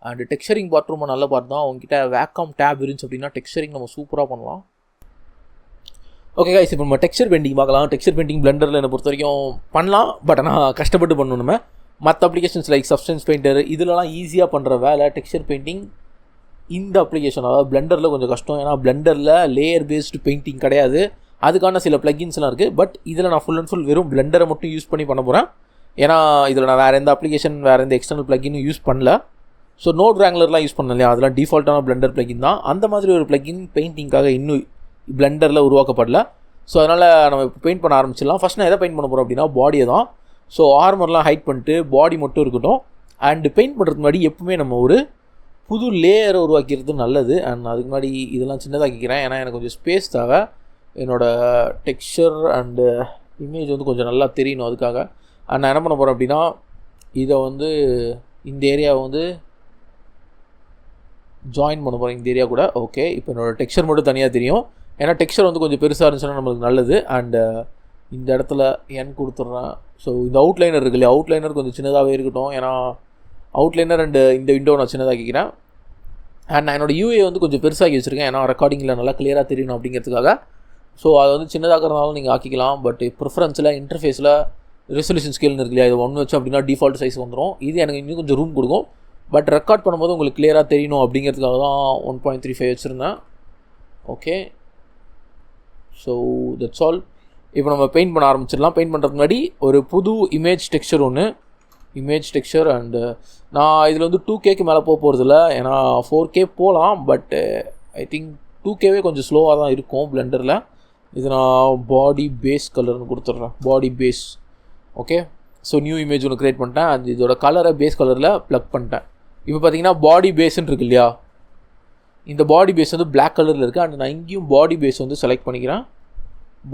And texturing part ரொம்ப நல்ல part தான். உங்ககிட்ட வேக்கம் டேப் இருந்துச்சு அப்படின்னா டெக்ஸ்சரிங் நம்ம சூப்பராக பண்ணலாம். ஓகே கைஸ், இப்போ நம்ம டெக்ஸ்சர் பெயிண்டிங் பார்க்கலாம். டெக்ஸ்சர் பெயிண்டிங் பிளெண்டரில் என்னை பொறுத்த வரைக்கும் பண்ணலாம், பட் ஆனால் கஷ்டப்பட்டு பண்ணணும். நம்ம மற்ற அப்ளிகேஷன்ஸ் லைக் சப்ஸ்டன்ஸ் பெயிண்டர் இதிலலாம் ஈஸியாக பண்ணுற வேலை டெக்ஸ்சர் பெயிண்டிங் இந்த அப்ளிகேஷன், அதாவது பிளெண்டரில் கொஞ்சம் கஷ்டம். ஏன்னா பிளெண்டரில் லேயர் பேஸ்டு பெயிண்டிங் கிடையாது, அதுக்கான சில ப்ளகின்ஸ்லாம் இருக்குது. பட் இதில் நான் ஃபுல் அண்ட் ஃபுல் வெறும் பிளெண்டரை மட்டும் யூஸ் பண்ணி பண்ண போகிறேன். ஏன்னா இதில் நான் வேறு எந்த அப்ளிகேஷன் வேறு எந்த எக்ஸ்டர்னல் ப்ளகினும் யூஸ் பண்ணல. ஸோ நோட் ரேங்லர்லாம் யூஸ் பண்ணல இல்லையா, அதெல்லாம் டிஃபால்ட்டான பிளெண்டர் ப்ளகின் தான். அந்த மாதிரி ஒரு ப்ளகின் பெயிண்டிங்காக இன்னும் பிளெண்டரில் உருவாக்கப்படல. ஸோ அதனால் நம்ம இப்போ பெயிண்ட் பண்ண ஆரம்பிச்சிடலாம். ஃபஸ்ட் நான் எதை பெயிண்ட் பண்ண போகிறோம் அப்படின்னா பாடியை தான். ஸோ ஆர்மர்லாம் ஹைட் பண்ணிட்டு பாடி மட்டும் இருக்கட்டும். அண்டு பெயிண்ட் பண்ணுறதுக்கு முன்னாடி எப்பவுமே நம்ம ஒரு புது லேயரை உருவாக்கிறது நல்லது. அண்ட் அதுக்கு முன்னாடி இதெல்லாம் சின்னதாக்கிக்கிறேன், ஏன்னா எனக்கு கொஞ்சம் ஸ்பேஸ் தேவை. என்னோடய டெக்ஸ்சர் அண்டு இமேஜ் வந்து கொஞ்சம் நல்லா தெரியணும். அதுக்காக அண்ட் நான் என்ன பண்ண போகிறேன் அப்படின்னா இதை வந்து இந்த ஏரியாவை வந்து ஜாயின் பண்ண போகிறேன், இந்த ஏரியா கூட. ஓகே, இப்போ என்னோடய டெக்ஸ்சர் மட்டும் தனியாக தெரியும், ஏன்னா டெக்ஸ்சர் வந்து கொஞ்சம் பெருசாக இருந்துச்சுன்னா நம்மளுக்கு நல்லது. அண்டு இந்த இடத்துல என் கொடுத்துட்றேன். ஸோ இந்த அவுட்லைனர் இருக்கு இல்லையா, அவுட்லைனர் கொஞ்சம் சின்னதாகவே இருக்கட்டும், ஏன்னா அவுட்லைனர் அண்டு இந்த விண்டோ நான் சின்னதாக்கிக்கிறேன். அண்ட் நான் என்னோடய யூஏ வந்து கொஞ்சம் பெருசாகி வச்சுருக்கேன், ஏன்னா ரெக்கார்டிங்கில் நல்லா கிளியராக தெரியணும் அப்படிங்கிறதுக்காக. ஸோ அதை வந்து சின்னதாகிறதுனாலும் நீங்கள் ஆக்கிக்கலாம். பட் ப்ரிஃபரன்ஸில் இன்டர்ஃபேஸில் ரெசல்யூஷன் ஸ்கேல்னு இருக்கு இல்லையா, இது 1 வச்சு அப்படின்னா டிஃபால்ட் சைஸ் வந்துடும். இது எனக்கு இன்னும் கொஞ்சம் ரூம் கொடுக்கும். பட் ரெக்கார்ட் பண்ணும்போது உங்களுக்கு கிளியராக தெரியணும் அப்படிங்கிறதுக்காக தான் 1.35 வச்சுருந்தேன். Okay, so that's all. இப்போ நம்ம பெயிண்ட் பண்ண ஆரம்பிச்சிடலாம். பெயிண்ட் பண்ணுறதுக்கு முன்னாடி ஒரு புது image texture image texture and நான் இதில் வந்து 2Kக்கு மேலே போகிறதில்ல, ஏன்னா 4K போகலாம். பட் ஐ திங்க் 2Kவே கொஞ்சம் ஸ்லோவாக தான் இருக்கும் பிளெண்டரில். இது நான் பாடி பேஸ் கலர்னு கொடுத்துட்றேன், body base. Okay, so new image ஒன்று க்ரியேட் பண்ணிட்டேன். அது இதோட கலரை பேஸ் கலரில் ப்ளக் பண்ணிட்டேன். இப்போ பார்த்தீங்கன்னா பாடி பேஸ்ன்னு இருக்கு இல்லையா, இந்த பாடி பேஸ் வந்து பிளாக் கலரில் இருக்குது. அண்ட் நான் இங்கேயும் பாடி பேஸ் வந்து செலக்ட் பண்ணிக்கிறேன்.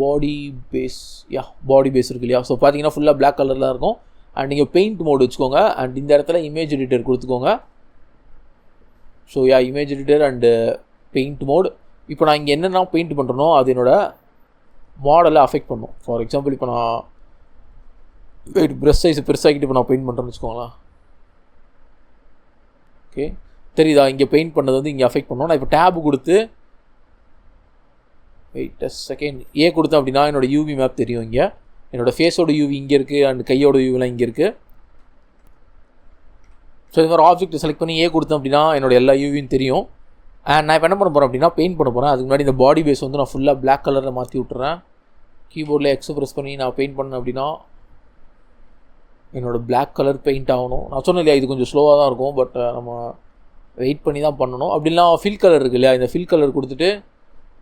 பாடி பேஸ் இருக்கு இல்லையா, ஸோ பார்த்தீங்கன்னா ஃபுல்லாக பிளாக் கலரில் இருக்கும். அண்ட் நீங்கள் பெயிண்ட் மோடு வச்சுக்கோங்க. அண்ட் இந்த இடத்துல இமேஜ் எடிட்டர் கொடுத்துக்கோங்க. So image editor and paint mode. இப்போ நான் இங்கே என்னென்ன பெயிண்ட் பண்ணுறனோ அது என்னோடய மாடலை அஃபெக்ட் பண்ணும். ஃபார் எக்ஸாம்பிள் இப்போ நான் ப்ரெஷ் சைஸ் பெருசாகிட்டு இப்போ நான் பெயிண்ட் பண்ணுறேன்னு வச்சுக்கோங்களேன். ஓகே, தெரியுதா, இங்கே பெயிண்ட் பண்ணது வந்து இங்கே அஃபெக்ட் பண்ணோம். நான் இப்போ டேபு கொடுத்து வெயிட் அ செகண்ட் ஏ கொடுத்தேன் அப்படின்னா என்னோடய யூவி மேப் தெரியும். இங்கே என்னோடய ஃபேஸோட யூவி இங்கே இருக்குது, அண்ட் கையோட யூவிலாம் இங்கே இருக்குது. ஸோ இது மாதிரி ஆப்ஜெக்ட் செலக்ட் பண்ணி ஏ கொடுத்தேன் அப்படின்னா என்னோடய எல்லா யூவியும் தெரியும். அண்ட் நான் இப்போ என்ன பண்ண போகிறேன் அப்படின்னா பெயிண்ட் பண்ண போகிறேன். அதுக்கு முன்னாடி இந்த பாடி பேஸ் வந்து நான் ஃபுல்லாக பிளாக் கலரில் மாற்றி விட்டுறேன். கீபோர்டில் எக்ஸ் ப்ரெஸ் பண்ணி நான் பெயிண்ட் பண்ணேன் அப்படின்னா என்னோடய பிளாக் கலர் பெயிண்ட் ஆகணும். நான் சொன்னேன் இல்லையா, இது கொஞ்சம் ஸ்லோவாக தான் இருக்கும், பட் நம்ம வெயிட் பண்ணி தான் பண்ணணும். அப்படின்னா ஃபில் கலர் இருக்குது இல்லையா, இந்த ஃபில் கலர் கொடுத்துட்டு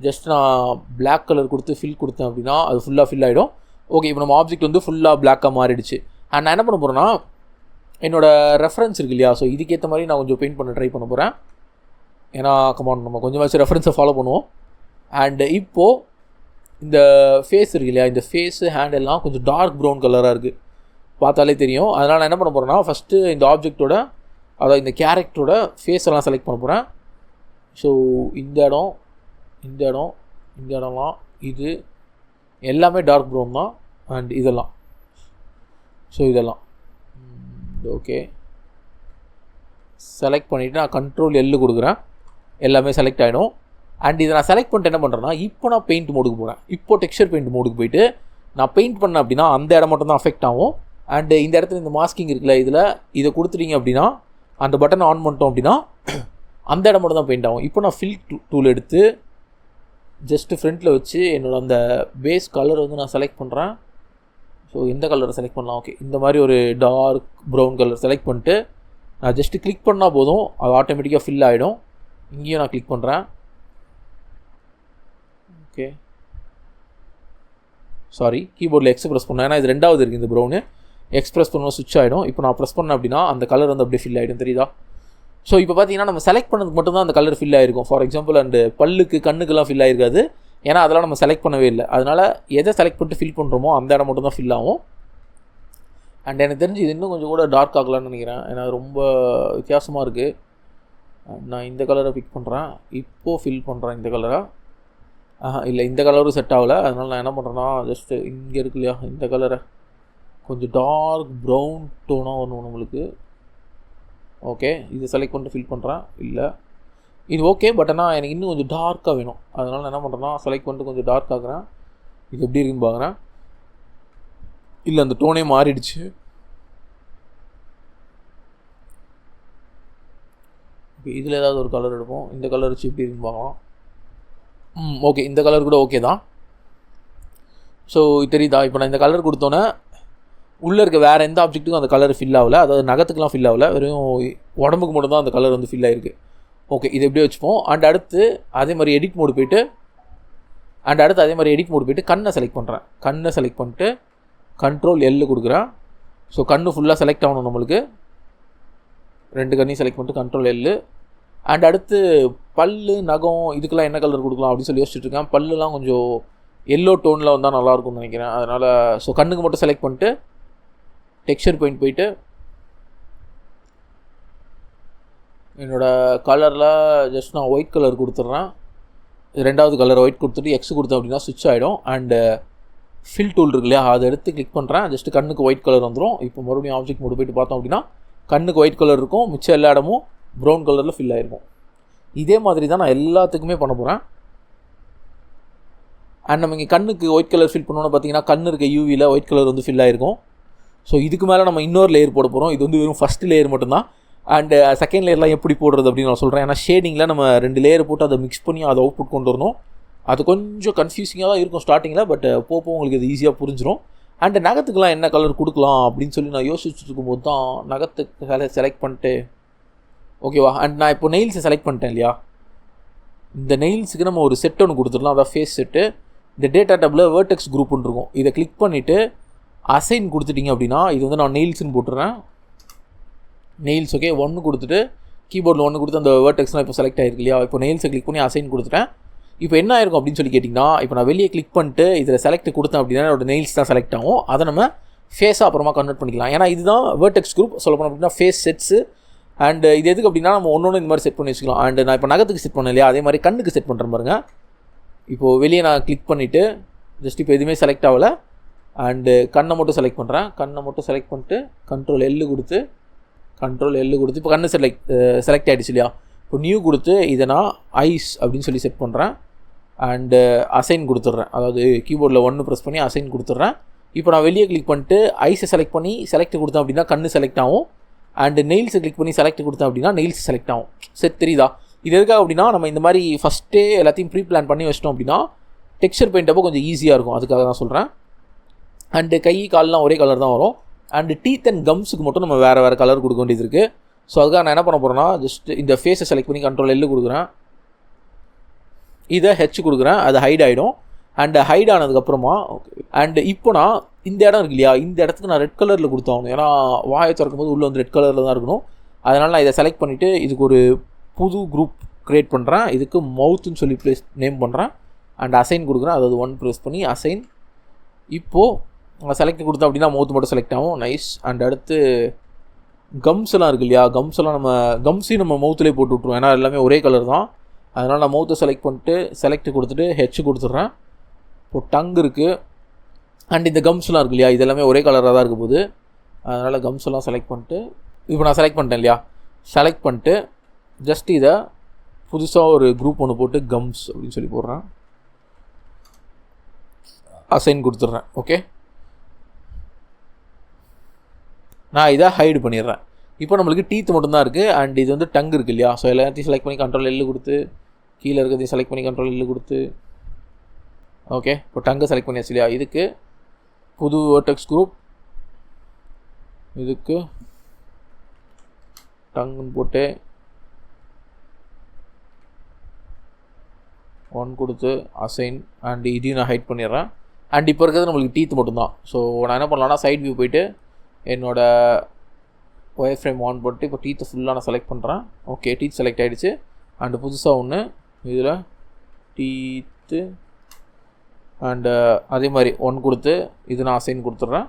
ஜஸ்ட் நான் பிளாக் கலர் கொடுத்து ஃபில் கொடுத்தேன் அப்படின்னா அது ஃபுல்லாக ஃபில் ஆகிடும். ஓகே, இப்போ நம்ம ஆப்ஜெக்ட் வந்து ஃபுல்லாக பிளாக்காக மாறிடுச்சு. அண்ட் நான் என்ன பண்ண போகிறேன்னா என்னோடய ரெஃபரன்ஸ் இருக்குது இல்லையா, ஸோ இதுக்கேற்ற மாதிரி நான் கொஞ்சம் பெயிண்ட் பண்ண ட்ரை பண்ண போகிறேன். ஏன்னா கமான் நம்ம கொஞ்சமாச்சும் ரெஃபரன்ஸை ஃபாலோ பண்ணுவோம். அண்டு இப்போது இந்த ஃபேஸ் இருக்குது இல்லையா, இந்த ஃபேஸு ஹேண்டெல்லாம் கொஞ்சம் டார்க் ப்ரௌன் கலராக இருக்குது, பார்த்தாலே தெரியும். அதனால் நான் என்ன பண்ண போகிறேன்னா ஃபஸ்ட்டு இந்த ஆப்ஜெக்டோட, அதாவது இந்த கேரக்டரோட ஃபேஸ் எல்லாம் செலக்ட் பண்ண போகிறேன். ஸோ இந்த இடம்லாம் இது எல்லாமே டார்க் ப்ரௌன் தான். அண்ட் இதெல்லாம் ஓகே செலக்ட் பண்ணிவிட்டு நான் கண்ட்ரோல் எல்லு கொடுக்குறேன், எல்லாமே செலக்ட் ஆகிடும். அண்ட் இதை நான் செலக்ட் பண்ணிட்டு என்ன பண்ணுறேன்னா இப்போ நான் பெயிண்ட் மோடுக்கு போகிறேன். இப்போ டெக்ஸ்சர் பெயிண்ட் மோடுக்கு போயிட்டு நான் பெயிண்ட் பண்ணேன் அப்படின்னா அந்த இடம் மட்டும் தான் அஃபெக்ட் ஆகும். அண்டு இந்த இடத்துல இந்த மாஸ்கிங் இருக்குல்ல, இதை கொடுத்துட்டீங்க அப்படின்னா அந்த பட்டனை ஆன் பண்ணிட்டோம் அப்படின்னா அந்த இடம் மட்டும் தான் பெயிண்ட் ஆகும். இப்போ நான் ஃபில் டூல் எடுத்து ஜஸ்ட்டு ஃப்ரண்ட்டில் வச்சு என்னோடய அந்த பேஸ் கலர் வந்து நான் செலக்ட் பண்ணுறேன். ஸோ எந்த கலரை செலக்ட் பண்ணலாம், ஓகே இந்த மாதிரி ஒரு டார்க் ப்ரௌன் கலர் செலக்ட் பண்ணிட்டு நான் ஜஸ்ட்டு கிளிக் பண்ணால் போதும், அது ஆட்டோமேட்டிக்காக ஃபில் ஆகிடும். இங்கேயும் நான் கிளிக் பண்ணுறேன். ஓகே சாரி, கீபோர்டில் எக்ஸ் ப்ரெஸ் பண்ணேன், ஏன்னா இது ரெண்டாவது இருக்குது இந்த ப்ரௌனு. எக்ஸ்ப்ரெஸ் பண்ணுவோம் சுவிட்ச் ஆகிடும். இப்போ நான் ப்ரெஸ் பண்ணேன் அப்படின்னா அந்த கலர் வந்து அப்படியே ஃபில் ஆகிடும், தெரியுதா. ஸோ இப்போ பார்த்தீங்கன்னா நம்ம செலக்ட் பண்ணதுக்கு மட்டும்தான் அந்த கலர் ஃபில் ஆகிருக்கும். ஃபார் எக்ஸாம்பிள் அண்டு பல்லுக்கு கண்ணுக்கெல்லாம் ஃபில் ஆகிருக்காது, ஏன்னா அதெல்லாம் நம்ம செலக்ட் பண்ணவே இல்லை. அதனால் எதை செலக்ட் பண்ணிட்டு ஃபில் பண்ணுறோமோ அந்த இடம் மட்டும் தான் ஃபில் ஆகும். அண்ட் எனக்கு தெரிஞ்சு இது இன்னும் கொஞ்சம் கூட டார்க் ஆகலான்னு நினைக்கிறேன், ஏன்னா ரொம்ப வித்தியாசமாக இருக்குது. நான் இந்த கலரை பிக் பண்ணுறேன், இப்போது ஃபில் பண்ணுறேன் இந்த கலரை. இல்லை இந்த கலரும் செட் ஆகலை, அதனால் நான் என்ன பண்ணுறேன்னா ஜஸ்ட்டு இங்கே இருக்கு இல்லையா இந்த கலரை கொஞ்சம் டார்க் ப்ரௌன் டோனாக வரணும் நம்மளுக்கு. ஓகே, இது செலக்ட் பண்ணிட்டு ஃபில் பண்ணுறேன். இல்லை, இது ஓகே, பட் ஆனால் எனக்கு இன்னும் கொஞ்சம் டார்க்காக வேணும். அதனால் நான் என்ன பண்ணுறேன்னா செலக்ட் பண்ணிட்டு கொஞ்சம் டார்க் ஆகுறேன். இது எப்படி இருக்குன்னு பார்க்குறேன். இல்லை, அந்த டோனே மாறிடுச்சு. ஓகே, இதில் ஏதாவது ஒரு கலர் எடுப்போம். இந்த கலர் வச்சு எப்படி இருக்குன்னு பார்க்கலாம். ஓகே, இந்த கலர் கூட ஓகே தான். ஸோ தெரியுதா, இப்போ நான் இந்த கலர் கொடுத்தோன்னே உள்ளே இருக்க வேறு எந்த ஆப்ஜெக்ட்டுக்கும் அந்த கலர் ஃபில் ஆகலை. அதாவது நகத்துக்குலாம் ஃபில் ஆகலை, வெறும் உடம்புக்கு மட்டும் தான் அந்த கலர் வந்து ஃபில் ஆகிருக்கு. ஓகே, இது எப்படி வச்சுப்போம். அண்ட் அடுத்து அதே மாதிரி எடிட் மோடு போய்ட்டு கண்ணை செலக்ட் பண்ணுறேன். கண்ணை செலக்ட் பண்ணிட்டு கண்ட்ரோல் எல் கொடுக்குறேன். ஸோ கண்ணு ஃபுல்லாக செலக்ட் ஆகணும் நம்மளுக்கு. 2 கண்ணையும் செலக்ட் பண்ணிட்டு கண்ட்ரோல் எல். அண்ட் அடுத்து பல்லு, நகம், இதுக்கெல்லாம் என்ன கலர் கொடுக்கலாம் அப்படின்னு சொல்லி யோசிச்சுட்ருக்கேன். பல்லுலாம் கொஞ்சம் எல்லோ டோனில் வந்தால் நல்லாயிருக்கும்னு நினைக்கிறேன். அதனால் ஸோ கண்ணுக்கு மட்டும் செலக்ட் பண்ணிட்டு டெக்ஸ்சர் பெயிண்ட் போயிட்டு என்னோடய கலரில் ஜஸ்ட் நான் ஒயிட் கலர் கொடுத்துட்றேன். 2வது கலர் ஒயிட் கொடுத்துட்டு எக்ஸ் கொடுத்தேன் அப்படின்னா ஸ்விட்ச் ஆகிடும். அண்டு ஃபில் டூல் இருக்கு இல்லையா, அதை எடுத்து கிளிக் பண்ணுறேன். ஜஸ்ட்டு கண்ணுக்கு ஒயிட் கலர் வந்துடும். இப்போ மறுபடியும் ஆப்ஜெக்ட் மோடு போய்ட்டு பார்த்தோம் அப்படின்னா கண்ணுக்கு ஒயிட் கலர் இருக்கும், மிச்சம் எல்லா இடமும் ப்ரௌன் கலரில் ஃபில் ஆகிருக்கும். இதே மாதிரி தான் நான் எல்லாத்துக்குமே பண்ண போகிறேன். அண்ட் நம்ம இங்கே கண்ணுக்கு ஒயிட் கலர் ஃபில் பண்ணோன்னு பார்த்தீங்கன்னா கண்ணு இருக்க யூவியில் ஒயிட் கலர் வந்து ஃபில் ஆகிருக்கும். ஸோ இதுக்கு மேலே நம்ம இன்னொரு லேயர் போட போகிறோம். இது வந்து வெறும் ஃபஸ்ட் லேயர் மட்டும்தான். அண்டு செகண்ட் லேயர்லாம் எப்படி போடுறது அப்படின்னு நான் சொல்கிறேன். ஏன்னா ஷேடிங்கில் நம்ம 2 லேயர் போட்டு அதை மிக்ஸ் பண்ணி அதை அவுட்புட் கொண்டு வரணும். அது கொஞ்சம் கன்ஃபியூசிங்காக தான் இருக்கும் ஸ்டார்டிங்கில், பட் போக உங்களுக்கு அது ஈஸியாக புரிஞ்சிடும். அண்டு நகத்துக்குலாம் என்ன கலர் கொடுக்கலாம் அப்படின்னு சொல்லி நான் யோசிச்சுட்டு இருக்கும்போது தான் நகத்துக்கு செலக்ட் பண்ணிட்டு ஓகேவா. அண்ட் நான் இப்போ நெயில்ஸை செலக்ட் பண்ணிட்டேன் இல்லையா. இந்த நெயில்ஸுக்கு நம்ம ஒரு செட் ஒன்று கொடுத்துடலாம். அதான் ஃபேஸ் செட்டு. இந்த டேட்டா டேப்பில் வேர்டெக்ஸ் குரூப்னு இருக்கும். இதை கிளிக் பண்ணிவிட்டு அசைன் கொடுத்துட்டிங்க அப்படின்னா இது வந்து நான் நெயில்ஸ்ன்னு போட்டுறேன். நெயில்ஸ் ஓகே 1 கொடுத்துட்டு கீபோர்டில் 1 கொடுத்து அந்த வேர்டெக்ஸ்லாம் இப்போ செலக்ட் ஆகிருக்கு இல்லையா. இப்போ நெயில்ஸை கிளிக் பண்ணி அசைன் கொடுத்துட்டேன். இப்போ என்ன ஆயிருக்கும் அப்படின்னு சொல்லி கேட்டிங்கன்னா, இப்போ நான் வெளியே கிளிக் பண்ணிட்டு இதில் செலக்ட் கொடுத்தேன் அப்படின்னா என்னோட நெயில்ஸ் தான் செலக்ட் ஆகும். அதை நம்ம ஃபேஸாக அப்புறமா கன்வெர்ட் பண்ணிக்கலாம். ஏன்னா இதுதான் வேர்டெக்ஸ் குரூப் சொல்ல போனோம் அப்படின்னா ஃபேஸ் செட்ஸு. அண்ட் இது எதுக்கு அப்படின்னா நம்ம ஒன்று இந்த மாதிரி செட் பண்ணி வச்சுக்கலாம். அண்ட் நான் இப்போ நகத்துக்கு செட் பண்ணேன் இல்லையா, அதே மாதிரி கண்ணுக்கு செட் பண்ணுறேன் பாருங்கள். இப்போது வெளியே நான் கிளிக் பண்ணிவிட்டு ஜஸ்ட் இப்போ எதுவுமே செலக்ட் ஆகலை. அண்டு கண்ணை மட்டும் செலக்ட் பண்ணுறேன். கண்ணை மட்டும் செலக்ட் பண்ணிட்டு கண்ட்ரோல் எல் கொடுத்து இப்போ கண்ணு செலக்ட் ஆகிடுச்சு இல்லையா. இப்போ நியூ கொடுத்து இதை நான் ஐஸ் அப்படின்னு சொல்லி செட் பண்ணுறேன். அண்டு அசைன் கொடுத்துட்றேன். அதாவது கீபோர்டில் 1 ப்ரெஸ் பண்ணி அசைன் கொடுத்துட்றேன். இப்போ நான் வெளியே கிளிக் பண்ணிட்டு ஐஸை செலக்ட் பண்ணி செலக்ட் கொடுத்தேன் அப்படின்னா கண்ணு செலக்ட் ஆகும். அண்டு நெயில்ஸை கிளிக் பண்ணி செலக்ட் கொடுத்தேன் அப்படின்னா நெயில்ஸ் செலக்ட் ஆகும். சரி, தெரியுதா? இது எதுக்காக அப்படின்னா நம்ம இந்த மாதிரி ஃபஸ்ட்டே எல்லாத்தையும் ப்ரீ பிளான் பண்ணி வச்சிட்டோம் அப்படின்னா டெக்ஸ்சர் பெயிண்ட் அப்போ கொஞ்சம் ஈஸியாக இருக்கும். அதுக்காக தான் சொல்கிறேன். அண்டு கை கால்லாம் ஒரே கலர் தான் வரும். அண்டு டீத் அண்ட் கம்ஸுக்கு மட்டும் நம்ம வேறு கலர் கொடுக்க வேண்டியது இருக்குது. ஸோ அதுக்காக நான் என்ன பண்ண போகிறேன்னா ஜஸ்ட் இந்த ஃபேஸை செலக்ட் பண்ணி கண்ட்ரோல் எல் கொடுக்குறேன். இதை ஹெச் கொடுக்குறேன். அது ஹைட் ஆகிடும். அண்டு ஹைட் ஆனதுக்கப்புறமா ஓகே. அண்டு இப்போ நான் இந்த இடம் இருக்கு இல்லையா, இந்த இடத்துக்கு நான் ரெட் கலரில் கொடுத்தாகணும். ஏன்னா வாயை திறக்கும் போது உள்ளே வந்து ரெட் கலரில் தான் இருக்கணும். அதனால் நான் இதை செலக்ட் பண்ணிவிட்டு இதுக்கு ஒரு புது குரூப் க்ரியேட் பண்ணுறேன். இதுக்கு மவுத்துன்னு சொல்லி நேம் பண்ணுறேன். அண்ட் அசைன் கொடுக்குறேன். அதாவது 1 ப்ரெஸ் பண்ணி அசைன். இப்போது நான் செலக்ட் கொடுத்தேன் அப்படின்னா மவுத்து மட்டும் செலக்ட் ஆகும். நைஸ். அண்ட் அடுத்து கம்ஸ் எல்லாம் இருக்குது இல்லையா, கம்ஸ் எல்லாம் நம்ம கம்ஸையும் நம்ம மவுத்துலேயே போட்டு விட்ருவோம். ஏன்னா எல்லாமே ஒரே கலர் தான். அதனால் நான் மவுத்தை செலக்ட் பண்ணிட்டு செலக்ட் கொடுத்துட்டு ஹெச் கொடுத்துட்றேன். இப்போது டங் இருக்குது. அண்ட் இந்த கம்ஸ்லாம் இருக்குது இல்லையா, இதெல்லாமே ஒரே கலராக தான் இருக்க போகுது. அதனால் கம்ஸ் எல்லாம் செலக்ட் பண்ணிட்டு இப்போ நான் செலக்ட் பண்ணிட்டேன் இல்லையா, செலக்ட் பண்ணிட்டு ஜஸ்ட் இதை புதுசாக ஒரு குரூப் ஒன்று போட்டு கம்ஸ் அப்படின்னு சொல்லி போடுறேன். அசைன் கொடுத்துட்றேன். ஓகே, நான் இதை ஹைடு பண்ணிடுறேன். இப்போ நம்மளுக்கு டீத் மட்டும்தான் இருக்குது. அண்ட் இது வந்து டங் இருக்குது இல்லையா. ஸோ எல்லாத்தையும் செலக்ட் பண்ணி கண்ட்ரோல் எல் கொடுத்து கீழே இருக்கிறதையும் செலக்ட் பண்ணி கண்ட்ரோல் எல் கொடுத்து ஓகே. இப்போ டங்கை செலக்ட் பண்ணியாச்சு இல்லையா. இதுக்கு புது வேர்டெக்ஸ் குரூப், இதுக்கு டங்குன்னு போட்டு 1 கொடுத்து அசைன். அண்ட் இதையும் நான் ஹைட் பண்ணிடுறேன். அண்ட் இப்போ இருக்கிறது நம்மளுக்கு டீத் மட்டும்தான். ஸோ நான் என்ன பண்ணலான்னா சைட் வியூ போய்ட்டு என்னோடய ஒயர் ஃப்ரேம் ஆன் போட்டு இப்போ டீத்தை ஃபுல்லாக நான் செலக்ட் பண்ணுறேன். ஓகே, டீத் செலக்ட் ஆகிடுச்சு. அண்டு புதுசாக ஒன்று இதில் டீத்து அண்டு அதே மாதிரி 1 கொடுத்து இது நான் அசைன் கொடுத்துட்றேன்.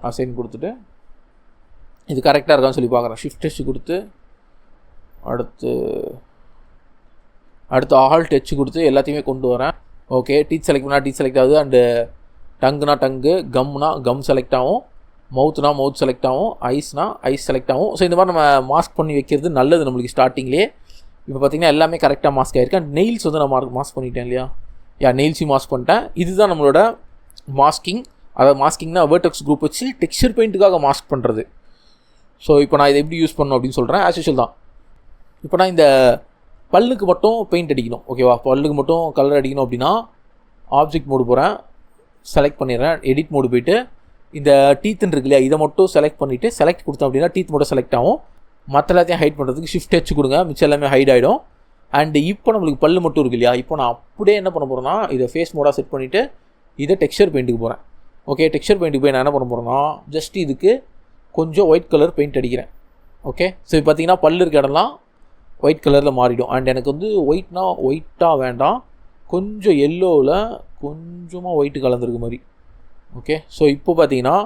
அசைன் கொடுத்துட்டு இது கரெக்டாக இருக்கான்னு சொல்லி பார்க்குறேன். ஷிஃப்ட் டச் கொடுத்து அடுத்து ஆல் டச் கொடுத்து எல்லாத்தையுமே கொண்டு வரேன். ஓகே, டீத் செலக்ட் பண்ணால் டீத் செலக்ட் ஆகுது. அண்டு டங்குனா டங்கு, கம்னா கம் செலக்ட் ஆகும். மவுத்னா மவுத் செலக்ட் ஆகும், ஐஸ்னா ஐஸ் செலக்ட் ஆகும். ஸோ இந்த மாதிரி நம்ம மாஸ்க் பண்ணி வைக்கிறது நல்லது நம்மளுக்கு ஸ்டார்டிங்லேயே. இப்போ பார்த்திங்கன்னா எல்லாமே கரெக்டாக மாஸ்க் ஆகிருக்கு. அண்ட் நெயில்ஸ் வந்து நான் மாஸ்க் பண்ணிட்டேன் இல்லையா, நெயில்ஸையும் மாஸ்க் பண்ணிட்டேன். இதுதான் நம்மளோட மாஸ்கிங். அதாவது மாஸ்கிங்னா வெர்டெக்ஸ் குரூப் வச்சு டெக்ஸ்சர் பெயிண்ட்டுக்காக மாஸ்க் பண்ணுறது. ஸோ இப்போ நான் இதை எப்படி யூஸ் பண்ணணும் அப்படின்னு சொல்கிறேன். ஆஸ் யூஷுவல் தான். இப்போ நான் இந்த பல்லுக்கு மட்டும் பெயிண்ட் அடிக்கணும். ஓகேவா, பல்லுக்கு மட்டும் கலர் அடிக்கணும் அப்படின்னா ஆப்ஜெக்ட் மோடு போகிறேன், செலக்ட் பண்ணிடுறேன், எடிட் மோடு போய்ட்டு இந்த டீத்துன்னு இருக்கு இல்லையா, இதை மட்டும் செலக்ட் பண்ணிவிட்டு செலக்ட் கொடுத்தோம் அப்படின்னா டீத் மட்டும் செலக்ட் ஆகும். மற்ற எல்லாத்தையும் ஹைட் பண்ணுறதுக்கு ஷிஃப்ட் ஹெச் கொடுங்க, மிச்சம் எல்லாமே ஹைட் ஆகிடும். அண்டு இப்போ நம்மளுக்கு பல்லு மட்டும் இருக்கு இல்லையா, இப்போ நான் அப்படியே என்ன பண்ண போகிறேன்னா இதை ஃபேஸ் மோடாக செட் பண்ணிவிட்டு இதை டெக்ஸ்சர் பெயிண்ட்டுக்கு போகிறேன். ஓகே, டெக்ஸ்சர் பெயிண்ட்டுக்கு போய் நான் என்ன பண்ண போகிறேன்னா ஜஸ்ட் இதுக்கு கொஞ்சம் ஒயிட் கலர் பெயிண்ட் அடிக்கிறேன். ஓகே, ஸோ இப்போ பார்த்தீங்கன்னா பல்லு இருக்க இடம்லாம் ஒயிட் கலரில் மாறிடும். அண்ட் எனக்கு வந்து ஒயிட்னா ஒயிட்டாக வேண்டாம், கொஞ்சம் எல்லோவில் கொஞ்சமாக ஒயிட்டு கலந்துருக்கு மாதிரி. ஓகே, ஸோ இப்போ பார்த்தீங்கன்னா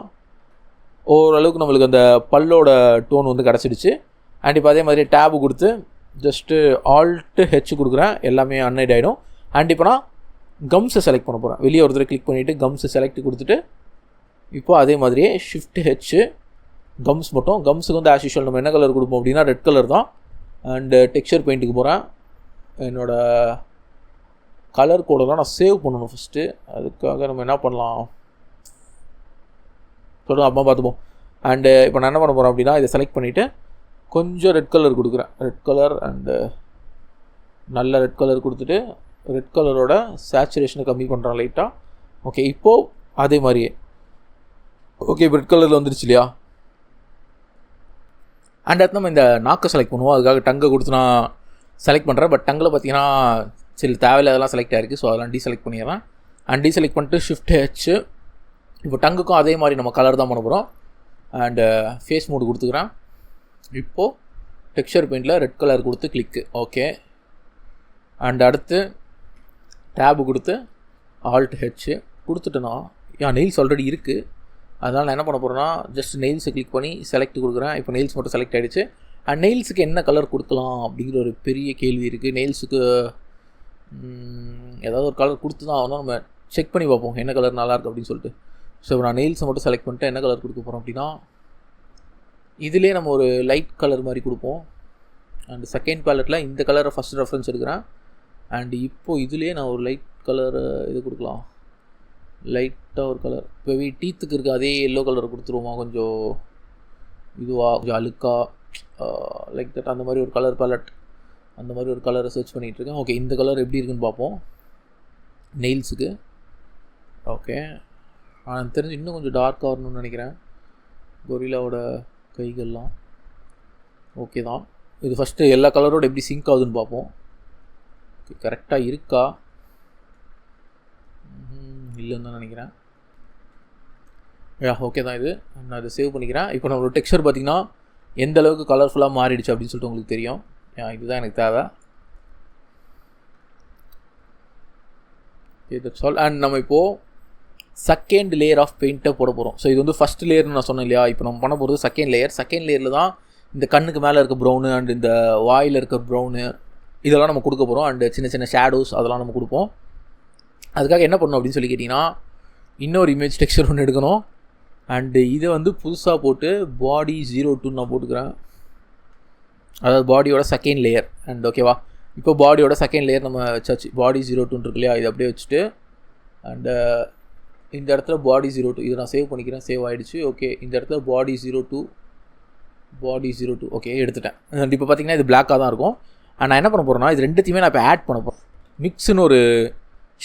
ஓரளவுக்கு நம்மளுக்கு அந்த பல்லோட டோன் வந்து கிடச்சிடுச்சு. அண்ட் இப்போ அதே மாதிரி டேபு கொடுத்து ஜஸ்ட்டு ஆல்ட்டு ஹெச் கொடுக்குறேன், எல்லாமே அன்ஹைட் ஆகிடும். அண்ட் இப்போ நான் கம்ஸை செலக்ட் பண்ண போகிறேன். வெளியே ஒருத்தர் கிளிக் பண்ணிவிட்டு கம்ஸை செலக்ட் கொடுத்துட்டு இப்போ அதே மாதிரியே ஷிஃப்ட் ஹெச் கம்ஸ் மட்டும். கம்ஸுக்கு வந்து ஆஸ் யூஷுவல் நம்ம என்ன கலர் கொடுப்போம் அப்படின்னா ரெட் கலர் தான். அண்டு டெக்ஸ்சர் பெயிண்ட்டுக்கு போகிறேன். என்னோடய கலர் கோடெல்லாம் நான் சேவ் பண்ணணும் ஃபஸ்ட்டு. அதுக்காக நம்ம என்ன பண்ணலாம் சொல்லுங்கள், அம்மா பார்த்துப்போம். அண்டு இப்போ நான் என்ன பண்ண போகிறேன் அப்படின்னா இதை செலக்ட் பண்ணிவிட்டு கொஞ்சம் ரெட் கலர் கொடுக்குறேன். ரெட் கலர் அண்டு நல்ல ரெட் கலர் கொடுத்துட்டு ரெட் கலரோட சேச்சுரேஷனை கம்மி பண்ணுறேன் லைட்டாக. ஓகே, இப்போது அதே மாதிரியே ஓகே இப்போ ரெட் கலரில் வந்துருச்சு இல்லையா. அண்ட் அடுத்து நம்ம இந்த நாக்கை செலக்ட் பண்ணுவோம். அதுக்காக டங்கை கொடுத்து நான் செலக்ட் பண்ணுறேன். பட் டங்கில் பார்த்தீங்கன்னா சரி தேவையில்லை, அதெல்லாம் செலக்ட் ஆகிருக்கு. ஸோ அதெல்லாம் டீசெலக்ட் பண்ணிடுறேன். அண்ட் டீசெலக்ட் பண்ணிட்டு ஷிஃப்ட் ஹெச். இப்போ டங்குக்கும் அதே மாதிரி நம்ம கலர் தான் பண்ண போகிறோம். அண்டு ஃபேஸ் மோடு கொடுத்துக்கிறேன். இப்போது டெக்ஸ்சர் பெயிண்டில் ரெட் கலர் கொடுத்து கிளிக்கு. ஓகே, அண்ட் அடுத்து டேபு கொடுத்து ஆல்ட் ஹெச் கொடுத்துட்டேன்னா நெயில்ஸ் ஆல்ரெடி இருக்குது. அதனால் நான் என்ன பண்ண போகிறேன்னா ஜஸ்ட் நெயில்ஸை கிளிக் பண்ணி செலக்ட் கொடுக்குறேன். இப்போ நெயில்ஸ் மட்டும் செலக்ட் ஆகிடுச்சு. அண்ட் நெயில்ஸுக்கு என்ன கலர் கொடுக்கலாம் அப்படிங்கிற ஒரு பெரிய கேள்வி இருக்குது. நெயில்ஸுக்கு ஏதாவது ஒரு கலர் கொடுத்து தான் ஆகணும். நம்ம செக் பண்ணி பார்ப்போம் என்ன கலர் நல்லாயிருக்கு அப்படின்னு சொல்லிட்டு. ஸோ இப்போ நான் நெயில்ஸை மட்டும் செலக்ட் பண்ணிட்டு என்ன கலர் கொடுக்க போகிறோம் அப்படின்னா இதிலே நம்ம ஒரு லைட் கலர் மாதிரி கொடுப்போம். அண்ட் செகண்ட் பேலட்டில் இந்த கலரை ஃபஸ்ட் ரெஃபரன்ஸ் எடுக்கிறேன். அண்ட் இப்போது இதுலேயே நான் ஒரு லைட் கலர் இது கொடுக்கலாம், லைட்டாக ஒரு கலர். இப்போ டீத்துக்கு இருக்க அதே எல்லோ கலர் கொடுத்துருவோமா, கொஞ்சம் இதுவாக கொஞ்சம் அழுக்காக லைக் தட் அந்த மாதிரி ஒரு கலர் பேலட், அந்த மாதிரி ஒரு கலரை சர்ச் பண்ணிகிட்ருக்கேன். ஓகே, இந்த கலர் எப்படி இருக்குன்னு பார்ப்போம் நெயில்ஸுக்கு. ஓகே, எனக்கு தெரிஞ்சு இன்னும் கொஞ்சம் டார்க்காக வரணும்னு நினைக்கிறேன். கொரில்லாவோட கைகள்லாம் ஓகே தான். இது ஃபஸ்ட்டு எல்லா கலரோடு எப்படி சிங்க் ஆகுதுன்னு பார்ப்போம். ஓகே, கரெக்டாக இருக்கா இல்லைன்னு தான் நினைக்கிறேன். ஓகே தான், இது நான் இதை சேவ் பண்ணிக்கிறேன். இப்போ நம்மளோட டெக்ஸ்சர் பார்த்திங்கன்னா எந்த அளவுக்கு கலர்ஃபுல்லாக மாறிடுச்சு அப்படின்னு சொல்லிட்டு உங்களுக்கு தெரியும். இதுதான் எனக்கு தேவை. That's all. அண்ட் நம்ம இப்போது செகண்ட் லேயர் ஆஃப் பெயிண்ட்டை போட போகிறோம். ஸோ இது வந்து ஃபஸ்ட் லேயர்னு நான் சொன்னேன் இல்லையா. இப்போ நம்ம பண்ண போகிறது செகண்ட் லேயர். செகண்ட் லேயரில் தான் இந்த கண்ணுக்கு மேலே இருக்க ப்ரௌனு அண்ட் இந்த வாயில் இருக்க ப்ரௌனு இதெல்லாம் நம்ம கொடுக்க போகிறோம். அண்டு சின்ன சின்ன ஷேடோஸ் அதெல்லாம் நம்ம கொடுப்போம். அதுக்காக என்ன பண்ணணும் அப்படின்னு சொல்லி கேட்டிங்கன்னா இன்னொரு இமேஜ் டெக்ஸ்சர் ஒன்று எடுக்கணும். அண்டு இதை வந்து புதுசாக போட்டு பாடி 02 நான் போட்டுக்கிறேன். அதாவது பாடியோட செகண்ட் லேயர். அண்ட் ஓகேவா, இப்போ பாடியோட செகண்ட் லேயர் நம்ம வச்சாச்சு. பாடி 02 இருக்கு இல்லையா, இதை அப்படியே வச்சுட்டு அண்டு இந்த இடத்துல பாடி 02 இதை நான் சேவ் பண்ணிக்கிறேன். சேவ் ஆகிடுச்சு. ஓகே, இந்த இடத்துல பாடி 02 ஓகே எடுத்துட்டேன். அண்ட் இப்போ பார்த்திங்கன்னா இது பிளாக்காக தான் இருக்கும். அண்ட் நான் என்ன பண்ண போகிறேன்னா இது ரெண்டுத்தையுமே நான் இப்போ ஆட் பண்ண போகிறேன். மிக்ஸ்னு ஒரு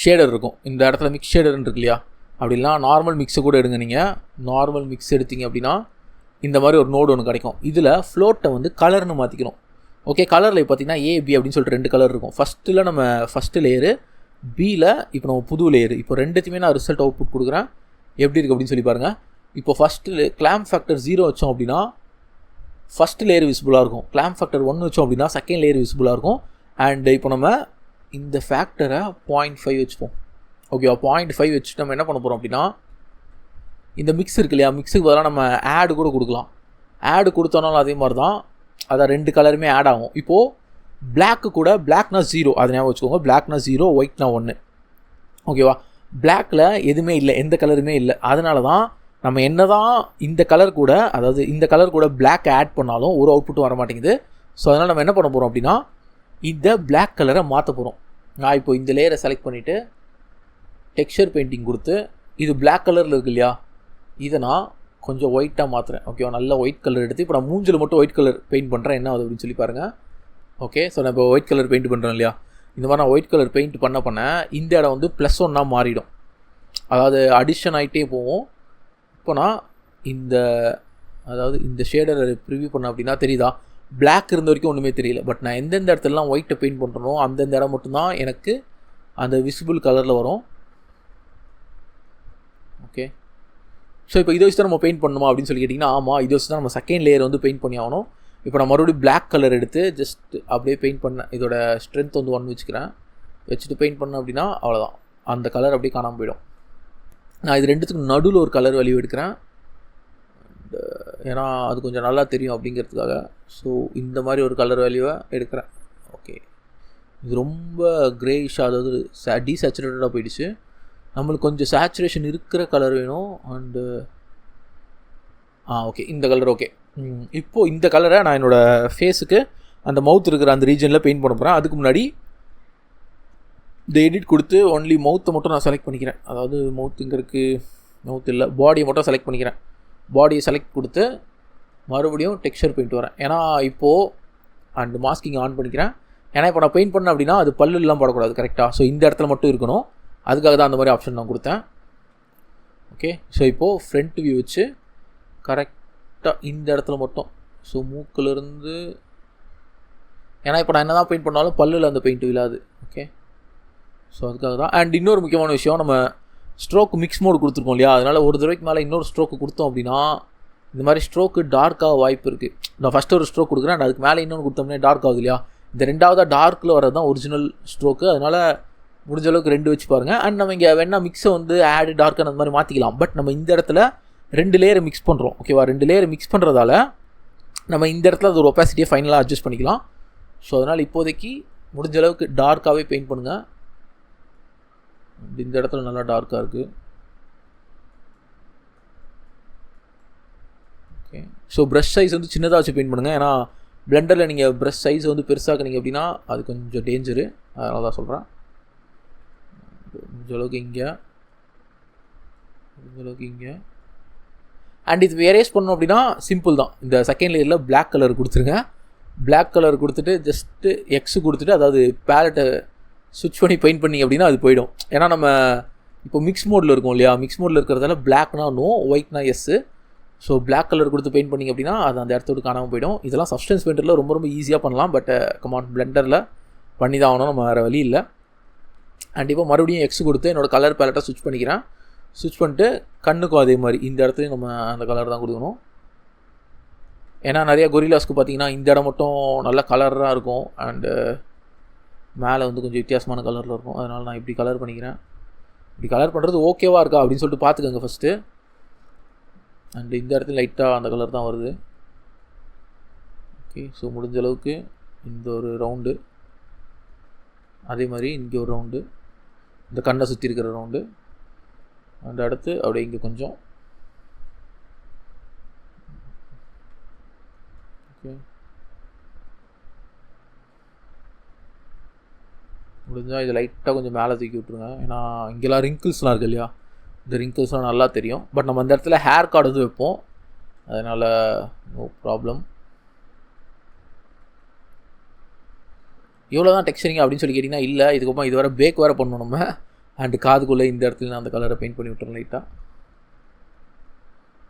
ஷேடர் இருக்கும். இந்த இடத்துல மிக்ஸ் ஷேடர்னு இருக்கு இல்லையா, அப்படின்னா நார்மல் மிக்ஸை கூட எடுங்க. நீங்கள் நார்மல் மிக்ஸ் எடுத்தீங்க அப்படின்னா இந்த மாதிரி ஒரு நோடு ஒன்று கிடைக்கும். இதில் ஃப்ளோட்டை வந்து கலர்னு மாற்றிக்கணும். ஓகே, கலரில் பார்த்திங்கன்னா ஏபி அப்படின்னு சொல்லிட்டு 2 கலர் இருக்கும். ஃபஸ்ட்டில் நம்ம ஃபஸ்ட்டு லேயரு, பியில் இப்போ நம்ம புது லேயரு. இப்போ ரெண்டுத்தையுமே நான் ரிசல்ட் அவுட்புட் கொடுக்குறேன். எப்படி இருக்குது அப்படின்னு சொல்லி பாருங்கள். இப்போ ஃபஸ்ட்டு கிளாம்ப் ஃபேக்டர் 0 வச்சோம் அப்படின்னா ஃபஸ்ட் லேயர் விசிபிளாக இருக்கும். கிளாம்ப் ஃபேக்டர் 1 வச்சோம் அப்படின்னா செகண்ட் லேயர் விசிபிளாக இருக்கும். அண்டு இப்போ நம்ம இந்த ஃபேக்டரை 0.5 வச்சுப்போம். ஓகேவா, 0.5 வச்சுட்டு நம்ம என்ன பண்ண போகிறோம் அப்படின்னா இந்த மிக்ஸ் இருக்கு இல்லையா, மிக்ஸுக்கு பதிலாக நம்ம ஆடு கூட கொடுக்கலாம். ஆடு கொடுத்தோனாலும் அதே மாதிரி தான், அதான் 2 கலருமே ஆட் ஆகும். இப்போது பிளாக்கு கூட பிளாக்னா 0, அதை ஞாபகம் வச்சுக்கோங்க. பிளாக்னா 0, ஒயிட்னா 1. ஓகேவா, பிளாக்கில் எதுவுமே இல்லை, எந்த கலருமே இல்லை. அதனால தான் நம்ம என்ன தான் இந்த கலர் கூட, அதாவது இந்த கலர் கூட பிளாக் ஆட் பண்ணாலும் ஒரு அவுட்புட்டும் வர மாட்டேங்குது. ஸோ அதனால் நம்ம என்ன பண்ண போகிறோம் அப்படின்னா, இந்த பிளாக் கலரை மாற்ற போகிறோம். நான் இப்போ இந்த லேயரை செலக்ட் பண்ணிவிட்டு டெக்ஸ்சர் பெயிண்டிங் கொடுத்து, இது பிளாக் கலரில் இருக்கு இல்லையா, இதை நான் கொஞ்சம் ஒயிட்டாக மாற்றுறேன். ஓகேவா, நல்ல ஒயிட் கலர் எடுத்து இப்போ நான் மூஞ்சில் மட்டும் ஒயிட் கலர் பெயிண்ட் பண்ணுறேன். என்ன ஆகுது அப்படின்னு சொல்லி பாருங்கள். ஓகே, ஸோ நான் இப்போ ஒயிட் கலர் பெயிண்ட் பண்ணுறேன் இல்லையா, இந்த மாதிரி நான் ஒயிட் கலர் பெயிண்ட் பண்ண இந்த இடம் வந்து +1 மாறிடும். அதாவது அடிஷன் ஆகிட்டே போவோம். இப்போ நான் இந்த ஷேடரை ப்ரிவியூ பண்ண அப்படின்னா தெரியுதா, பிளாக் இருந்த வரைக்கும் ஒன்றுமே தெரியல. பட் நான் எந்தெந்த இடத்துலலாம் ஒயிட்டை பெயிண்ட் பண்ணுறனோ அந்தந்த இடம் மட்டும்தான் எனக்கு அந்த விசிபிள் கலரில் வரும். ஓகே, ஸோ இப்போ இதை வச்சு தான் நம்ம பெயிண்ட் பண்ணணுமா அப்படின்னு சொல்லி கேட்டிங்கன்னா, ஆமாம், இதை வச்சு தான் நம்ம செகண்ட் லேயர் வந்து பெயிண்ட் பண்ணி ஆகணும். இப்போ நான் மறுபடியும் பிளாக் கலர் எடுத்து ஜஸ்ட் அப்படியே பெயிண்ட் பண்ணேன். இதோட ஸ்ட்ரென்த் வந்து 1 வச்சுட்டு பெயிண்ட் பண்ணேன் அப்படின்னா அவ்வளோதான், அந்த கலர் அப்படியே காணாமல் போயிடும். நான் இது ரெண்டுத்துக்கும் நடுவில் ஒரு கலர் வேல்யூ எடுக்கிறேன், ஏன்னா அது கொஞ்சம் நல்லா தெரியும் அப்படிங்கிறதுக்காக. ஸோ இந்த மாதிரி ஒரு கலர் வேல்யூவை எடுக்கிறேன். ஓகே, இது ரொம்ப கிரேயிஷ், அதாவது டீசேச்சுரேட்டடாக போயிடுச்சு. நம்மளுக்கு கொஞ்சம் சேச்சுரேஷன் இருக்கிற கலர் வேணும். அண்டு ஓகே, இந்த கலர் ஓகே. இப்போது இந்த கலரை நான் என்னோடய ஃபேஸுக்கு அந்த மவுத் இருக்கிற அந்த ரீஜனில் பெயிண்ட் பண்ண போகிறேன். அதுக்கு முன்னாடி இந்த எடிட் கொடுத்து ஒன்லி மவுத்தை மட்டும் நான் செலக்ட் பண்ணிக்கிறேன். அதாவது மவுத் இங்கே இருக்குது, மவுத் இல்லை, பாடியை மட்டும் செலக்ட் பண்ணிக்கிறேன். பாடியை செலக்ட் கொடுத்து மறுபடியும் டெக்ஸ்சர் பெயிண்ட் வரேன். ஏன்னா இப்போது அண்டு மாஸ்கிங் ஆன் பண்ணிக்கிறேன். ஏன்னா இப்போ நான் பெயிண்ட் பண்ணேன் அப்படின்னா அது பல்லுலாம் போடக்கூடாது கரெக்டாக. ஸோ இந்த இடத்துல மட்டும் இருக்கணும், அதுக்காக தான் அந்த மாதிரி ஆப்ஷன் நான் கொடுத்தேன். ஓகே, ஸோ இப்போது ஃப்ரண்ட் வியூ வச்சு கரெக்டாக இந்த இடத்துல மட்டும், ஸோ மூக்கிலேருந்து, ஏன்னா இப்போ நான் என்ன தான் பெயிண்ட் பண்ணாலும் பல்லில் அந்த பெயிண்ட் விழாது. ஓகே, ஸோ அதுக்காக தான். அண்ட் இன்னொரு முக்கியமான விஷயம், நம்ம ஸ்ட்ரோக் மிக்ஸ் மோடு கொடுத்துருக்கோம் இல்லையா, அதனால் ஒரு தடவைக்கு மேலே இன்னொரு ஸ்ட்ரோக்கு கொடுத்தோம் அப்படின்னா இந்த மாதிரி ஸ்ட்ரோக்கு டார்க்காக வாய்ப்பு இருக்குது. நான் ஃபஸ்ட்டு ஒரு ஸ்ட்ரோக் கொடுக்குறேன், அண்ட் அதுக்கு மேலே இன்னொன்று கொடுத்தோம்னா டார்க் ஆகுது இல்லையா. இந்த ரெண்டாவதாக டார்க்கில் வர்றது தான் ஒரிஜினல் ஸ்ட்ரோக்கு. அதனால் முடிஞ்ச அளவுக்கு 2 வச்சு பாருங்கள். அண்ட் நம்ம இங்கே வேணால் மிக்ஸை வந்து ஆடு டார்க் அந்த மாதிரி மாற்றிக்கலாம். பட் நம்ம இந்த இடத்துல 2 லேயரை மிக்ஸ் பண்ணுறோம். ஓகேவா, 2 லேயரை மிக்ஸ் பண்ணுறதால நம்ம இந்த இடத்துல அது ஒரு ஒப்பாசிட்டியை ஃபைனலாக அட்ஜஸ்ட் பண்ணிக்கலாம். ஸோ அதனால் இப்போதைக்கு முடிஞ்ச அளவுக்கு டார்க்காகவே பெயிண்ட் பண்ணுங்கள். இந்த இடத்துல நல்லா டார்க்காக இருக்குது. ஓகே, ஸோ ப்ரஷ் சைஸ் வந்து சின்னதாக வச்சு பெயிண்ட் பண்ணுங்கள். ஏன்னா பிளெண்டரில் நீங்கள் ப்ரஷ் சைஸ் வந்து பெருசாக்குனீங்க அப்படின்னா அது கொஞ்சம் டேஞ்சரு, அதனால தான் சொல்கிறேன். முடிஞ்ச அளவுக்கு இங்கே அண்ட் இது எரேஸ் பண்ணணும் அப்படின்னா சிம்பிள் தான். இந்த செகண்ட் லேயரில் பிளாக் கலர் கொடுத்துருங்க. பிளாக் கலர் கொடுத்துட்டு ஜஸ்ட்டு எக்ஸு கொடுத்துட்டு, அதாவது பேலட்டை ஸ்விட்ச் பண்ணி பெயிண்ட் பண்ணிங்க அப்படின்னா அது போயிடும். ஏன்னா நம்ம இப்போ மிக்ஸ் மோடில் இருக்கும் இல்லையா, மிக்ஸ் மோடில் இருக்கிறதால பிளாக்னா நோ, ஒயிட்னா எஸ்ஸு. ஸோ பிளாக் கலர் கொடுத்து பெயிண்ட் பண்ணிங்க அப்படின்னா அது அந்த இடத்தோடு காணாமல் போயிடும். இதெல்லாம் சப்ஸ்டன்ஸ் பெயிண்டரில் ரொம்ப ரொம்ப ஈஸியாக பண்ணலாம். பட் கமான் பிளெண்டரில் பண்ணி தான் ஆகணும், நம்ம வேறு வழி இல்லை. அண்ட் இப்போ மறுபடியும் எக்ஸ் கொடுத்து என்னோடய கலர் பேலட்டை ஸ்விட்ச் பண்ணிக்கிறேன். ஸ்விட்ச் பண்ணிட்டு கண்ணுக்கும் அதே மாதிரி இந்த இடத்துலையும் நம்ம அந்த கலர் தான் கொடுக்கணும். ஏன்னா நிறையா கொரில்லாஸ்க்கு பார்த்தீங்கன்னா இந்த இடம் மட்டும் நல்ல கலராக இருக்கும், அண்டு மேலே வந்து கொஞ்சம் வித்தியாசமான கலரில் இருக்கும். அதனால் நான் இப்படி கலர் பண்ணிக்கிறேன். இப்படி கலர் பண்ணுறது ஓகேவாக இருக்கா அப்படின்னு சொல்லிட்டு பார்த்துக்கோங்க ஃபஸ்ட்டு. அண்டு இந்த இடத்துல லைட்டாக அந்த கலர் தான் வருது. ஓகே, ஸோ முடிஞ்ச அளவுக்கு இந்த ஒரு ரவுண்டு, அதே மாதிரி இங்கே ஒரு ரவுண்டு, இந்த கண்ணை சுற்றி இருக்கிற ரவுண்டு, அந்த அடுத்து அப்படியே இங்கே கொஞ்சம். ஓகே, முடிஞ்சால் இது லைட்டாக கொஞ்சம் மேலே தூக்கி விட்ருங்க. ஏன்னா இங்கெல்லாம் ரிங்கிள்ஸ்லாம் இருக்குது இல்லையா, இந்த ரிங்கிள்ஸ்லாம் நல்லா தெரியும். பட் நம்ம அந்த இடத்துல ஹேர் கார்டு வந்து வைப்போம், அதனால் நோ ப்ராப்ளம். இவ்வளோ தான் டெக்ஸ்சரிங் அப்படின்னு சொல்லி கேட்டிங்கன்னா இல்லை, இதுக்கப்புறம் இது வேறு பேக் வேறு பண்ணணும் நம்ம. அண்டு காதுக்குள்ளே இந்த இடத்துல நான் அந்த கலரை பெயிண்ட் பண்ணி விட்டுறேன் லைட்டாக.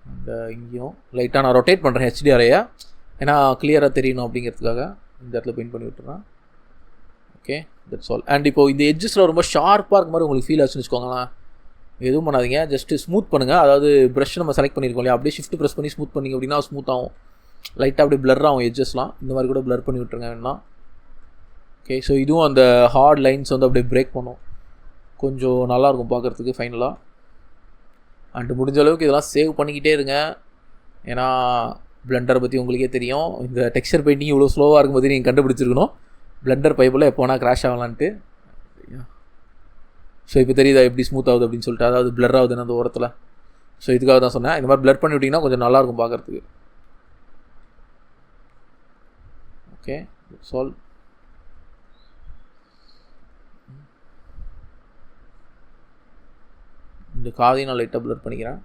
அண்ட் இங்கேயும் லைட்டாக நான் ரொட்டேட் பண்ணுறேன் ஹெச்டிஆரையை, ஏன்னா கிளியராக தெரியணும் அப்படிங்கிறதுக்காக இந்த இடத்துல பெயிண்ட் பண்ணி விட்டுறேன். Okay, that's all. அண்ட் இப்போது இந்த எட்ஜஸில் ரொம்ப ஷார்ப்பாக இருக்க மாதிரி உங்களுக்கு ஃபீல் ஆச்சுன்னு வச்சுக்கோங்களேன். எதுவும் பண்ணாதீங்க, ஜஸ்ட்டு ஸ்மூத் பண்ணுங்கள். அதாவது ப்ரஷ் நம்ம செலக்ட் பண்ணியிருக்கோம் இல்லையா, அப்படியே ஷிஃப்ட் ப்ரெஸ் பண்ணி ஸ்மூத் பண்ணிங்க அப்படின்னா ஸ்மூத் ஆகும். லைட்டாக அப்படியே பிளர் ஆகும் எட்ஜஸ்லாம், இந்த மாதிரி கூட பிளர் பண்ணி விட்டுருங்க வேணா. ஓகே, ஸோ இதுவும் அந்த ஹார்ட் லைன்ஸ் வந்து அப்படியே பிரேக் பண்ணும், கொஞ்சம் நல்லாயிருக்கும் பார்க்குறதுக்கு ஃபைனலாக. அண்டு முடிஞ்ச அளவுக்கு இதெல்லாம் சேவ் பண்ணிக்கிட்டே இருங்க. ஏன்னா பிளெண்டரை பற்றி உங்களுக்கே தெரியும், இந்த டெக்ஸ்சர் பெயிண்டிங் இவ்வளோ ஸ்லோவாக இருக்கும்போது நீங்கள் கண்டுபிடிச்சிருக்கணும் பிளெண்டர் பைப்பில் எப்போ வேணால் கிராஷ் ஆகலான்ட்டு. ஸோ இப்போ தெரியுதா எப்படி ஸ்மூத் ஆகுது அப்படின்னு சொல்லிட்டு, அதாவது பிளர் ஆகுதுன்னு அந்த ஓரத்தில். ஸோ இதுக்காக தான் சொன்னேன். இந்த மாதிரி பிளர் பண்ணி விட்டிங்கன்னா கொஞ்சம் நல்லாயிருக்கும் பார்க்குறதுக்கு. ஓகே சால். இந்த காதையும் நான் லைட்டாக பிளர் பண்ணிக்கிறேன்.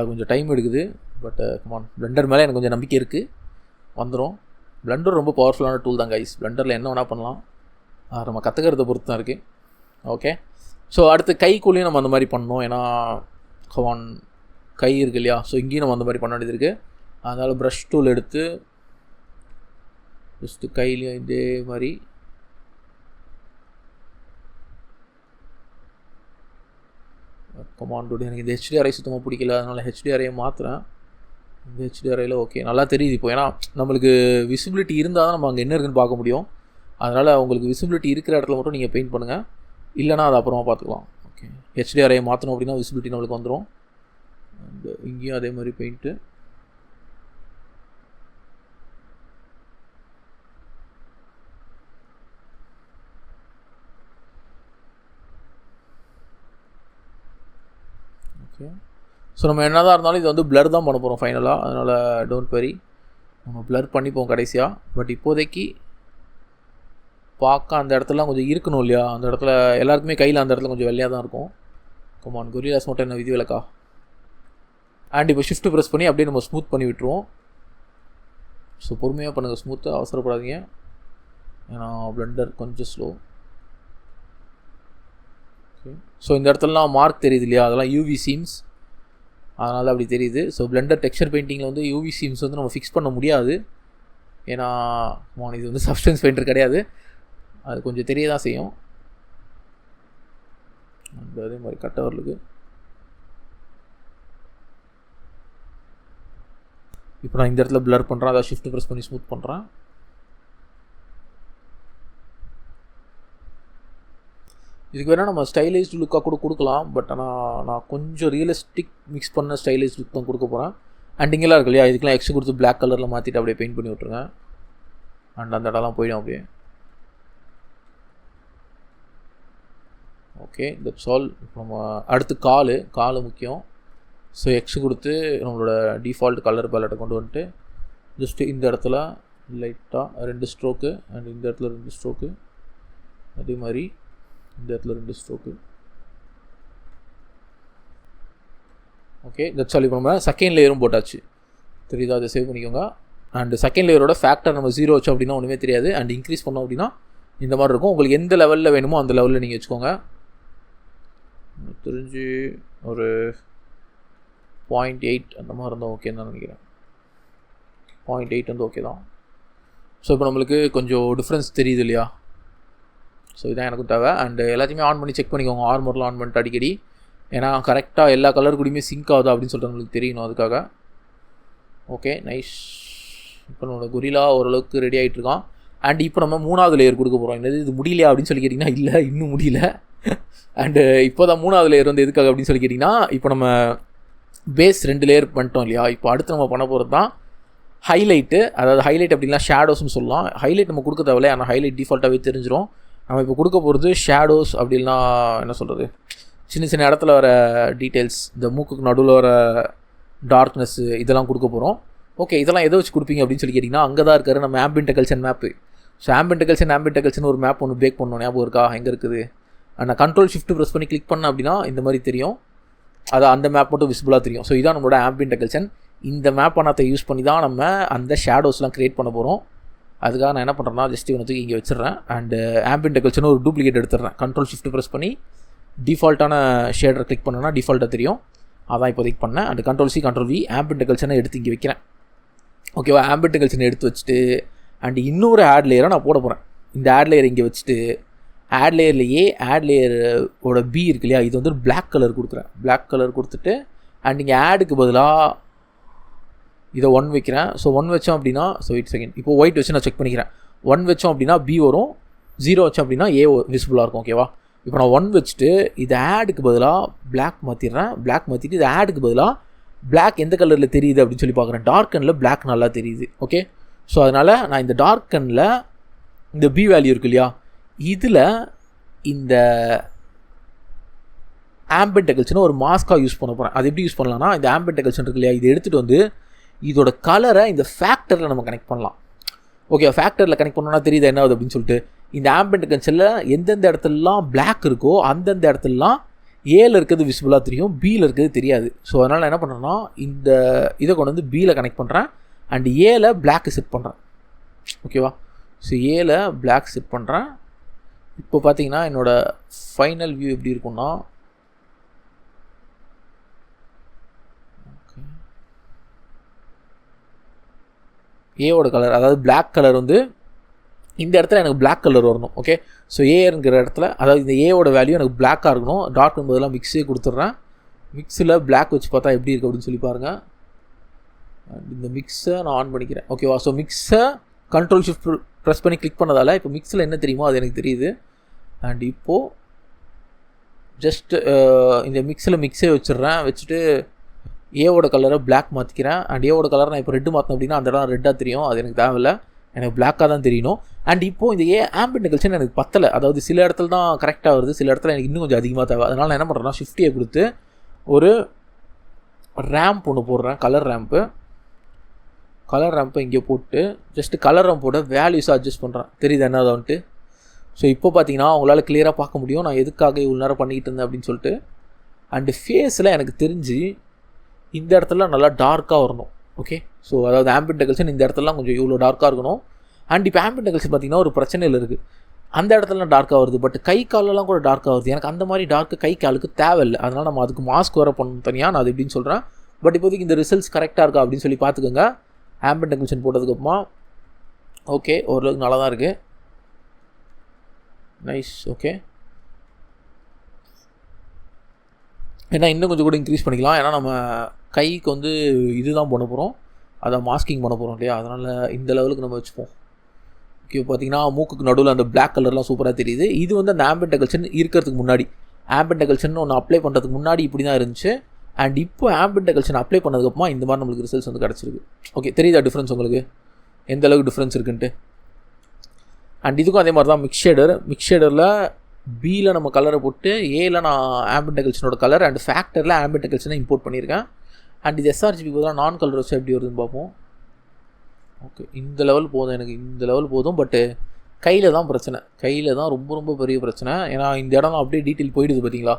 கொஞ்சம் டைம் எடுக்குது, பட் கமான். பிளெண்டர் மேலே எனக்கு கொஞ்சம் நம்பிக்கை இருக்குது, வந்துடும். பிளெண்டர் ரொம்ப பவர்ஃபுல்லான டூல் தான் கைஸ். பிளெண்டரில் என்ன வேணால் பண்ணலாம், நம்ம கற்றுக்கிறத பொறுத்து தான் இருக்குது. ஓகே, ஸோ அடுத்து கைக்குள்ளேயும் நம்ம அந்த மாதிரி பண்ணோம். ஏன்னா கமான் கை இருக்குது இல்லையா, ஸோ இங்கேயும் நம்ம அந்த மாதிரி பண்ண வேண்டியது இருக்குது. அதனால் ப்ரஷ் டூல் எடுத்து ஜஸ்ட்டு கையிலையும் இதே மாதிரி கமான் டூ. எனக்கு இந்த HDRI சுத்தமாக பிடிக்கல, அதனால் HDRIயை மாற்றுறேன். இந்த HDRIயில் ஓகே நல்லா தெரியுது இப்போ. ஏன்னா நம்மளுக்கு விசிபிலிட்டி இருந்தால் தான் நம்ம அங்கே என்ன இருக்குன்னு பார்க்க முடியும். அதனால் உங்களுக்கு விசிபிலிட்டி இருக்கிற இடத்துல மட்டும் நீங்கள் பெயிண்ட் பண்ணுங்கள், இல்லைனா அது அப்புறமா பார்த்துக்கலாம். ஓகே, HDRIயை மாற்றணும் அப்படின்னா விசிபிலிட்டி நம்மளுக்கு வந்துடும். அண்ட் இங்கேயும் அதே மாதிரி பெயிண்ட்டு. ஓகே, ஸோ நம்ம என்ன தான் இருந்தாலும் இது வந்து பிளர் தான் பண்ண போகிறோம் ஃபைனலாக. அதனால் டோன்ட் வெரி, நம்ம பிளர் பண்ணிப்போம் கடைசியாக. பட் இப்போதைக்கு பார்க்க அந்த இடத்துலலாம் கொஞ்சம் இருக்கணும் இல்லையா, அந்த இடத்துல எல்லாருக்குமே கையில் அந்த இடத்துல கொஞ்சம் வெள்ளையாக தான் இருக்கும். கமான் கொரில்லாஸ் மட்டும் என்ன விதி விலக்கா. அண்ட் இப்போ ஷிஃப்ட் ப்ரெஸ் பண்ணி அப்படியே நம்ம ஸ்மூத் பண்ணி விட்டுருவோம். ஸோ பொறுமையாக பண்ணுங்கள், ஸ்மூத்தாக அவசரப்படாதீங்க, ஏன்னா பிளெண்டர் கொஞ்சம் ஸ்லோ. ஓகே, ஸோ இந்த இடத்துலலாம் மார்க் தெரியுது இல்லையா, அதெல்லாம் UV சீம்ஸ், அதனால் அப்படி தெரியுது. ஸோ பிளெண்டர் டெக்ஸ்சர் பெயிண்டிங்கில் வந்து UV சீம்ஸ் வந்து நம்ம ஃபிக்ஸ் பண்ண முடியாது, ஏன்னா இது வந்து சப்ஸ்டன்ஸ் பெயிண்டர் கிடையாது, அது கொஞ்சம் தெரிய தான் செய்யும். அதே மாதிரி கட்டவர்களுக்கு இப்போ நான் இந்த இடத்துல பிளர் பண்ணுறேன், அதை ஷிஃப்ட் ப்ரெஸ் பண்ணி ஸ்மூத் பண்ணுறேன். இதுக்கு வேணால் நம்ம ஸ்டைலைஸ்டு லுக்காக கூட கொடுக்கலாம், பட் ஆனால் நான் கொஞ்சம் ரியலிஸ்டிக் மிக்ஸ் பண்ண ஸ்டைலைஸ் லுக் தான் கொடுக்க போகிறேன். அண்ட் இங்கெல்லாம் இருக்கு இல்லையா, இதுக்கெலாம் எக்ஸ்ட்ரா கொடுத்து பிளாக் கலரில் மாற்றிட்டு அப்படியே பெயிண்ட் பண்ணி விட்ருங்க. அண்ட் அந்த இடம்லாம் போயிடும் அப்படியே. Okay, that's all. இப்போ நம்ம அடுத்து கால் முக்கியம். ஸோ எக்ஸ் கொடுத்து நம்மளோட டிஃபால்ட் கலர் பேலட்டை கொண்டு வந்துட்டு ஜஸ்ட்டு இந்த இடத்துல லைட்டாக 2 ஸ்ட்ரோக்கு, அண்ட் இந்த இடத்துல 2 ஸ்ட்ரோக்கு, அதே மாதிரி இந்த இடத்துல 2 ஸ்ட்ரோக்கு. Okay, that's all. இப்போ நம்ம செகண்ட் லேயரும் போட்டாச்சு, தெரியுதா, அதை சேவ் பண்ணிக்கோங்க. அண்ட் செகண்ட் லேயரோட ஃபேக்டர் நம்ம 0 வச்சோம் அப்படின்னா ஒன்றுமே தெரியாது. அண்ட் இன்க்ரீஸ் பண்ணோம் அப்படின்னா இந்த மாதிரி இருக்கும். உங்களுக்கு எந்த லெவலில் வேணுமோ அந்த லெவலில் நீங்கள் வச்சுக்கோங்க. தெரிஞ்சு ஒரு 0.8 அந்த மாதிரி இருந்தால் ஓகேன்னு தான் நினைக்கிறேன். 0.8 வந்து ஓகே தான். ஸோ இப்போ நம்மளுக்கு கொஞ்சம் டிஃப்ரென்ஸ் தெரியுது இல்லையா, ஸோ இதான் எனக்கும் தேவை. அண்டு எல்லாத்தையுமே ஆன் பண்ணி செக் பண்ணிக்கோங்க, ஆர்மரில் ஆன் பண்ணிட்டு அடிக்கடி, ஏன்னா கரெக்டாக எல்லா கலர் கூடயுமே சிங்க் ஆகுதா அப்படின்னு சொல்லிட்டு நம்மளுக்கு தெரியணும், அதுக்காக. Okay, nice. இப்போ நம்மளோட கொரில்லா ஓரளவுக்கு ரெடி ஆகிட்டுருக்கான். அண்ட் இப்போ நம்ம 3வது லேயர் கொடுக்க போகிறோம். என்னது இது முடியலையா அப்படின்னு சொல்லி கேட்டிங்கன்னா, இல்லை இன்னும் முடியல. அண்டு இப்போ தான் 3வது லேயர் வந்து எதுக்காக அப்படின்னு சொல்லி கேட்டிங்கன்னா, இப்போ நம்ம பேஸ் 2 லேயர் பண்ணிட்டோம் இல்லையா, இப்போ அடுத்து நம்ம பண்ண போகிறது தான் ஹைலைட்டு. அதாவது ஹைலைட் அப்படின்னா ஷேடோஸ்னு சொல்லலாம். ஹைலைட் நம்ம கொடுக்க தேவையில்லை, ஆனால் ஹைலைட் டிஃபால்ட்டாகவே தெரிஞ்சிடும். நம்ம இப்போ கொடுக்க போகிறது ஷேடோஸ். அப்படின்னா என்ன சொல்கிறது, சின்ன சின்ன இடத்துல வர டீட்டெயில்ஸ், இந்த மூக்குக்கு நடுவில் வர டார்க்னஸ்ஸு, இதெல்லாம் கொடுக்க போகிறோம். ஓகே, இதெல்லாம் எதை வச்சு கொடுப்பீங்க அப்படின்னு சொல்லி கேட்டிங்கன்னா, அங்கே தான் இருக்காரு நம்ம ambient culture map. So ambient கல்ச்சர்னு ஒரு மேப் ஒன்று பேக் பண்ணோம், ஞாபகம் இருக்கா, எங்கே இருக்குது. நான் கண்ட்ரோல் ஷிஃப்ட் ப்ரெஸ் பண்ணி கிளிக் பண்ணேன் அப்படின்னா இந்த மாதிரி தெரியும், அது அந்த மேப் மட்டும் விசிபிளாக தெரியும். ஸோ இதான் நம்மளோட ஆம்பியன்ட் கல்ச்சர். இந்த மேப் பணத்தை யூஸ் பண்ணி தான் நம்ம அந்த ஷேடோஸ்லாம் க்ரியேட் பண்ண போகிறோம். அதுக்காக நான் என்ன பண்ணுறேன்னா, ஜஸ்ட் இவனுக்கு இங்கே வச்சிடுறேன். அண்டு ஆம்பியன்ட் கல்ச்சர்னு ஒரு டூப்ளிகேட் எடுத்துடுறேன். கண்ட்ரோல் ஷிஃப்ட் ப்ரெஸ் பண்ணி டிஃபால்ட்டான ஷேடரை கிளிக் பண்ணேன்னா டிஃபால்ட்டாக தெரியும், அதான் இப்போதைக்கு பண்ணேன். And control C control V ambient கல்ச்சரை எடுத்து இங்கே வைக்கிறேன். ஓகேவா, ஆம்பியன்ட் கல்ச்சரை எடுத்து வச்சுட்டு அண்ட் இன்னொரு ஆட் லேயரை நான் போட போகிறேன். இந்த ஆட் லேயர் இங்கே வச்சுட்டு ஆட் லேயர்லேயே ஆட் லேயரோட B இருக்கு இல்லையா, இது வந்து பிளாக் கலர் கொடுக்குறேன். பிளாக் கலர் கொடுத்துட்டு அண்ட் இங்கே ஆடுக்கு பதிலாக இதை 1 வைக்கிறேன். ஸோ 1 வச்சோம் அப்படின்னா, ஸோ 8 செகண்ட் இப்போ ஒயிட் வச்சு நான் செக் பண்ணிக்கிறேன். 1 வச்சோம் அப்படின்னா B வரும், 0 வச்சோம் அப்படின்னா A விசிபிளாக இருக்கும். ஓகேவா, இப்போ நான் 1 வச்சுட்டு இது ஆடுக்கு பதிலாக பிளாக் மாற்றிடுறேன். பிளாக் மாற்றிட்டு இது ஆடுக்கு பதிலாக பிளாக் எந்த கலரில் தெரியுது அப்படின்னு சொல்லி பார்க்குறேன். டார்க்கனில் பிளாக் நல்லா தெரியுது. ஓகே, ஸோ அதனால் நான் இந்த டார்க்கனில் இந்த B வேல்யூ இருக்கு இல்லையா, இதில் இந்த ஆம்பென்ட் எகல்ஷனை ஒரு மாஸ்க்காக யூஸ் பண்ண போகிறேன். அது எப்படி யூஸ் பண்ணலாம்னா, இந்த ஆம்பென்ட் எகல்ஷன் இருக்கு இல்லையா, இதை எடுத்துகிட்டு வந்து இதோட கலரை இந்த ஃபேக்டரில் நம்ம கனெக்ட் பண்ணலாம். ஓகே, ஃபேக்டரில் கனெக்ட் பண்ணோன்னா தெரியுது என்ன ஆகுது அப்படின்னு சொல்லிட்டு. இந்த ஆம்பென்ட் எகல்ஷனில் எந்தெந்த இடத்துலலாம் பிளாக் இருக்கோ அந்தந்த இடத்துலலாம் ஏல இருக்கிறது விசிபிளாக தெரியும், பியில் இருக்கிறது தெரியாது. ஸோ அதனால் நான் என்ன பண்ணுறேன்னா, இந்த இதை கொண்டு வந்து பியில் கனெக்ட் பண்ணுறேன் அண்ட் ஏல பிளாக் செட் பண்ணுறேன். ஓகேவா? ஸோ ஏல பிளாக் செட் பண்ணுறேன். இப்போ பார்த்தீங்கன்னா என்னோடய ஃபைனல் வியூ எப்படி இருக்குன்னா, ஏவோட கலர் அதாவது பிளாக் கலர் வந்து இந்த இடத்துல எனக்கு பிளாக் கலர் வரணும். ஓகே, ஸோ ஏங்கிற இடத்துல அதாவது இந்த ஏவோட வேல்யூ எனக்கு பிளாக்காக இருக்கணும். டார்க் என்பதெல்லாம் மிக்ஸே கொடுத்துட்றேன். மிக்ஸில் பிளாக் வச்சு பார்த்தா எப்படி இருக்குது அப்படின்னு சொல்லி பாருங்கள். இந்த மிக்ஸை நான் ஆன் பண்ணிக்கிறேன். ஓகேவா? ஸோ மிக்ஸை கண்ட்ரோல் ஷிஃப்ட் ப்ரெஸ் பண்ணி கிளிக் பண்ணதால் இப்போ மிக்ஸில் என்ன தெரியுமோ அது எனக்கு தெரியுது. அண்ட் இப்போது ஜஸ்ட் இந்த மிக்ஸே வச்சிடுறேன். வச்சுட்டு ஏவோட கலரை பிளாக் மாற்றிக்கிறேன். அண்ட் ஏவோட கலரை நான் இப்போ ரெட்டு மாற்றினேன் அப்படின்னா அந்த இடம் ரெட்டாக தெரியும். அது எனக்கு தேவையில்லை, எனக்கு பிளாக்காக தான் தெரியணும். அண்ட் இப்போது இந்த ஆம்பென்ட் எகல்ஷன் எனக்கு பத்தலை. அதாவது சில இடத்துல தான் கரெக்டாக வருது, சில இடத்துல எனக்கு இன்னும் கொஞ்சம் அதிகமாக தேவை. அதனால் நான் என்ன பண்ணுறேன்னா, ஷிஃப்டியை கொடுத்து ஒரு ரேம்ப் ஒன்று போடுறேன். கலர் ரேம்பை இங்கே போட்டு ஜஸ்ட்டு கலர் ரேம்போட வேல்யூஸை அட்ஜஸ்ட் பண்ணுறேன். தெரியுது என்ன வந்துட்டு. ஸோ இப்போ பார்த்தீங்கன்னா உங்களால் கிளியராக பார்க்க முடியும் நான் எதுக்காக இவ்வளோ நேரம் பண்ணிக்கிட்டு இருந்தேன் அப்படின்னு சொல்லிட்டு. அண்டு ஃபேஸில் எனக்கு தெரிஞ்சு இந்த இடத்துல நல்லா டார்க்காக வரணும். ஓகே, ஸோ அதாவது ஆம்பென்ட் எகல்ஷன் இந்த இடத்துலலாம் கொஞ்சம் இவ்வளோ டார்க்காக இருக்கணும். அண்ட் இப்போ ஆம்பென்ட் எகல்ஷன் பார்த்திங்கன்னா ஒரு பிரச்சனையில் இருக்குது. அந்த இடத்துலலாம் டார்க்காக வருது, பட் கை காலெல்லாம் கூட டார்க்காக வருது. எனக்கு அந்த மாதிரி டார்க்கு கை காலுக்கு தேவையில்லை. அதனால் நம்ம அதுக்கு மாஸ்க் வர பண்ணணும் தனியாக. நான் அது எப்படின்னு சொல்கிறேன். பட் இப்போதைக்கு இந்த ரிசல்ட்ஸ் கரெக்டாக இருக்கா அப்படின்னு சொல்லி பார்த்துக்கோங்க. ஆம்பென்ட் எகல்ஷன் போட்டதுக்கப்புறமா ஓகே, ஓரளவுக்கு நல்லா தான் இருக்குது. நைஸ். ஓகே, ஏன்னா இன்னும் கொஞ்சம் கூட இன்க்ரீஸ் பண்ணிக்கலாம். ஏன்னா நம்ம கைக்கு வந்து இது தான் பண்ண போகிறோம், அதை மாஸ்கிங் பண்ண போகிறோம் இல்லையா, அதனால் இந்த லெவலுக்கு நம்ம வச்சுப்போம். ஓகே, பார்த்திங்கன்னா மூக்குக்கு நடுவில் அந்த பிளாக் கலர்லாம் சூப்பராக தெரியுது. இது வந்து அந்த ஆம்பென்ட் எகல்ஷன் இருக்கிறதுக்கு முன்னாடி, ஆம்பென்ட் எகல்ஷன் ஒன்று அப்ளை பண்ணுறதுக்கு முன்னாடி இப்படி தான் இருந்துச்சு. அண்ட் இப்போ ஆம்பென்ட் எகல்ஷன் அப்ளை பண்ணதுக்கப்புறமா இந்த மாதிரி நம்மளுக்கு ரிசல்ட்ஸ் வந்து கிடச்சிருக்கு. ஓகே, தெரியுதா டிஃப்ரென்ஸ் உங்களுக்கு, எந்த அளவுக்கு டிஃப்ரென்ஸ் இருக்குன்ட்டு. அண்ட் இதுக்கும் அதே மாதிரி தான் மிக்ஸ் ஷேடரில் பியில் நம்ம கலரை போட்டு ஏல நான் ஆம்பென்ட் எகல்ஷனோட கலர் அண்ட் ஃபேக்டரில் ஆம்பென்ட் எகல்ஷனை இம்போர்ட் பண்ணியிருக்கேன். அண்ட் இது எஸ்ஆர்ஜிபி பதிலாக நான் கலர் வச்சு எப்படி வருதுன்னு பார்ப்போம். ஓகே, இந்த லெவல் போதும், எனக்கு இந்த லெவல் போதும். பட்டு கையில் தான் பிரச்சனை, கையில் தான் ரொம்ப ரொம்ப பெரிய பிரச்சனை. ஏன்னா இந்த இடம் அப்படியே டீட்டெயில் போயிடுது பார்த்தீங்களா.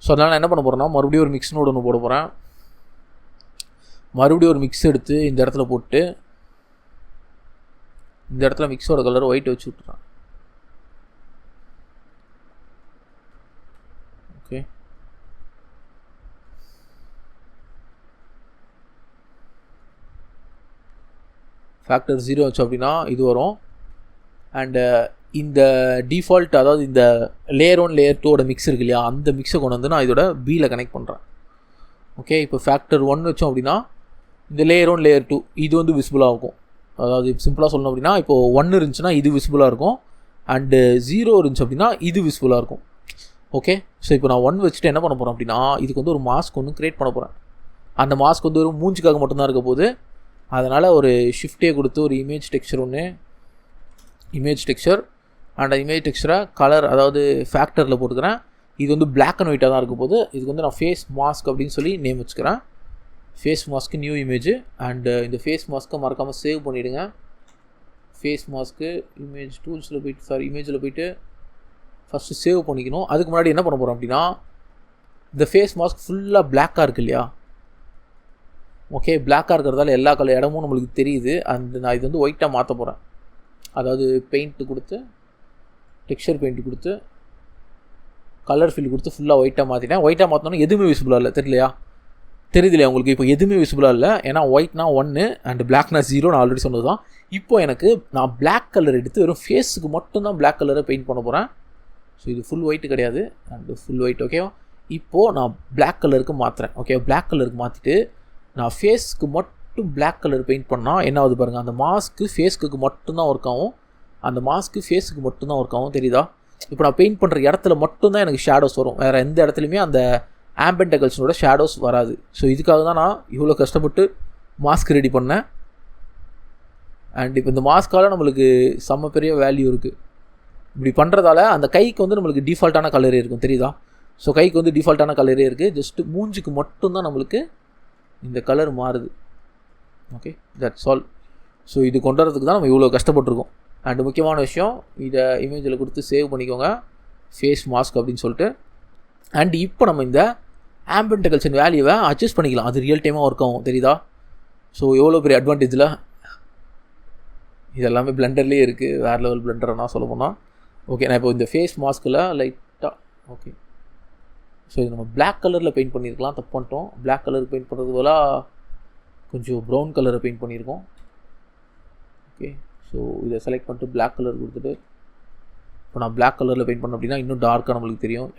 ஸோ அதனால் நான் என்ன பண்ண போகிறேன்னா, மறுபடியும் ஒரு மிக்ஸ் நோடு ஒன்று போட போகிறேன். மறுபடியும் ஒரு மிக்ஸ் எடுத்து இந்த இடத்துல போட்டு இந்த இடத்துல மிக்ஸோட கலர் ஒயிட் வச்சு விட்டுறேன். ஓகே, ஃபேக்டர் 0 வச்சு அப்படின்னா இது வரும். அண்டு இந்த டிஃபால்ட் அதாவது இந்த லேயர் 1 லேயர் 2ஓட மிக்ஸ் இருக்கு இல்லையா, அந்த மிக்ஸை கொண்டு வந்து நான் இதோட பியில் கனெக்ட் பண்ணுறேன். ஓகே, இப்போ ஃபேக்டர் 1 வச்சோம் அப்படின்னா இந்த லேயர் 1 லேயர் 2 இது வந்து விசிபிளாக இருக்கும். அதாவது சிம்பிளாக சொல்லணும் அப்படின்னா, இப்போது 1 இருந்துச்சுன்னா இது விசிபிளாக இருக்கும், அண்டு 0 இருந்துச்சு அப்படின்னா இது விசிபிளாக இருக்கும். ஓகே, ஸோ இப்போ நான் 1 வச்சுட்டு என்ன பண்ண போகிறேன் அப்படின்னா, இதுக்கு வந்து ஒரு மாஸ்க் ஒன்று க்ரியேட் பண்ண போகிறேன். அந்த மாஸ்க் வந்து ஒரு மூஞ்சிக்காக மட்டும்தான் இருக்க போது. அதனால் ஒரு ஷிஃப்டே கொடுத்து ஒரு இமேஜ் டெக்ஸ்சர் ஒன்று, இமேஜ் டெக்ஸ்சர் அண்ட் இமேஜ் டெக்ஸ்சரை கலர் அதாவது ஃபேக்டரில் போட்டுக்கிறேன். இது வந்து பிளாக் அண்ட் ஒயிட்டாக தான் இருக்க போது. இதுக்கு வந்து நான் ஃபேஸ் மாஸ்க் அப்படின்னு சொல்லி நேம் வச்சுக்கிறேன். ஃபேஸ் மாஸ்க்கு நியூ இமேஜ். அண்டு இந்த ஃபேஸ் மாஸ்க்கை மறக்காமல் சேவ் பண்ணிவிடுங்க. ஃபேஸ் மாஸ்க்கு இமேஜ் டூல்ஸில் போய்ட்டு இமேஜில் போய்ட்டு ஃபஸ்ட்டு சேவ் பண்ணிக்கணும். அதுக்கு முன்னாடி என்ன பண்ண போகிறோம் அப்படின்னா, இந்த ஃபேஸ் மாஸ்க் ஃபுல்லாக பிளாக்காக இருக்கு இல்லையா. ஓகே, பிளாக்காக இருக்கிறதால எல்லா கலர் இடமும் நம்மளுக்கு தெரியுது. அண்ட் நான் இது வந்து ஒயிட்டாக மாற்ற போகிறேன். அதாவது பெயிண்ட்டு கொடுத்து டெக்ஸ்சர் பெயிண்ட் கொடுத்து கலர் ஃபில் கொடுத்து ஃபுல்லாக ஒயிட்டாக மாற்றிட்டேன். ஒயிட்டாக மாற்றினோன்னா எதுவுமே விசிபிளாக இல்லை, தெரியலையா, தெரியுது இல்லையா உங்களுக்கு. இப்போ எதுவுமே விசிபிளாக இல்லை, ஏன்னா ஒயிட்னா 1 அண்ட் பிளாக்னா 0 நான் ஆல்ரெடி சொன்னது தான். இப்போ எனக்கு நான் பிளாக் கலர் எடுத்து வெறும் ஃபேஸுக்கு மட்டும்தான் பிளாக் கலரை பெயிண்ட் பண்ண போகிறேன். ஸோ இது ஃபுல் ஒயிட்டு கிடையாது, அண்டு ஃபுல் ஒயிட். ஓகேவா, இப்போது நான் பிளாக் கலருக்கு மாற்றுறேன். ஓகே, பிளாக் கலருக்கு மாற்றிட்டு நான் ஃபேஸ்க்கு மட்டும் பிளாக் கலர் பெயிண்ட் பண்ணால் என்ன ஆகுது பாருங்கள். அந்த மாஸ்க்கு ஃபேஸ்க்கு மட்டும்தான் ஒர்க் ஆகும், அந்த மாஸ்க்கு ஃபேஸுக்கு மட்டும்தான் ஒர்க் ஆகும். தெரியுதா, இப்போ நான் பெயிண்ட் பண்ணுற இடத்துல மட்டும்தான் எனக்கு ஷேடோஸ் வரும், வேறு எந்த இடத்துலையுமே அந்த ஆம்பென்ட் எகல்ஷனோட ஷேடோஸ் வராது. ஸோ இதுக்காக தான் நான் இவ்வளோ கஷ்டப்பட்டு மாஸ்க் ரெடி பண்ணேன். அண்ட் இப்போ இந்த மாஸ்க்கால் நம்மளுக்கு செம்ம பெரிய வேல்யூ இருக்குது. இப்படி பண்ணுறதால அந்த கைக்கு வந்து நம்மளுக்கு டிஃபால்ட்டான கலரே இருக்கும், தெரியுதா. ஸோ கைக்கு வந்து டிஃபால்ட்டான கலரே இருக்குது. ஜஸ்ட்டு மூஞ்சிக்கு மட்டும்தான் நம்மளுக்கு இந்த கலர் மாறுது. Okay, that's all. ஸோ இது கொண்டு வரதுக்கு தான் நம்ம இவ்வளோ கஷ்டப்பட்டுருக்கோம். அண்டு முக்கியமான விஷயம், இதை இமேஜில் கொடுத்து சேவ் பண்ணிக்கோங்க, ஃபேஸ் மாஸ்க் அப்படின்னு சொல்லிட்டு. அண்ட் இப்போ நம்ம இந்த ஆம்பியன்ட் கல்ச்சர் வேல்யூவை அட்ஜஸ்ட் பண்ணிக்கலாம். அது ரியல் டைமாக ஒர்க் ஆகும், தெரியுதா? ஸோ எவ்வளோ பெரிய அட்வான்டேஜில் இதெல்லாமே பிளெண்டர்லேயே இருக்குது. வேறு லெவல் பிளெண்டரை நான் சொல்ல போனால். ஓகே, நான் இப்போ இந்த ஃபேஸ் மாஸ்கில் லைட்டாக ஓகே. ஸோ இது நம்ம பிளாக் கலரில் பெயிண்ட் பண்ணியிருக்கலாம், தப்பு பண்ணிட்டோம். பிளாக் கலர் பெயிண்ட் பண்ணுறது போல கொஞ்சம் ப்ரௌன் கலரை பெயிண்ட் பண்ணியிருக்கோம். ஓகே, ஸோ இதை செலக்ட் பண்ணிட்டு பிளாக் கலர் கொடுத்துட்டு இப்போ நான் பிளாக் கலரில் பெயிண்ட் பண்ணேன் அப்படின்னா இன்னும் டார்க்காக நம்மளுக்கு தெரியும்.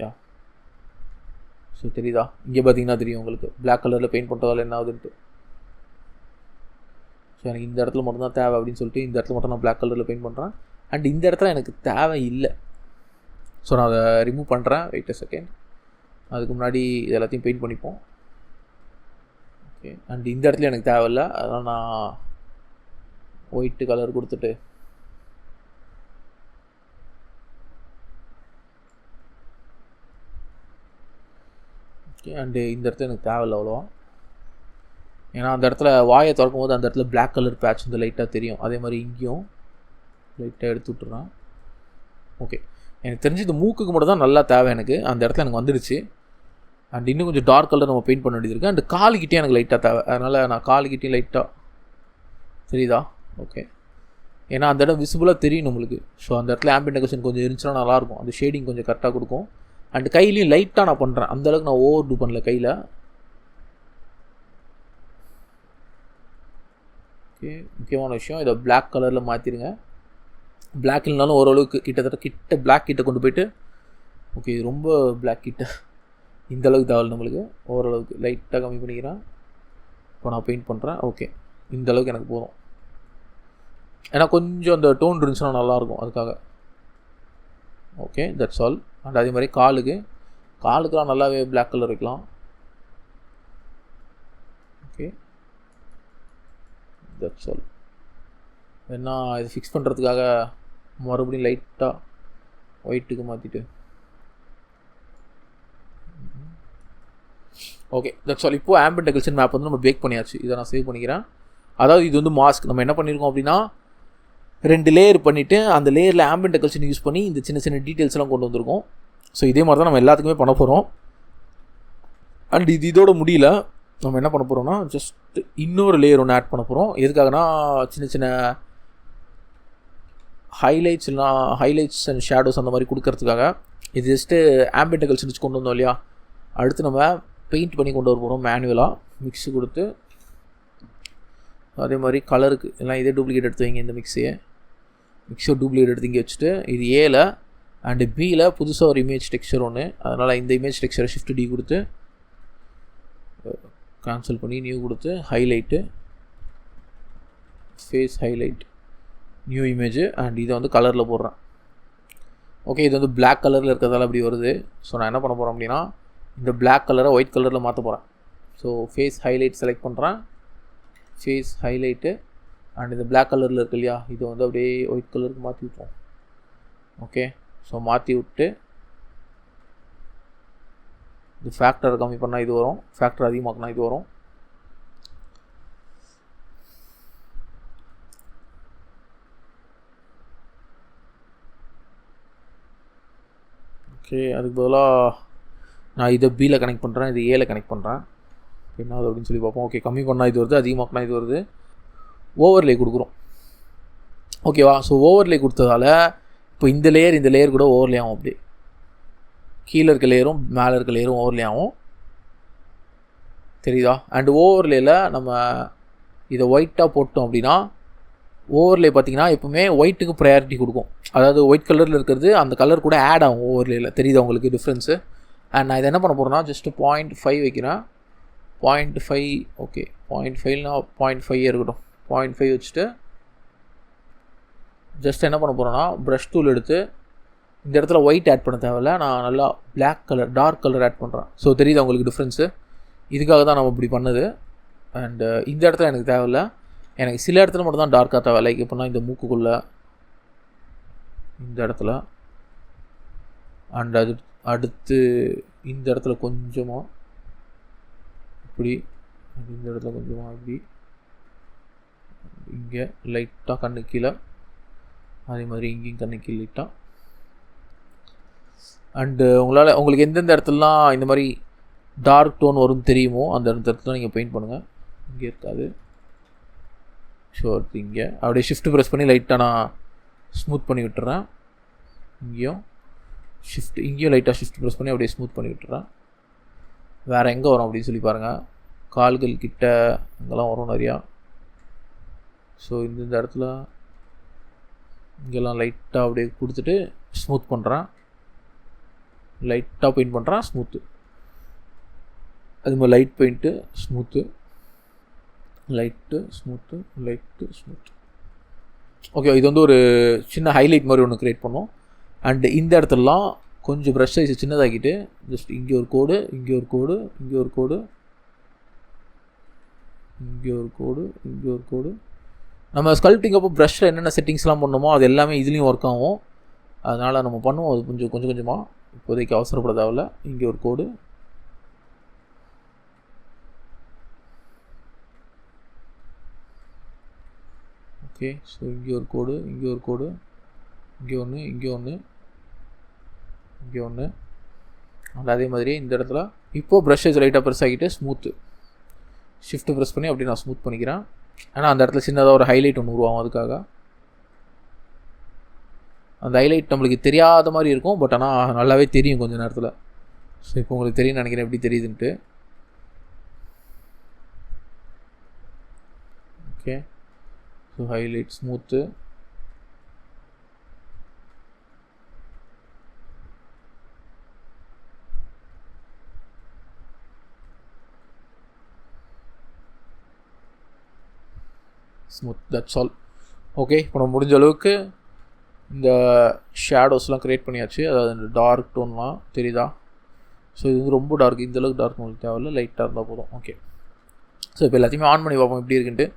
ஸோ தெரியுதா? இங்கே பார்த்தீங்கன்னா தெரியும் உங்களுக்கு பிளாக் கலரில் பெயிண்ட் பண்ணுறதால என்ன ஆகுதுன்ட்டு. ஸோ எனக்கு இந்த இடத்துல மட்டும்தான் தேவை அப்படின்னு சொல்லிட்டு இந்த இடத்துல மட்டும் நான் பிளாக் கலரில் பெயிண்ட் பண்ணுறேன். அண்ட் இந்த இடத்துல எனக்கு தேவை இல்லை. ஸோ நான் அதை ரிமூவ் பண்ணுறேன். Wait a second. அதுக்கு முன்னாடி இது எல்லாத்தையும் பெயிண்ட் பண்ணிப்போம். ஓகே, அண்ட் இந்த இடத்துல எனக்கு தேவையில்லை, அதனால் நான் ஒயிட்டு கலர் கொடுத்துட்டு ஓகே. அண்டு இந்த இடத்துல எனக்கு தேவையில்லை அவ்வளோவா, ஏன்னா அந்த இடத்துல வாயை திறக்கும் போது அந்த இடத்துல பிளாக் கலர் பேட்ச் வந்து லைட்டாக தெரியும். அதே மாதிரி இங்கேயும் லைட்டாக எடுத்து விட்டுறேன். ஓகே, எனக்கு தெரிஞ்சு இந்த மூக்குக்கு மட்டும் தான் நல்லா தேவை எனக்கு. அந்த இடத்துல எனக்கு வந்துடுச்சு. அண்ட் இன்னும் கொஞ்சம் டார்க் கலர் நம்ம பெயிண்ட் பண்ண வேண்டியது இருக்குது. அண்ட் காலுக்கிட்டே எனக்கு லைட்டாக தேவை, அதனால் நான் காலுக்கிட்டேயும் லைட்டாக தெரியுதா? ஓகே, ஏன்னா அந்த இடம் விசிபிளாக தெரியும் நம்மளுக்கு. ஸோ அந்த இடத்துல ஆம்பியன்ட் டெக்கரேஷன் கொஞ்சம் இருந்துச்சுன்னா நல்லாயிருக்கும். அந்த ஷேடிங் கொஞ்சம் கரெக்டாக கொடுக்கும். அண்ட் கையிலையும் லைட்டாக நான் பண்ணுறேன், அந்தளவுக்கு நான் ஓவர் டூ பண்ணல கையில். ஓகே, முக்கியமான விஷயம், இதை பிளாக் கலரில் மாற்றிடுங்க. பிளாக் இல்லைனாலும் ஓரளவுக்கு கிட்ட பிளாக் கிட்ட கொண்டு போயிட்டு ஓகே, இது ரொம்ப பிளாக் கிட்ட இந்தளவுக்கு தேவை நம்மளுக்கு. ஓரளவுக்கு லைட்டாக கம்மி பண்ணிக்கிறேன். இப்போ நான் பெயிண்ட் பண்ணுறேன். ஓகே, இந்தளவுக்கு எனக்கு போதும். ஏன்னா கொஞ்சம் அந்த டோன் இருந்துச்சுன்னா நல்லாயிருக்கும், அதுக்காக. Okay, that's all. அண்ட் அதே மாதிரி காலுக்கெலாம் நல்லாவே பிளாக் கலர் வைக்கலாம். Okay, that's all. வேணா இது ஃபிக்ஸ் பண்ணுறதுக்காக மறுபடியும் லைட்டாக ஒயிட்டுக்கு மாற்றிட்டு ஓகே, தட்ஸ் ஆல். இப்போது ஆம்பியன்ட் டெக்கரேஷன் மேப் வந்து நம்ம பேக் பண்ணியாச்சு. இதை நான் சேவ் பண்ணிக்கிறேன். அதாவது இது வந்து மாஸ்க். நம்ம என்ன பண்ணியிருக்கோம் அப்படின்னா 2 லேயர் பண்ணிவிட்டு அந்த லேயரில் ஆம்பியன்ட் டெக்கரேஷன் யூஸ் பண்ணி இந்த சின்ன சின்ன டீட்டெயில்ஸ்லாம் கொண்டு வந்திருக்கோம். ஸோ இதே மாதிரி தான் நம்ம எல்லாத்துக்குமே பண்ண போகிறோம். அண்ட் இதோட முடியல, நம்ம என்ன பண்ண போகிறோம்னா ஜஸ்ட் இன்னொரு லேயர் ஒன்று ஆட் பண்ண போகிறோம். எதுக்காகனா சின்ன சின்ன ஹைலைட்ஸ் அண்ட் ஷேடோஸ் அந்த மாதிரி கொடுக்கறதுக்காக. இது ஜஸ்ட்டு ஆம்பியன்ட் டெக்கரேஷன் வச்சு கொண்டு வந்தோம் இல்லையா. அடுத்து நம்ம பெயிண்ட் பண்ணி கொண்டு வர போகிறோம் மேனுவலாக. மிக்ஸு கொடுத்து அதே மாதிரி கலருக்கு எல்லாம் இதே டூப்ளிகேட் எடுத்து வைங்க. இந்த மிக்ஸை டூப்ளிகேட் எடுத்து இங்கே வச்சுட்டு இது ஏல அண்டு பியில் புதுசாக ஒரு இமேஜ் டெக்ஸ்சர் ஒன்று. அதனால் இந்த இமேஜ் டெக்ஸ்சரை ஷிஃப்ட் டி கொடுத்து கேன்சல் பண்ணி நியூ கொடுத்து highlight face highlight new image. And இதை வந்து கலரில் போடுறேன். ஓகே, இது வந்து பிளாக் கலரில் இருக்கிறதால அப்படி வருது. ஸோ நான் என்ன பண்ண போகிறேன் அப்படின்னா இந்த பிளாக் கலரை ஒயிட் கலரில் மாற்ற போகிறேன். ஸோ ஃபேஸ் ஹைலைட் செலக்ட் பண்ணுறேன். ஃபேஸ் ஹைலைட்டு அண்ட் இந்த பிளாக் கலரில் இருக்கு இல்லையா, இது வந்து அப்படியே ஒயிட் கலருக்கு மாற்றி விட்ருவோம். ஓகே, ஸோ மாற்றி விட்டு இது ஃபேக்டரை கம்மி பண்ணால் இது வரும், ஃபேக்டர் அதிகமாக்கினா இது வரும். ஓகே, அதுக்கு பதிலாக நான் இதை பியில் கனெக்ட் பண்ணுறேன், இது ஏல கனெக்ட் பண்ணுறேன். என்ன ஆகுது அப்படின்னு சொல்லி பார்ப்போம். ஓகே, கம்மி பண்ணால் இது வருது, அதிகமாக்கினா இது வருது. ஓவர்லே கொடுக்குறோம். ஓகேவா? ஸோ ஓவர்லே கொடுத்ததால இப்போ இந்த லேயர் கூட ஓவர்லே ஆகும். அப்படி கீழே இருக்க லேயரும் மேலே இருக்க லேயரும் ஓவர்லே ஆகும், தெரியுதா? அண்டு ஓவர்லேயில் நம்ம இதை ஒயிட்டாக போட்டோம் அப்படின்னா ஓவர்லே பார்த்திங்கன்னா எப்பவுமே ஒயிட்டுக்கு ப்ரையாரிட்டி கொடுக்கும். அதாவது ஒயிட் கலரில் இருக்கிறது அந்த கலர் கூட ஆட் ஆகும் ஓவர்லேயில். தெரியுதா உங்களுக்கு டிஃப்ரென்ஸு? அண்ட் நான் இதை என்ன பண்ண போகிறேன்னா ஜஸ்ட்டு 0.5 வைக்கிறேன். 0.5 ஓகே, 0.5னா 0.5 இருக்கட்டும். 0.5 வச்சுட்டு ஜஸ்ட் என்ன பண்ண போகிறேன்னா ப்ரஷ் டூல் எடுத்து இந்த இடத்துல ஒயிட் ஆட் பண்ண தேவையில்ல, நான் நல்லா black colour dark colour add பண்ணுறேன். ஸோ தெரியுதா உங்களுக்கு டிஃப்ரென்ஸு? இதுக்காக தான் நம்ம இப்படி பண்ணது. அண்டு இந்த இடத்துல எனக்கு தேவையில்லை, எனக்கு சில இடத்துல மட்டும் தான் டார்க்காக தேவை. லைக் எப்படின்னா இந்த மூக்குக்குள்ளே இந்த இடத்துல அண்ட் அடுத்து இந்த இடத்துல கொஞ்சமாக இப்படி, இந்த இடத்துல கொஞ்சமாக இப்படி, இங்கே லைட்டாக கண்ணு கீழே, அதே மாதிரி இங்கேயும் கண்ணு கீழே லைட்டாக. அண்டு உங்களுக்கு எந்தெந்த இடத்துலலாம் இந்த மாதிரி டார்க் டோன் வரும்னு தெரியுமோ அந்த இடத்துல நீங்கள் பெயிண்ட் பண்ணுங்கள். இங்கே இருக்காது. ஸோ அடுத்து இங்கே அப்படியே ஷிஃப்ட் ப்ரெஸ் பண்ணி லைட்டாக நான் ஸ்மூத் பண்ணி விட்டுறேன். இங்கேயும் இங்கேயும் லைட்டாக ஷிஃப்ட் ப்ரெஸ் பண்ணி அப்படியே ஸ்மூத் பண்ணி விட்டுறேன். வேறு எங்கே வரும் அப்படின்னு சொல்லி பாருங்கள். கால்கள் கிட்ட இங்கெல்லாம் வரும் நிறையா. ஸோ இந்த இடத்துல இங்கெல்லாம் லைட்டாக அப்படியே கொடுத்துட்டு ஸ்மூத் பண்ணுறேன். லைட்டாக பெயிண்ட் பண்ணுறேன், ஸ்மூத்து. அது மாதிரி light paint, smooth, light, smooth, light, smooth. Okay, இது வந்து ஒரு சின்ன ஹைலைட் மாதிரி ஒன்று க்ரியேட் பண்ணோம். அண்டு இந்த இடத்துலலாம் கொஞ்சம் ப்ரஷ் சைஸ் சின்னதாக்கிட்டு ஜஸ்ட் இங்கே ஒரு கோடு, இங்கே ஒரு கோடு, இங்கே ஒரு கோடு, இங்கே ஒரு கோடு, இங்கே ஒரு கோடு. நம்ம ஸ்கல்ப்டிங் அப்போ ப்ரஷ்ஷில் என்னென்ன செட்டிங்ஸ்லாம் பண்ணணுமோ அது எல்லாமே இதுலேயும் ஒர்க் ஆகும். அதனால் நம்ம பண்ணுவோம் அது கொஞ்சம் கொஞ்சமாக. இப்போதைக்கு அவசரப்பட தேவையில்ல. இங்கே ஒரு கோடு, ஓகே. ஸோ இங்கே ஒரு கோடு, இங்கே ஒரு கோடு, இங்கே ஒன்று, இங்கே ஒன்று, இங்கே ஒன்று. அதே மாதிரி இந்த இடத்துல இப்போது ப்ரஷ்ஷஸ் லைட்டாக பெருசாகிட்டு ஸ்மூத்து ஷிஃப்ட் ப்ரெஸ் பண்ணி அப்படி நான் ஸ்மூத் பண்ணிக்கிறேன். ஏன்னா அந்த இடத்துல சின்னதாக ஒரு ஹைலைட் ஒன்று உருவாகும். அதுக்காக அந்த ஹைலைட் நம்மளுக்கு தெரியாத மாதிரி இருக்கும், பட் ஆனால் நல்லாவே தெரியும் கொஞ்சம் நேரத்தில். ஸோ இப்போ உங்களுக்கு தெரியும் நினைக்கிறேன் எப்படி தெரியுதுன்ட்டு. Okay, so highlight, smooth, smooth, that's all. Okay, இப்போ நம்ம முடிஞ்ச அளவுக்கு இந்த ஷேடோஸ்லாம் க்ரியேட் பண்ணியாச்சு. அதாவது இந்த டார்க் டோன்லாம் தெரியுதா? ஸோ இது வந்து ரொம்ப டார்க், இந்தளவுக்கு டார்க் உங்களுக்கு தேவையில்ல, லைட்டாக இருந்தால் போதும். ஓகே, ஸோ இப்போ எல்லாத்தையுமே ஆன் பண்ணி பார்ப்போம் எப்படி இருக்குன்ட்டு.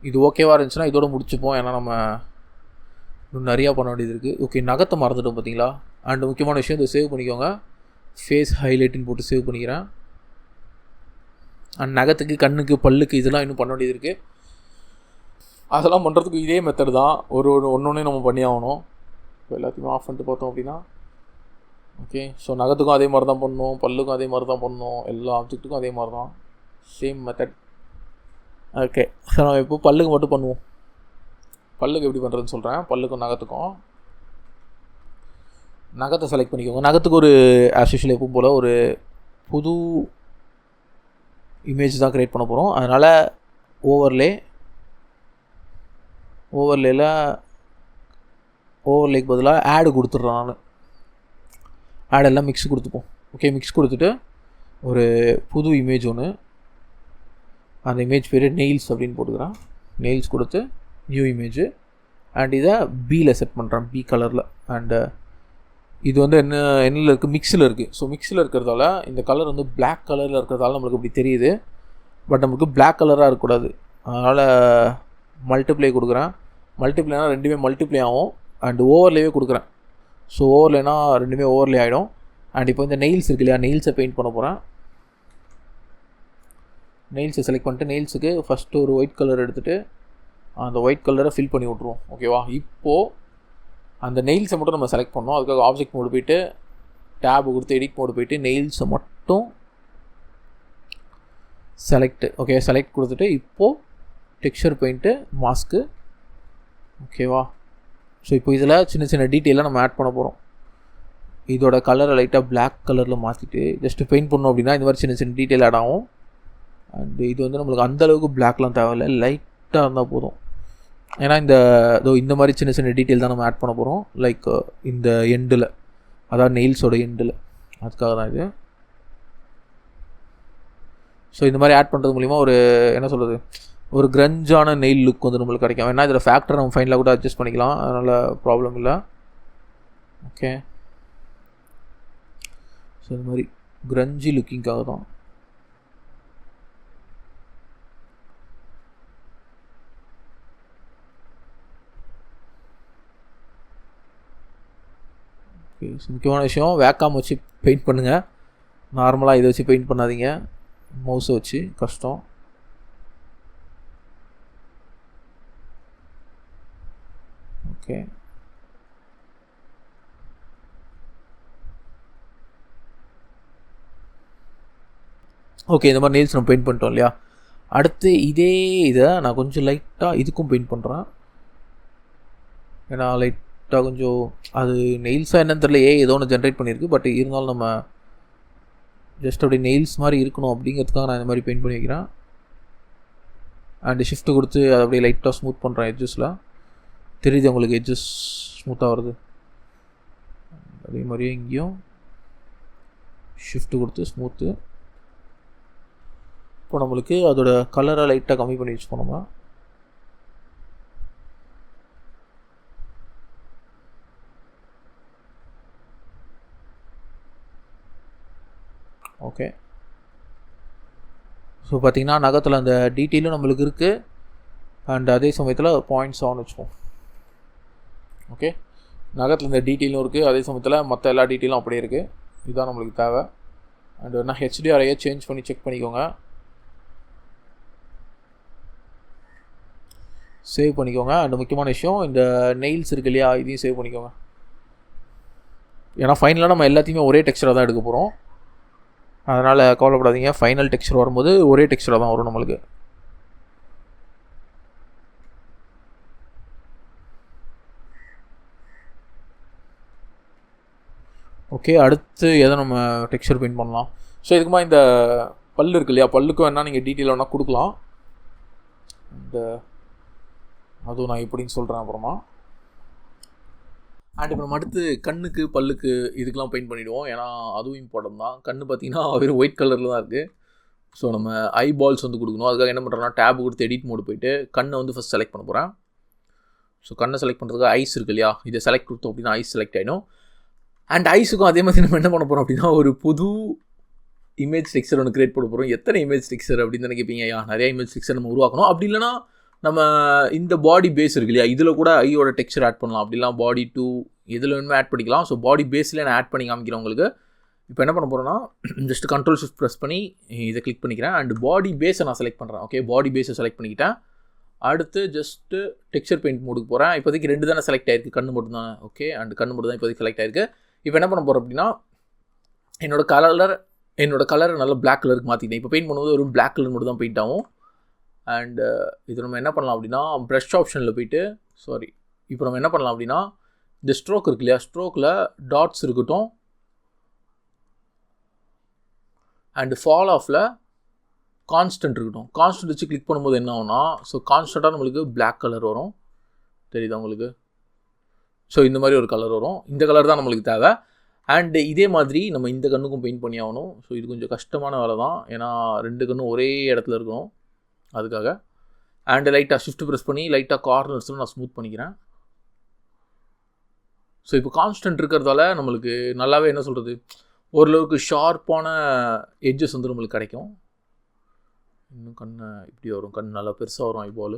இது ஓகேவாக இருந்துச்சுன்னா இதோட முடிச்சுப்போம். ஏன்னா நம்ம இன்னும் நிறையா பண்ண வேண்டியது இருக்குது. ஓகே, நகத்தை மறந்துட்டோம் பார்த்தீங்களா? அண்ட் முக்கியமான விஷயம் இதை சேவ் பண்ணிக்கோங்க. ஃபேஸ் ஹைலைட்டுன்னு போட்டு சேவ் பண்ணிக்கிறேன். அண்ட் நகத்துக்கு, கண்ணுக்கு, பல்லுக்கு இதெல்லாம் இன்னும் பண்ண வேண்டியது இருக்குது. அதெல்லாம் பண்ணுறதுக்கு இதே மெத்தட் தான். ஒன்று நம்ம பண்ணி ஆகணும். இப்போ எல்லாத்தையுமே ஆஃப் பண்ணிட்டு பார்த்தோம் அப்படின்னா ஓகே. ஸோ நகத்துக்கும் அதே மாதிரி தான் பண்ணணும், பல்லுக்கும் அதே மாதிரி தான் பண்ணணும், எல்லா ஆப்ஜெக்ட்டுக்கும் அதே மாதிரி தான், சேம் மெத்தட். ஓகே, ஸோ நம்ம இப்போ பல்லுக்கு மட்டும் பண்ணுவோம். பல்லுக்கு எப்படி பண்ணுறதுன்னு சொல்கிறேன். பல்லுக்கும் நகத்துக்கும் நகத்தை செலக்ட் பண்ணிக்கோங்க. நகத்துக்கு ஒரு ஆஸ் யூஷுவல் எப்பவும் போல் ஒரு புது இமேஜ் தான் க்ரியேட் பண்ண போகிறோம். அதனால் ஓவர்லேக்கு பதிலாக ஆடு கொடுத்துட்றேன் நான். ஆடெல்லாம் மிக்ஸ் கொடுத்துப்போம். ஓகே, மிக்ஸ் கொடுத்துட்டு ஒரு புது இமேஜ் ஒன்று, அந்த இமேஜ் பேர் நெயில்ஸ் அப்படின்னு போட்டுக்கிறேன். நெயில்ஸ் கொடுத்து நியூ இமேஜு. அண்ட் இதை பியில் செட் பண்ணுறேன், பி கலரில். அண்டு இது வந்து என்னில் இருக்குது, மிக்ஸில் இருக்குது. ஸோ மிக்ஸில் இருக்கிறதால இந்த கலர் வந்து பிளாக் கலரில் இருக்கிறதால நம்மளுக்கு இப்படி தெரியுது. பட் நம்மளுக்கு பிளாக் கலராக இருக்கக்கூடாது. அதனால் மல்டிப்ளை கொடுக்குறேன். மல்டிப்ளைனா ரெண்டுமே மல்டிப்ளை ஆகும். அண்டு ஓவர்லேயே கொடுக்குறேன். ஸோ ஓவர்லேனா ரெண்டுமே ஓவர்லே ஆகிடும். அண்ட் இப்போ இந்த நெயில்ஸ் இருக்கு இல்லையா, நெயில்ஸை பெயிண்ட் பண்ண போகிறேன். நெயில்ஸை செலக்ட் பண்ணிட்டு நெயில்ஸுக்கு ஃபஸ்ட்டு ஒரு ஒயிட் கலர் எடுத்துகிட்டு அந்த ஒயிட் கலரை ஃபில் பண்ணி விட்ருவோம். ஓகேவா? இப்போது அந்த நெயில்ஸை மட்டும் நம்ம செலக்ட் பண்ணோம். அதுக்காக ஆப்ஜெக்ட் மோடு போய்ட்டு டேபு கொடுத்து எடிட் மோடு போய்ட்டு நெயில்ஸை மட்டும் செலக்ட். ஓகே, செலக்ட் கொடுத்துட்டு இப்போது டெக்ஸ்சர் பெயிண்ட்டு, மாஸ்க்கு. ஓகேவா? ஸோ இப்போ இதில் சின்ன சின்ன டீட்டெயிலாக நம்ம ஆட் பண்ண போகிறோம். இதோட கலரை லைட்டாக பிளாக் கலரில் மாற்றிட்டு ஜஸ்ட்டு பெயிண்ட் பண்ணோம் அப்படின்னா இந்த மாதிரி சின்ன சின்ன டீட்டெயில் ஆட் ஆகும். அண்டு இது வந்து நம்மளுக்கு அந்தளவுக்கு பிளாக்லாம் தேவையில்லை, லைட்டாக இருந்தால் போதும். ஏன்னா இந்த மாதிரி சின்ன சின்ன டீட்டெயில் தான் நம்ம ஆட் பண்ண போகிறோம். லைக் இந்த எண்டில், அதாவது நெயில்ஸோட எண்டில், அதுக்காக தான் இது. ஸோ இந்த மாதிரி ஆட் பண்ணுறது மூலிமா ஒரு என்ன சொல்கிறது, ஒரு கிரஞ்சான நெயில் லுக் வந்து நம்மளுக்கு கிடைக்கும். ஏன்னா இதில் ஃபேக்டர் நம்ம ஃபைனலாக கூட அட்ஜஸ்ட் பண்ணிக்கலாம், அதனால் ப்ராப்ளம் இல்லை. ஓகே, ஸோ இந்த மாதிரி கிரஞ்சி லுக்கிங்காக தான். ஓகே, முக்கியமான விஷயம் வேக்காம் வச்சு பெயிண்ட் பண்ணுங்கள். நார்மலாக இதை வச்சு பெயிண்ட் பண்ணாதீங்க, மவுஸை வச்சு கஷ்டம். ஓகே, ஓகே, இந்த மாதிரி நெயில்ஸ் நம்ம பெயிண்ட் பண்ணிட்டோம் இல்லையா. அடுத்து இதே இதை நான் கொஞ்சம் லைட்டாக இதுக்கும் பெயிண்ட் பண்ணுறேன். ஏன்னா லைட்டாக கொஞ்சம் அது நெயில்ஸாக என்னன்னு தெரியல, ஏதோ ஒன்று ஜென்ரேட் பண்ணியிருக்கு. பட் இருந்தாலும் நம்ம ஜஸ்ட் அப்படி நெயில்ஸ் மாதிரி இருக்கணும் அப்படிங்கிறதுக்காக நான் இந்த மாதிரி பெயிண்ட் பண்ணி வைக்கிறேன். அண்டு ஷிஃப்ட்டு கொடுத்து அதை அப்படியே லைட்டாக ஸ்மூத் பண்ணுறேன். எட்ஜஸில் தெரியுது உங்களுக்கு, எட்ஜஸ் ஸ்மூத்தாக வருது. அதே மாதிரியே இங்கேயும் ஷிஃப்ட்டு கொடுத்து ஸ்மூத்து. இப்போ நம்மளுக்கு அதோட கலரை லைட்டாக கம்மி பண்ணி வச்சுப்போம் நம்ம. ஓகே, ஸோ பார்த்திங்கன்னா நகத்தில் அந்த டீட்டெயிலும் நம்மளுக்கு இருக்குது. அண்ட் அதே சமயத்தில் பாயிண்ட்ஸ் ஆன் வச்சுப்போம். ஓகே, நகத்தில் இந்த டீட்டெயிலும் இருக்குது, அதே சமயத்தில் மற்ற எல்லா டீட்டெயிலும் அப்படியே இருக்குது. இதுதான் நம்மளுக்கு தேவை. அண்ட் நான் ஹெச்டிஆரையே சேஞ்ச் பண்ணி செக் பண்ணிக்கோங்க, சேவ் பண்ணிக்கோங்க. அண்ட் முக்கியமான விஷயம், இந்த நெயில்ஸ் இருக்கு இல்லையா, இதையும் சேவ் பண்ணிக்கோங்க. ஏன்னா ஃபைனலாக நம்ம எல்லாத்தையுமே ஒரே டெக்ஸ்சராக தான் எடுக்க போகிறோம். அதனால் கவலைப்படாதீங்க, ஃபைனல் டெக்ஸ்சர் வரும்போது ஒரே டெக்ஸ்சராக தான் வரும் நம்மளுக்கு. ஓகே, அடுத்து எதை நம்ம டெக்ஸ்சர் பெயிண்ட் பண்ணலாம். ஸோ இதுக்குமா இந்த பல் இருக்கு இல்லையா, பல்லுக்கும் வேணால் நீங்கள் டீட்டெயில் வேணால் கொடுக்கலாம். இந்த அதுவும் நான் எப்படின்னு சொல்கிறேன் அப்புறமா. அண்ட் இப்போ நம்ம அடுத்து கண்ணுக்கு பல்லுக்கு இதுக்கெலாம் பெயிண்ட் பண்ணிவிடுவோம். ஏன்னா அதுவும் இம்பார்ட்டன்ட் தான். கண் பார்த்திங்கன்னா வெறும் ஒயிட் கலரில் தான் இருக்குது. ஸோ நம்ம ஐ பால்ஸ் வந்து கொடுக்கணும். அதுக்காக என்ன பண்ணுறோன்னா டேப் கொடுத்து எடிட் மோடு போய்ட்டு கண்ணை வந்து ஃபஸ்ட் செலக்ட் பண்ண போகிறேன். ஸோ கண்ணை செலக்ட் பண்ணுறதுக்கு ஐஸ் இருக்கு இல்லையா, இதை செலக்ட் கொடுத்தோம் அப்படின்னா ஐஸ் செலக்ட் ஆகிடும். அண்ட் ஐஸுக்கும் அதே மாதிரி நம்ம என்ன பண்ண போகிறோம் அப்படின்னா ஒரு புது இமேஜ் டெக்ஸ்சர் ஒன்று க்ரியேட் பண்ண போகிறோம். எத்தனை இமேஜ் டெக்ஸ்சர் அப்படின்னு தானே கேட்பீங்க. நிறைய இமேஜ் டெக்ஸ்சர் நம்ம உருவாக்கணும். அப்படி இல்லைனா நம்ம இந்த பாடி பேஸ் இருக்கு இல்லையா, இதில் கூட ஐயோட டெக்ஸ்சர் ஆட் பண்ணலாம். அப்படிலாம் பாடி 2 எதில் வேணுமே ஆட் பண்ணிக்கலாம். ஸோ பாடி பேஸில் நான் ஆட் பண்ணி காமிக்கிறேன் உங்களுக்கு. இப்போ என்ன பண்ண போகிறேன்னா ஜஸ்ட் கண்ட்ரோல் ஷிஃப்ட் ப்ரெஸ் பண்ணி இதை கிளிக் பண்ணிக்கிறேன். அண்ட் பாடி பேஸை நான் செலக்ட் பண்ணுறேன். ஓகே, பாடி பேஸை செலக்ட் பண்ணிக்கிட்டேன். அடுத்து ஜஸ்ட்டு டெக்ஸ்சர் பெயிண்ட் மோடுக்கு போகிறேன். இப்போதைக்கு 2 தானே செலக்ட் ஆயிருக்கு, கண்ணு மட்டும் தான். ஓகே, அண்ட் கண்ணு மட்டும் தான் இப்போதைக்கு செலக்ட் ஆயிருக்கு. இப்போ என்ன பண்ண போகிறோம் அப்படின்னா என்னோட கலரை நல்லா பிளாக் கலருக்கு மாற்றிக்கிட்டேன். இப்போ பெயிண்ட் பண்ணும்போது ஒரு பிளாக் கலர் மட்டும் தான் பெயிண்ட் ஆகும். அண்டு இது நம்ம என்ன பண்ணலாம் அப்படின்னா ப்ரஷ் ஆப்ஷனில் போய்ட்டு இப்போ நம்ம என்ன பண்ணலாம் அப்படின்னா இந்த ஸ்ட்ரோக் இருக்கு இல்லையா, ஸ்ட்ரோக்கில் டாட்ஸ் இருக்கட்டும். அண்டு ஃபால் ஆஃபில் கான்ஸ்டன்ட் இருக்கட்டும். கான்ஸ்டன்ட் வச்சு கிளிக் பண்ணும்போது என்ன ஆகும்னா, ஸோ கான்ஸ்டண்ட்டாக நம்மளுக்கு பிளாக் கலர் வரும். தெரியுதா உங்களுக்கு? ஸோ இந்த மாதிரி ஒரு கலர் வரும். இந்த கலர் தான் நம்மளுக்கு தேவை. அண்டு இதே மாதிரி நம்ம இந்த கண்ணுக்கும் பெயிண்ட் பண்ணி ஆகணும். ஸோ இது கொஞ்சம் கஷ்டமான வேலை தான். ஏன்னா 2 கண்ணும் ஒரே இடத்துல இருக்கணும் அதுக்காக. அண்டு லைட்டாக ஷிஃப்ட் ப்ரெஸ் பண்ணி லைட்டாக கார்னர்ஸில் நான் ஸ்மூத் பண்ணிக்கிறேன். ஸோ இப்போ கான்ஸ்டன்ட் இருக்கிறதால நம்மளுக்கு நல்லாவே என்ன சொல்கிறது, ஓரளவுக்கு ஷார்ப்பான எட்ஜஸ் வந்து நம்மளுக்கு கிடைக்கும். இன்னும் கண்ணை இப்படி வரும், கண் நல்லா பெருசாக வரும் ஐபால்.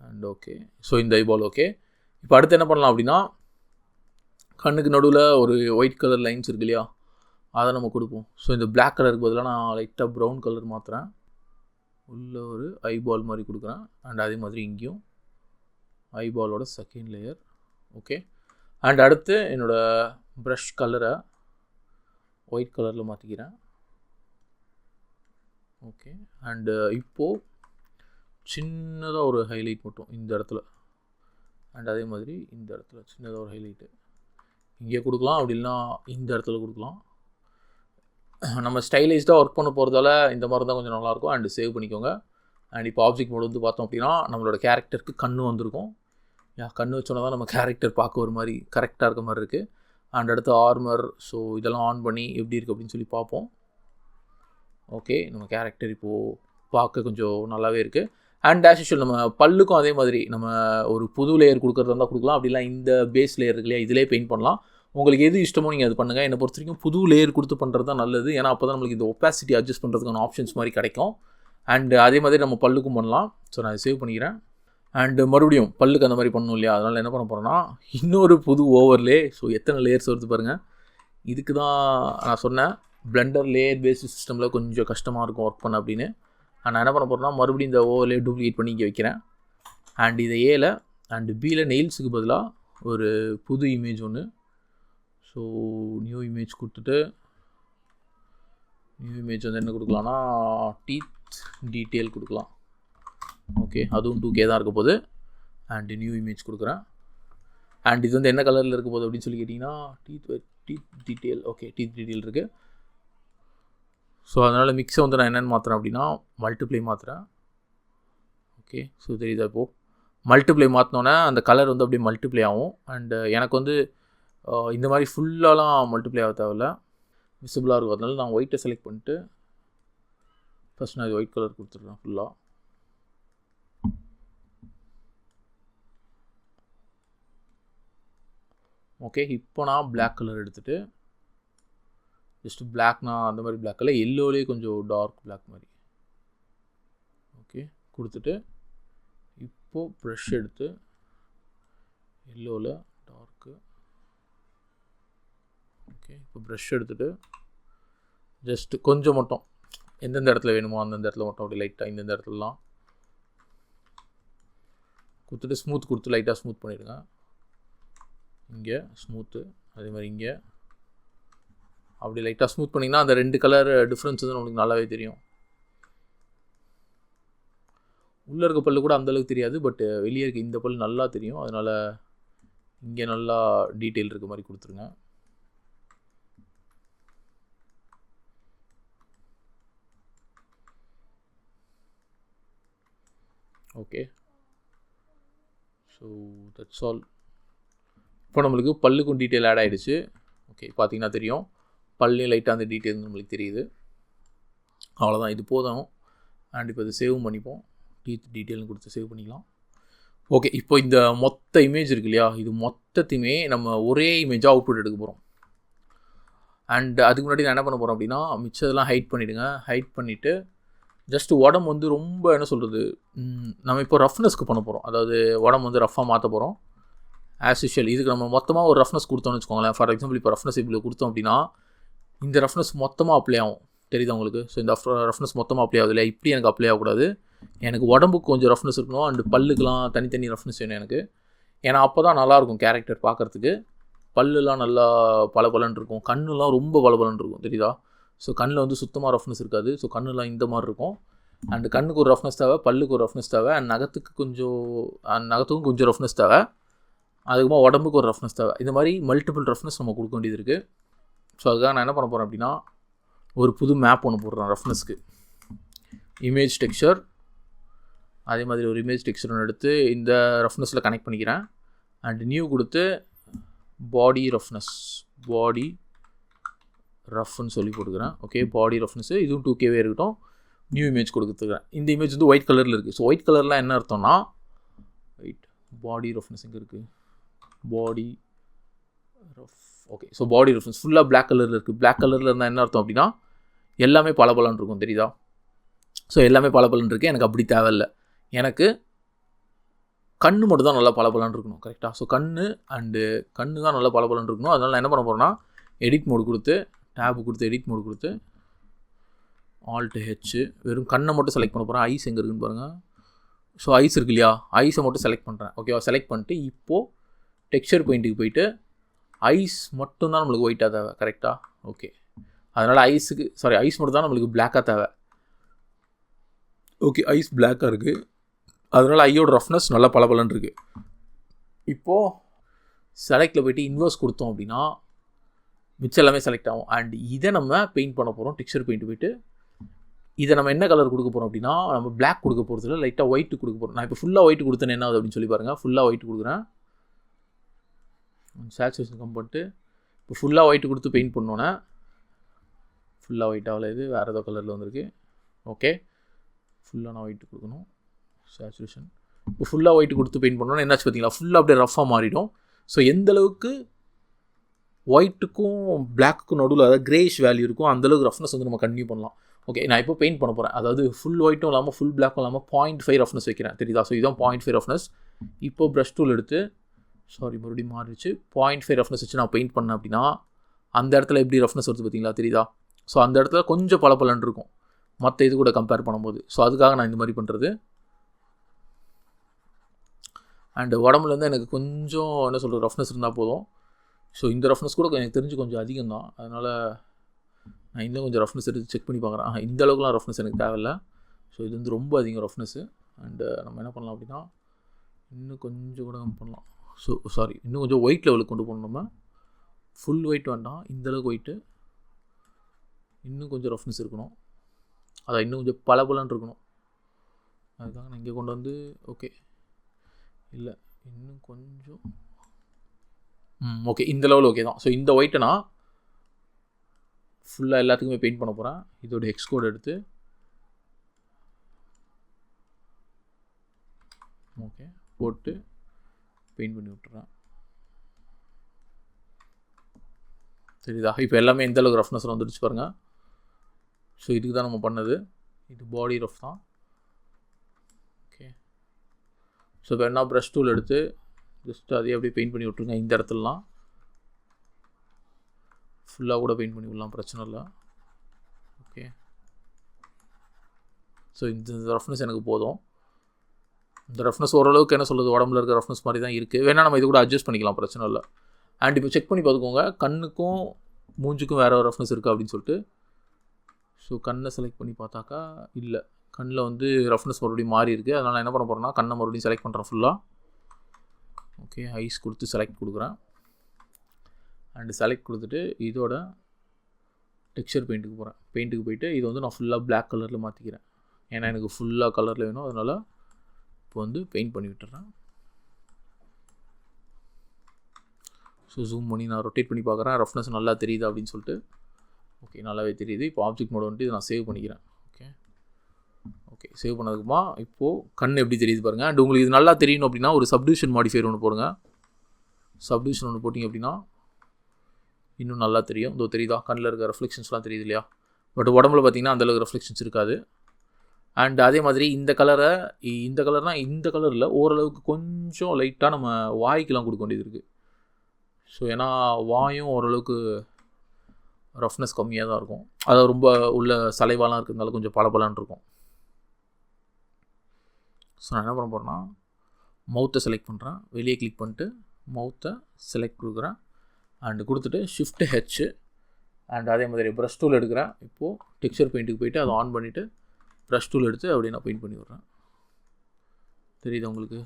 அண்ட் ஓகே, ஸோ இந்த ஐபால் ஓகே. இப்போ அடுத்து என்ன பண்ணலாம் அப்படின்னா கண்ணுக்கு நடுவில் ஒரு ஒயிட் கலர் லைன்ஸ் இருக்கு இல்லையா, அதை நம்ம கொடுப்போம். ஸோ இந்த பிளாக் கலருக்கு பதிலாக நான் லைட்டாக ப்ரௌன் கலர் மாற்றுறேன். உள்ள ஒரு ஐபால் மாதிரி கொடுக்குறேன். அண்ட் அதே மாதிரி இங்கேயும் ஐபாலோட செகண்ட் லேயர். ஓகே, அண்ட் அடுத்து என்னோடய ப்ரஷ் கலரை ஒயிட் கலரில் மாற்றிக்கிறேன். ஓகே, அண்டு இப்போது சின்னதாக ஒரு ஹைலைட் மட்டும் இந்த இடத்துல. அண்ட் அதே மாதிரி இந்த இடத்துல சின்னதாக ஒரு ஹைலைட்டு இங்கே கொடுக்கலாம். அப்படி இல்லைனா இந்த இடத்துல கொடுக்கலாம். நம்ம ஸ்டைலைஸ்டாக ஒர்க் பண்ண போகிறதால இந்த மாதிரி தான் கொஞ்சம் நல்லாயிருக்கும். அண்டு சேவ் பண்ணிக்கோங்க. அண்ட் இப்போ ஆப்ஜெக்ட் மோடு வந்து பார்த்தோம் அப்படின்னா நம்மளோட கேரக்டருக்கு கண்ணு வந்திருக்கும். கண்ணு வச்சோன்னா தான் நம்ம கேரக்டர் பார்க்க ஒரு மாதிரி கரெக்டாக இருக்க மாதிரி இருக்குது. அண்ட் அடுத்து ஆர்மர், ஸோ இதெல்லாம் ஆன் பண்ணி எப்படி இருக்குது அப்படின்னு சொல்லி பார்ப்போம். ஓகே, நம்ம கேரக்டர் இப்போது பார்க்க கொஞ்சம் நல்லாவே இருக்குது. அண்ட் ஆஸ் யூஷுவல் நம்ம பல்லுக்கும் அதே மாதிரி நம்ம ஒரு புது லேயர் கொடுக்குறதா இருந்தால் கொடுக்கலாம். அப்படிலாம் இந்த பேஸ் லேயர் இருக்கு இல்லையா, இதிலே பெயிண்ட் பண்ணலாம். உங்களுக்கு எது இஷ்டமோ நீங்கள் அது பண்ணுங்கள். என்னை பொறுத்த வரைக்கும் புது லேயர் கொடுத்து பண்ணுறது தான் நல்லது. ஏன்னா அப்போ தான் நம்மளுக்கு இந்த ஒப்பாசிட்டி அட்ஜஸ்ட் பண்ணுறதுக்கான ஆப்ஷன்ஸ் மாதிரி கிடைக்கும். அண்ட் அதே மாதிரி நம்ம பல்லுக்கும் பண்ணலாம். ஸோ நான் அதை சேவ் பண்ணிக்கிறேன். அண்டு மறுபடியும் பல்லுக்கு அந்த மாதிரி பண்ணணும் இல்லையா, அதனால் என்ன பண்ண போகிறோன்னா இன்னொரு புது ஓவர்லே. ஸோ எத்தனை லேயர்ஸ் வருது பாருங்கள். இதுக்கு தான் நான் சொன்னேன் பிளெண்டர் லேயர் பேஸ்டு சிஸ்டமில் கொஞ்சம் கஷ்டமாக இருக்கும் ஒர்க் பண்ண அப்படின்னு. நான் என்ன பண்ண போகிறேன்னா மறுபடியும் இந்த ஓவர்லே டூப்ளிகேட் பண்ணி இங்கே வைக்கிறேன். அண்ட் இதை ஏல அண்டு பியில் நெயில்ஸுக்கு பதிலாக ஒரு புது இமேஜ் ஒன்று. ஸோ நியூ இமேஜ் கொடுத்துட்டு நியூ இமேஜ் வந்து என்ன கொடுக்கலான்னா டீத் டீட்டெயில் கொடுக்கலாம். ஓகே, அதுவும் 2K தான் இருக்க போகுது. அண்டு நியூ இமேஜ் கொடுக்குறேன். அண்ட் இது வந்து என்ன கலரில் இருக்க போகுது அப்படின்னு சொல்லி கேட்டிங்கன்னா teeth detail. Okay, teeth detail இருக்குது. ஸோ அதனால் மிக்ஸை வந்து நான் என்னென்னு மாற்றுறேன் அப்படின்னா மல்டிப்ளை மாற்றுறேன். ஓகே, ஸோ தெரியுதா இப்போது மல்டிப்ளை மாற்றினோன்னே அந்த கலர் வந்து அப்படியே மல்டிப்ளை ஆகும். அண்டு எனக்கு வந்து இந்த மாதிரி ஃபுல்லாலாம் மல்டிப்ளை ஆக தேவையில்ல, விசிபிளாக இருக்கும். அதனால நான் ஒயிட்டை செலக்ட் பண்ணிட்டு ஃபஸ்ட் நான் இது ஒயிட் கலர் கொடுத்துட்றேன் ஃபுல்லாக. ஓகே, இப்போ நான் பிளாக் கலர் எடுத்துகிட்டு ஜஸ்ட்டு பிளாக்னா அந்த மாதிரி பிளாக் கலர் எல்லோலேயே கொஞ்சம் டார்க் பிளாக் மாதிரி ஓகே கொடுத்துட்டு இப்போது ப்ரஷ் எடுத்து எல்லோவில் டார்க்கு. ஓகே, இப்போ ப்ரஷ் எடுத்துகிட்டு ஜஸ்ட்டு கொஞ்சம் மட்டும் எந்தெந்த இடத்துல வேணுமோ அந்தந்த இடத்துல மட்டும் அப்படி லைட்டாக இந்தந்த இடத்துலலாம் கொடுத்துட்டு ஸ்மூத் கொடுத்து லைட்டாக ஸ்மூத் பண்ணிவிடுங்க. இங்கே ஸ்மூத்து, அதே மாதிரி இங்கே அப்படி லைட்டாக ஸ்மூத் பண்ணிங்கன்னா அந்த 2 கலர் டிஃப்ரென்ஸ் வந்து நம்மளுக்கு நல்லாவே தெரியும். உள்ளே இருக்க பல்லு கூட அந்தளவுக்கு தெரியாது, பட் வெளியே இருக்க இந்த பல் நல்லா தெரியும். அதனால் இங்கே நல்லா டீட்டெயில் இருக்க மாதிரி கொடுத்துருங்க. Okay, so that's all. இப்போ நம்மளுக்கு பல்லுக்கும் டீட்டெயில் ஆட் ஆகிடுச்சு. ஓகே, பார்த்தீங்கன்னா தெரியும் பல்லையும் லைட்டாக அந்த டீட்டெயில் நம்மளுக்கு தெரியுது. அவ்வளோதான், இது போதும். அண்ட் இப்போ இது சேவ் பண்ணிப்போம். டீத் டீட்டெயில்னு கொடுத்து சேவ் பண்ணிக்கலாம். ஓகே, இப்போ இந்த மொத்த இமேஜ் இருக்கு இல்லையா, இது மொத்தத்தையுமே நம்ம ஒரே இமேஜாக அவுட்புட் எடுக்க போகிறோம். அண்ட் அதுக்கு முன்னாடி நான் என்ன பண்ண போகிறோம் அப்படின்னா மிச்சதெல்லாம் ஹைட் பண்ணிவிடுங்க. ஹைட் பண்ணிவிட்டு ஜஸ்ட்டு உடம்பு வந்து ரொம்ப என்ன சொல்கிறது, நம்ம இப்போ ரஃப்னஸ்க்கு பண்ண போகிறோம். அதாவது உடம்பு வந்து ரஃப்பாக மாற்ற போகிறோம். ஆஸ் யூஷுவல் இதுக்கு நம்ம மொத்தமாக ஒரு ரஃப்னஸ் கொடுத்தோம்னு வச்சுக்கோங்களேன். ஃபார் எக்ஸாம்பிள் இப்போ ரஃப்னஸ் இவ்வளோ கொடுத்தோம் அப்படின்னா இந்த ரஃப்னஸ் மொத்தமாக அப்ளை ஆகும். தெரியுதா உங்களுக்கு? ஸோ இந்த ரஃப்னஸ் மொத்தமாக அப்ளை ஆகுது இல்லையா, இப்படி எனக்கு அப்ளை ஆகக்கூடாது. எனக்கு உடம்புக்கு கொஞ்சம் ரஃப்னஸ் இருக்கணும். அண்டு பல்லுக்கெலாம் தனித்தனி ரஃப்னஸ் வேணும் எனக்கு. ஏன்னா அப்போ தான் நல்லாயிருக்கும் கேரக்டர் பார்க்குறதுக்கு. பல்லுலாம் நல்லா பளபளன்னு இருக்கும், கண்ணுலாம் ரொம்ப பளபளன்னு இருக்கும். தெரியுதா? ஸோ கண்ணில் வந்து சுத்தமாக ரஃப்னஸ் இருக்காது. ஸோ கண்ணுலாம் இந்த மாதிரி இருக்கும். அண்டு கண்ணுக்கு ஒரு ரஃப்னஸ் தேவை, பல்லுக்கு ஒரு ரஃப்னஸ் தேவை, அண்ட் நகத்துக்கும் கொஞ்சம் ரஃப்னஸ் தேவை, அதுக்குமா உடம்புக்கு ஒரு ரஃப்னஸ் தேவை. இந்த மாதிரி மல்டிபிள் ரஃப்னஸ் நம்ம கொடுக்க வேண்டியது இருக்குது. ஸோ அதுக்காக நான் என்ன பண்ண போகிறேன் அப்படின்னா ஒரு புது மேப் ஒன்று போடுறேன் ரஃப்னஸ்க்கு. இமேஜ் டெக்ஸ்சர், அதே மாதிரி ஒரு இமேஜ் டெக்ஸ்சர் ஒன்று எடுத்து இந்த ரஃப்னஸில் கனெக்ட் பண்ணிக்கிறேன். அண்ட் நியூ கொடுத்து பாடி ரஃப்னு சொல்லி போட்டுக்கிறேன். ஓகே, பாடி ரஃப்னஸ்ஸு இதுவும் 2Kவே இருக்கட்டும். நியூ இமேஜ் கொடுத்துக்கிறேன். இந்த இமேஜ் வந்து ஒயிட் கலரில் இருக்குது. ஸோ ஒயிட் கலர்லாம் என்ன அர்த்தம்னா பாடி ரஃப்னஸ் எங்கே இருக்குது, body rough. Okay, so body roughness ஃபுல்லாக பிளாக் கலரில் இருக்குது. பிளாக் கலரில் இருந்தால் என்ன அர்த்தம் அப்படின்னா எல்லாமே பளபளன்னு இருக்கும். தெரியுதா? ஸோ எல்லாமே பளபளன்னு இருக்குது. எனக்கு அப்படி தேவையில்லை. எனக்கு கண்ணு மட்டும் தான் நல்லா பளபளன்னு இருக்கணும். கரெக்டாக? ஸோ கண்ணு தான் நல்லா பளபளன்னு இருக்கணும். அதனால் நான் என்ன பண்ண போகிறேன்னா எடிட் மோடு கொடுத்து டேபு கொடுத்து எடிட் மோடு கொடுத்து Alt+H வெறும் கண்ணை மட்டும் செலக்ட் பண்ண போகிறேன். ஐஸ் எங்கே இருக்குன்னு பாருங்கள். ஸோ ஐஸ் இருக்கு இல்லையா, ஐஸை மட்டும் செலக்ட் பண்ணுறேன். ஓகேவா? செலக்ட் பண்ணிட்டு இப்போது டெக்ஸ்சர் பெயிண்ட்டுக்கு போயிட்டு ஐஸ் மட்டும்தான் நம்மளுக்கு ஒயிட்டாக தேவை. கரெக்டாக? ஓகே, அதனால் ஐஸ் மட்டும் தான் நம்மளுக்கு பிளாக்காக தேவை. ஓகே, ஐஸ் பிளாக்காக இருக்குது. அதனால் ஐயோட ரஃப்னஸ் நல்லா பளபளன்னு இருக்குது. இப்போது செலக்டில் போய்ட்டு இன்வெர்ஸ் கொடுத்தோம் அப்படின்னா மிச்சம் எல்லாமே செலக்ட் ஆகும். அண்ட் இதை நம்ம பெயிண்ட் பண்ண போகிறோம். டெக்ஸ்சர் பெயிண்ட் போய்ட்டு இதை நம்ம என்ன கலர் கொடுக்க போகிறோம் அப்படின்னா நம்ம பிளாக் கொடுக்க போகிறதுல லைட்டாக ஒயிட்டு கொடுக்க போகிறோம். நான் இப்போ ஃபுல்லாக ஒயிட் கொடுத்தேன்னு என்ன ஆகுது அப்படின்னு சொல்லி பாருங்கள். ஃபுல்லாக ஒயிட் கொடுக்குறேன். சேச்சுரேஷன் கம் பண்ணிட்டு இப்போ ஃபுல்லாக ஒயிட்டு கொடுத்து பெயிண்ட் பண்ணோன்னே ஃபுல்லாக ஒயிட் ஆகலை, இது வேறு ஏதோ கலரில் வந்திருக்கு. ஓகே, ஃபுல்லாக நான் ஒயிட்டு கொடுக்கணும். சேச்சுரேஷன் இப்போ ஃபுல்லாக ஒயிட்டு கொடுத்து பெயிண்ட் பண்ணோன்னா என்னாச்சு பார்த்தீங்களா, ஃபுல்லாக அப்படியே ரஃப்பாக மாறிடும். ஸோ எந்தளவுக்கு ஒயிட்டுக்கும் பிளாக்குக்கும் நடுவில் அதாவது கிரேஷ் வேல்யூ இருக்கும் அந்தளவுக்கு ரஃப்னஸ் வந்து நம்ம கன்டினியூ பண்ணலாம். ஓகே, நான் இப்போ பெயிண்ட் பண்ண போகிறேன். அதாவது ஃபுல் ஒயிட்டும் இல்லாமல் ஃபுல் பிளாக்கும் இல்லாமல் 0.5 ரஃப்னஸ் வைக்கிறேன், தெரியுதா? ஸோ இதுதான் 0.5 ரஃப்னஸ். இப்போ ப்ரஷ் டூல் எடுத்து மறுபடியும் மாறிடுச்சு. 0.5 ரஃப்னஸ் வச்சு நான் பெயிண்ட் பண்ணேன் அப்படின்னா அந்த இடத்துல எப்படி ரஃப்னஸ் வருது பார்த்தீங்களா, தெரியுதா? ஸோ அந்த இடத்துல கொஞ்சம் பளபளன்னு இருக்கும் மற்ற இது கூட கம்பேர் பண்ணும்போது. ஸோ அதுக்காக நான் இந்த மாதிரி பண்ணுறது. அண்டு உடம்புலேருந்து எனக்கு கொஞ்சம் என்ன சொல்கிறது ரஃப்னஸ் இருந்தால் போதும். ஸோ இந்த ரஃப்னஸ் கூட எனக்கு தெரிஞ்சு கொஞ்சம் அதிகம் தான். அதனால் நான் இன்னும் கொஞ்சம் ரஃப்னஸ் எடுத்து செக் பண்ணி பார்க்குறேன். இந்த அளவுக்குலாம் ரஃப்னஸ் எனக்கு தேவையில்லை. ஸோ இது வந்து ரொம்ப அதிகம் ரஃப்னஸ்ஸு. அண்டு நம்ம என்ன பண்ணலாம் அப்படின்னா இன்னும் கொஞ்சம் கூட பண்ணலாம். ஸோ இன்னும் கொஞ்சம் ஒயிட் லெவலுக்கு கொண்டு போகணும். நம்ம ஃபுல் ஒயிட் வேண்டாம், இந்தளவுக்கு ஒயிட்டு. இன்னும் கொஞ்சம் ரஃப்னஸ் இருக்கணும், அதான் இன்னும் கொஞ்சம் பளபளன்னு இருக்கணும். அதுக்காக நான் இங்கே கொண்டு வந்து ஓகே இல்லை இன்னும் கொஞ்சம் ஓகே இந்த லெவல் ஓகே தான். ஸோ இந்த ஒயிட்டை நான் ஃபுல்லாக எல்லாத்துக்குமே பெயிண்ட் பண்ண போகிறேன். இதோட ஹெக்ஸ் கோட் எடுத்து ஓகே போட்டு பெயிண்ட் பண்ணி விட்டுறேன், தெரியுதா? இப்போ எல்லாமே எந்த அளவுக்கு ரஃப்னஸ் வந்துடுச்சு பாருங்கள். ஸோ இதுக்கு தான் நம்ம பண்ணது. இது பாடி ரஃப் தான். ஓகே, ஸோ இப்போ என்ன ப்ரஷ் டூல் எடுத்து ஜஸ்ட் அதே அப்படியே பெயிண்ட் பண்ணி விட்ருங்க. இந்த இடத்துலலாம் ஃபுல்லாக கூட பெயிண்ட் பண்ணி விடலாம், பிரச்சனை இல்லை. ஓகே, ஸோ இந்த ரஃப்னஸ் எனக்கு போதும். இந்த ரஃப்னஸ் ஓரளவுக்கு என்ன சொல்கிறது உடம்புல இருக்க ரஃப்னஸ் மாதிரி தான் இருக்குது. வேணால் நம்ம இது கூட அட்ஜஸ்ட் பண்ணிக்கலாம், பிரச்சனை இல்லை. அண்ட் இப்போ செக் பண்ணி பார்த்துக்கோங்க கண்ணுக்கும் மூஞ்சுக்கும் வேறு ரஃப்னஸ் இருக்குது அப்படின்னு சொல்லிட்டு. ஸோ கண்ணை செலக்ட் பண்ணி பார்த்தாக்கா இல்லை, கண்ணில் வந்து ரஃப்னஸ் மறுபடியும் மாறி இருக்குது. அதனால் நான் என்ன பண்ண போகிறேன்னா கண்ணை மறுபடியும் செலக்ட் பண்ணுறேன் ஃபுல்லாக. ஓகே, ஐஸ் கொடுத்து செலக்ட் கொடுக்குறேன். அண்டு செலக்ட் கொடுத்துட்டு இதோட டெக்ஸ்சர் பெயிண்ட்டுக்கு போகிறேன். பெயிண்ட்டுக்கு போயிட்டு இது வந்து நான் ஃபுல்லாக பிளாக் கலரில் மாற்றிக்கிறேன். ஏன்னா எனக்கு ஃபுல்லாக கலரில் வேணும். அதனால் இப்போ வந்து பெயிண்ட் பண்ணி விட்டுறேன். ஸோ ஜூம் பண்ணி நான் ரொட்டேட் பண்ணி பார்க்குறேன் ரஃப்னஸ் நல்லா தெரியுது அப்படின்னு சொல்லிட்டு. ஓகே, நல்லாவே தெரியுது. இப்போ ஆப்ஜெக்ட் மோட் வந்துட்டு இதை நான் சேவ் பண்ணிக்கிறேன். ஓகே சேவ் பண்ணதுக்குமா இப்போது கண் எப்படி தெரியுது பாருங்கள். அண்ட் உங்களுக்கு இது நல்லா தெரியணும் அப்படின்னா ஒரு சப்டிவிஷன் மாடிஃபையர் ஒன்று போடுங்க. சப்டிவிஷன் ஒன்று போட்டிங்க அப்படின்னா இன்னும் நல்லா தெரியும். இதோ தெரியுதா, கண்ணில் இருக்க ரெஃப்ளெக்ஷன்ஸ்லாம் தெரியுது இல்லையா? பட் உடம்புல பார்த்திங்கன்னா அந்தளவுக்கு ரெஃப்ளெக்ஷன்ஸ் இருக்காது. அண்ட் அதே மாதிரி இந்த கலர்னால் இந்த கலரில் ஓரளவுக்கு கொஞ்சம் லைட்டாக நம்ம வாய்க்கெலாம் கொடுக்க வேண்டியது இருக்குது. ஸோ ஏன்னா வாயும் ஓரளவுக்கு ரஃப்னஸ் கம்மியாக தான் இருக்கும். அது ரொம்ப உள்ள சலைவாலாம் இருக்கிறதுனால கொஞ்சம் பளபளன்னு இருக்கும். ஸோ நான் என்ன பண்ண போகிறேன்னா மவுத்தை செலக்ட் பண்ணுறேன். வெளியே கிளிக் பண்ணிட்டு மவுத்தை செலக்ட் கொடுக்குறேன். அண்டு கொடுத்துட்டு ஷிஃப்ட் ஹெச் அண்ட் அதே மாதிரி ப்ரஷ் டூல் எடுக்கிறேன். இப்போது டெக்ஸ்சர் பெயிண்ட்டுக்கு போய்ட்டு அதை ஆன் பண்ணிவிட்டு ப்ரஷ் டூல் எடுத்து அப்படியே நான் பெயிண்ட் பண்ணி விட்றேன். தெரியுது உங்களுக்கு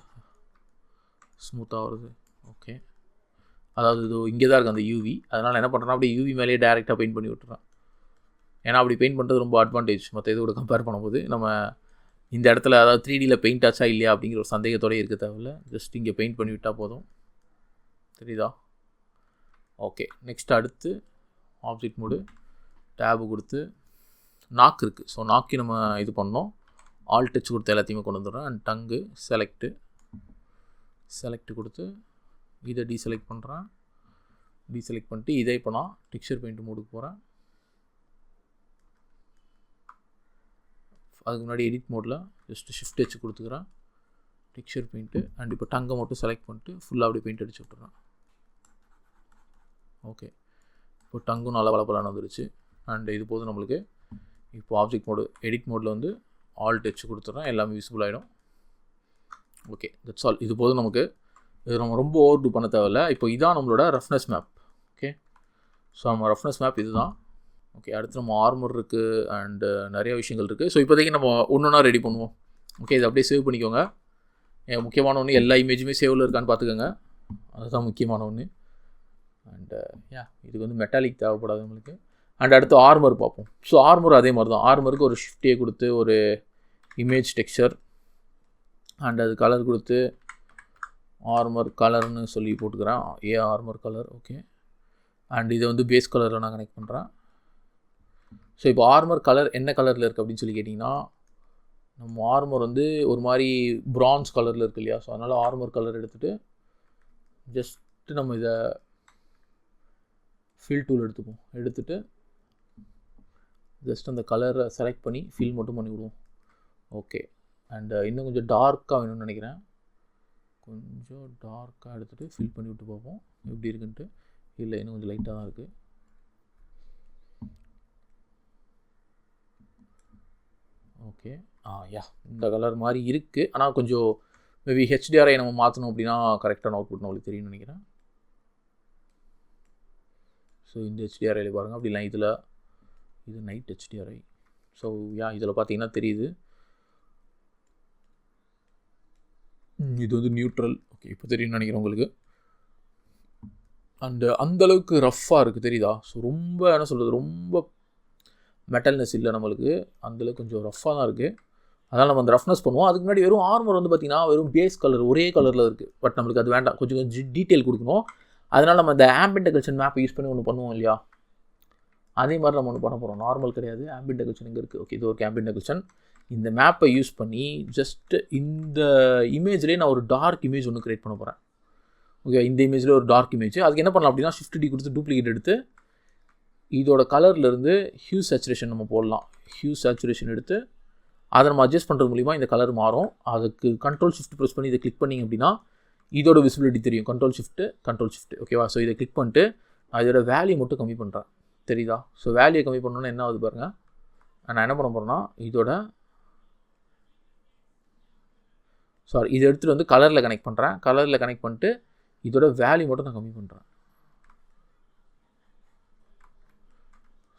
ஸ்மூத்தாக வருது. ஓகே, அதாவது இது இங்கே தான் இருக்குது அந்த யூவி. அதனால் என்ன பண்ணுறேன்னா அப்படியே யூவி மேலேயே டேரெக்டாக பெயிண்ட் பண்ணி விட்டுறேன். ஏன்னா அப்படி பெயிண்ட் பண்ணுறது ரொம்ப அட்வான்டேஜ் மற்ற இதோட கம்பேர் பண்ணும்போது. நம்ம இந்த இடத்துல அதாவது 3Dயில் பெயிண்ட் ஆச்சா இல்லையா அப்படிங்கிற ஒரு சந்தேகத்தோடய இருக்க தேவையில்ல. ஜஸ்ட் இங்கே பெயிண்ட் பண்ணி விட்டால் போதும், தெரியுதா? ஓகே, நெக்ஸ்ட் அடுத்து ஆப்ஜெக்ட் மோடு டேபு கொடுத்து நாக்கு இருக்குது. ஸோ நாக்கு நம்ம இது பண்ணோம். ஆல் டச் கொடுத்து எல்லாத்தையுமே கொண்டு வந்துடுறேன். அண்ட் டங்கு செலக்ட் கொடுத்து இதை டீசெலக்ட் பண்ணுறேன். டீசெலக்ட் பண்ணிட்டு இதை இப்போ நான் டெக்ஸ்சர் பெயிண்ட் மோடுக்கு போகிறேன். அதுக்கு முன்னாடி எடிட் மோடில் ஜஸ்ட்டு ஷிஃப்ட் வச்சு கொடுத்துக்கிறேன் டெக்ஸ்சர் பெயிண்ட்டு. அண்ட் இப்போ டங்கை மட்டும் செலக்ட் பண்ணிட்டு ஃபுல்லாக அப்படியே பெயிண்ட் அடிச்சு விட்டுறேன். ஓகே, இப்போ டங்கும் நல்லா பளபளன்னு வந்துருச்சு. அண்ட் இது போதும் நம்மளுக்கு. இப்போ ஆப்ஜெக்ட் மோடு எடிட் மோடில் வந்து ஆல் டச் கொடுத்துட்றேன், எல்லாமே விசிபிள் ஆகிடும். Okay, that's all. இது போதும் நமக்கு. இது நம்ம ரொம்ப ஓவர் டூ பண்ண தேவையில்லை. இப்போ இதான் நம்மளோட ரஃப்னஸ் மேப். ஓகே, ஸோ நம்ம ரஃப்னஸ் மேப் இது தான். ஓகே, அடுத்து நம்ம ஆர்மர் இருக்குது அண்டு நிறைய விஷயங்கள் இருக்குது. ஸோ இப்போதைக்கு நம்ம ஒன்றா ரெடி பண்ணுவோம். ஓகே, இதை அப்படியே சேவ் பண்ணிக்கோங்க. முக்கியமான ஒன்று எல்லா இமேஜுமே சேவில் இருக்கான்னு பார்த்துக்கோங்க, அதுதான் முக்கியமான ஒன்று. அண்டு இதுக்கு வந்து மெட்டாலிக் தேவைப்படாது நம்மளுக்கு. அண்ட் அடுத்து ஆர்மர் பார்ப்போம். ஸோ ஆர்மர் அதே மாதிரி தான். ஆர்மருக்கு ஒரு ஷிஃப்டே கொடுத்து ஒரு இமேஜ் டெக்ஸ்சர் அண்ட் அது கலர் கொடுத்து ஆர்மர் கலர்னு சொல்லி போட்டுக்கிறேன். Armour colour. ஓகே, அண்ட் இதை வந்து பேஸ் கலரில் நான் கனெக்ட் பண்ணுறேன். ஸோ இப்போ ஆர்மர் கலர் என்ன கலரில் இருக்குது அப்படின்னு சொல்லி கேட்டிங்கன்னா நம்ம ஆர்மர் வந்து ஒரு மாதிரி ப்ரான்ஸ் கலரில் இருக்குது இல்லையா? ஸோ அதனால் ஆர்மர் கலர் எடுத்துகிட்டு ஜஸ்ட்டு நம்ம இதை ஃபில் டூல் எடுத்துப்போம். எடுத்துகிட்டு ஜஸ்ட் அந்த கலரை செலக்ட் பண்ணி ஃபில் மட்டும் பண்ணி விடுவோம். ஓகே. அண்ட் இன்னும் கொஞ்சம் டார்க்காக வேணும்னு நினைக்கிறேன். கொஞ்சம் டார்க்காக எடுத்துகிட்டு ஃபில் பண்ணி விட்டு பார்ப்போம் எப்படி இருக்குன்ட்டு. இல்லை, இன்னும் கொஞ்சம் லைட்டாக தான் இருக்குது. ஓகே. யா, இந்த கலர் மாதிரி இருக்குது. ஆனால் கொஞ்சம் மேபி ஹெச்டிஆரை நம்ம மாற்றணும் அப்படின்னா கரெக்டான அவுட்புட் நம்மளுக்கு தெரியும்னு நினைக்கிறேன். ஸோ இந்த ஹெச்டிஆர்ஐயில் பாருங்கள், அப்படிலாம் இதில் இது நைட் ஹெச்டிஆர்ஐ. ஸோ யா, இதில் பார்த்தீங்கன்னா தெரியுது இது வந்து நியூட்ரல். ஓகே, இப்போ தெரியும்னு நினைக்கிறேன் உங்களுக்கு. அண்டு அந்தளவுக்கு ரஃப்பாக இருக்குது, தெரியுதா? ஸோ ரொம்ப என்ன சொல்கிறது, ரொம்ப மெட்டல்னஸ் இல்லை நம்மளுக்கு, அந்தளவுக்கு கொஞ்சம் ரஃப்பாக தான் இருக்குது. அதனால் நம்ம அந்த ரஃப்னஸ் பண்ணுவோம். அதுக்கு முன்னாடி வெறும் ஆர்மர் வந்து பார்த்திங்கன்னா வெறும் பேஸ் கலர் ஒரே கலரில் இருக்குது. பட் நம்மளுக்கு அது வேண்டாம், கொஞ்சம் டீட்டெயில் கொடுக்கணும். அதனால் நம்ம இந்த ஆம்பியன்ட் டெக்கரேஷன் மேப்பை யூஸ் பண்ணி ஒன்று பண்ணுவோம் இல்லையா, அதே மாதிரி நம்ம ஒன்று பண்ண போகிறோம். நார்மல் கிடையாது, ஆம்பியன்ட் டெக்கரேஷன் இங்கே இருக்குது. ஓகே, இது ஒரு ஆம்பியன்ட் டெக்கரேஷன். இந்த மேப்பை யூஸ் பண்ணி ஜஸ்ட் இந்த இமேஜ்லேயே நான் ஒரு டார்க் இமேஜ் ஒன்று க்ரியேட் பண்ண போகிறேன். ஓகே, இந்த இமேஜில் ஒரு டார்க் இமேஜ். அதுக்கு என்ன பண்ணலாம் அப்படின்னா Shift D கொடுத்து டூப்ளிகேட் எடுத்து இதோட கலர்லேருந்து ஹியூ சேச்சுரேஷன் நம்ம போடலாம். ஹியூ சேச்சுரேஷன் எடுத்து அதை நம்ம அட்ஜஸ்ட் பண்ணுறது மூலிமா இந்த கலர் மாறும். அதுக்கு Ctrl Shift ப்ரெஸ் பண்ணி இதை கிளிக் பண்ணிங்க அப்படின்னா இதோட விசிபிலிட்டி தெரியும். Ctrl Shift. ஓகேவா? ஸோ இதை கிளிக் பண்ணிட்டு நான் இதோட வேல்யூ மட்டும் கம்மி பண்ணுறேன், தெரியுதா? ஸோ வேல்யூ கம்மி பண்ணோன்னா என்ன ஆகுது பாருங்கள். நான் என்ன பண்ண போகிறேன்னா இதோட இதை எடுத்துகிட்டு வந்து கலரில் கனெக்ட் பண்ணுறேன். கலரில் கனெக்ட் பண்ணிட்டு இதோட வேல்யூ மட்டும் நான் கம்மி பண்ணுறேன்.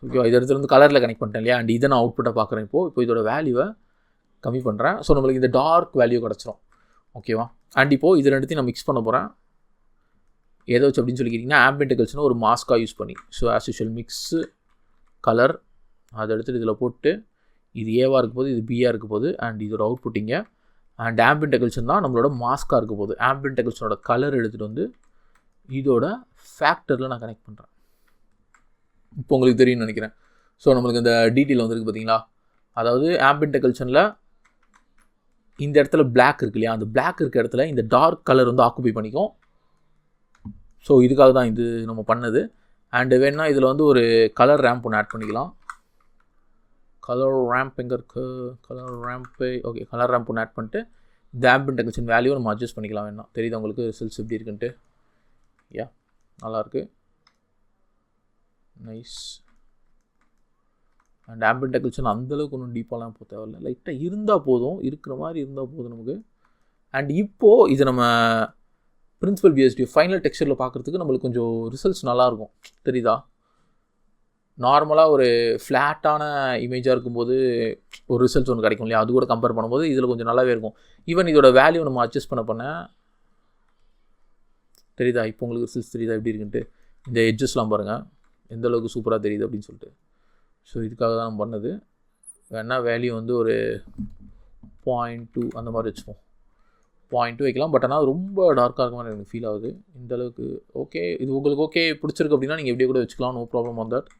ஓகேவா? இதை எடுத்துகிட்டு வந்து கலரில் கனெக்ட் பண்ணிட்டேன் இல்லையா? அண்ட் இதை நான் அவுட்புட்டை பார்க்குறேன். இப்போ இதோட வேல்யூவை கம்மி பண்ணுறேன். ஸோ நம்மளுக்கு இந்த டார்க் வேல்யூ கிடச்சிரும். ஓகேவா? அண்ட் இப்போது இது ரெண்டுத்தையும் நான் மிக்ஸ் பண்ண போகிறேன். எதை வச்சு அப்படின்னு சொல்லி கேட்டிங்கன்னா ஆம்பியன்ட் டெக்கரேஷன் ஒரு மாஸ்காக யூஸ் பண்ணி. So as usual mix colour அதை எடுத்துகிட்டு இதில் போட்டு இது ஏவாக இருக்க போது, இது பியாக இருக்க போது, அண்ட் இதோட அவுட்புட்டிங்க. அண்ட் ஆம்பியன்ட் டெக்கரேஷன் தான் நம்மளோட மாஸ்காக இருக்க போது. ஆம்பியன்ட் டெக்கரேஷனோட கலர் எடுத்துகிட்டு வந்து இதோட ஃபேக்டரில் நான் கனெக்ட் பண்ணுறேன். இப்போ உங்களுக்கு தெரியும்னு நினைக்கிறேன். ஸோ நம்மளுக்கு இந்த டீட்டெயில் வந்துருக்கு பார்த்தீங்களா? அதாவது ஆம்பியன்ட் டெக்கரேஷனில் இந்த இடத்துல பிளாக் இருக்கு இல்லையா, அந்த பிளாக் இருக்க இடத்துல இந்த டார்க் கலர் வந்து ஆக்குபை பண்ணிக்கும். ஸோ இதுக்காக தான் இது நம்ம பண்ணது. அண்டு வேணால் இதில் வந்து ஒரு கலர் ரேம்ப் ஒன்று ஆட் பண்ணிக்கலாம். கலர் ரேம்ப் எங்கே இருக்குது? Colour ramp. Okay, colour ramp ஒன்று ஆட் பண்ணிட்டு இந்த ஆம்பியன்ட் டெக்கரேஷன் வேல்யூ நம்ம அட்ஜஸ்ட் பண்ணிக்கலாம். வேணாம், தெரியுது உங்களுக்கு ரிசல்ட்ஸ் எப்படி இருக்குன்ட்டு? யா, நல்லாயிருக்கு, நைஸ். அண்ட் ஆம்பியன்ட் டெக்கரேஷன் அந்தளவுக்கு ஒன்றும் டீப்பாலாம் போக தேவையில்லை, லைட்டாக இருந்தால் போதும், இருக்கிற மாதிரி இருந்தால் போதும் நமக்கு. அண்ட் இப்போது இது நம்ம பிரின்சிபல் BSDF ஃபைனல் டெக்ஸ்சரில் பார்க்குறதுக்கு நம்மளுக்கு கொஞ்சம் ரிசல்ட்ஸ் நல்லாயிருக்கும், தெரியுதா? நார்மலாக ஒரு ஃப்ளாட்டான இமேஜாக இருக்கும்போது ஒரு ரிசல்ட்ஸ் ஒன்று கிடைக்கும் இல்லையா, அது கூட கம்பேர் பண்ணும்போது இதில் கொஞ்சம் நல்லாவே இருக்கும். ஈவன் இதோட வேல்யூ நம்ம அட்ஜஸ்ட் பண்ண தெரியுதா? இப்போ உங்களுக்கு ரிசல்ட்ஸ் தெரியுதா எப்படி இருக்குன்ட்டு? இந்த எட்ஜஸ்லாம் பாருங்கள் எந்த அளவுக்கு சூப்பராக தெரியுது அப்படின்னு சொல்லிட்டு. ஸோ இதுக்காக தான் நம்ம பண்ணது. வேணால் வேல்யூ வந்து ஒரு 0.2 அந்த மாதிரி வச்சுப்போம். 0.2 வைக்கலாம். பட் ஆனால் ரொம்ப டார்க்காக இருக்க மாதிரி எனக்கு ஃபீல் ஆகுது. இந்த அளவுக்கு ஓகே. இது உங்களுக்கு ஓகே பிடிச்சிருக்கு அப்படின்னா நீங்கள் எப்படியே கூட வச்சுக்கலாம், no problem on that.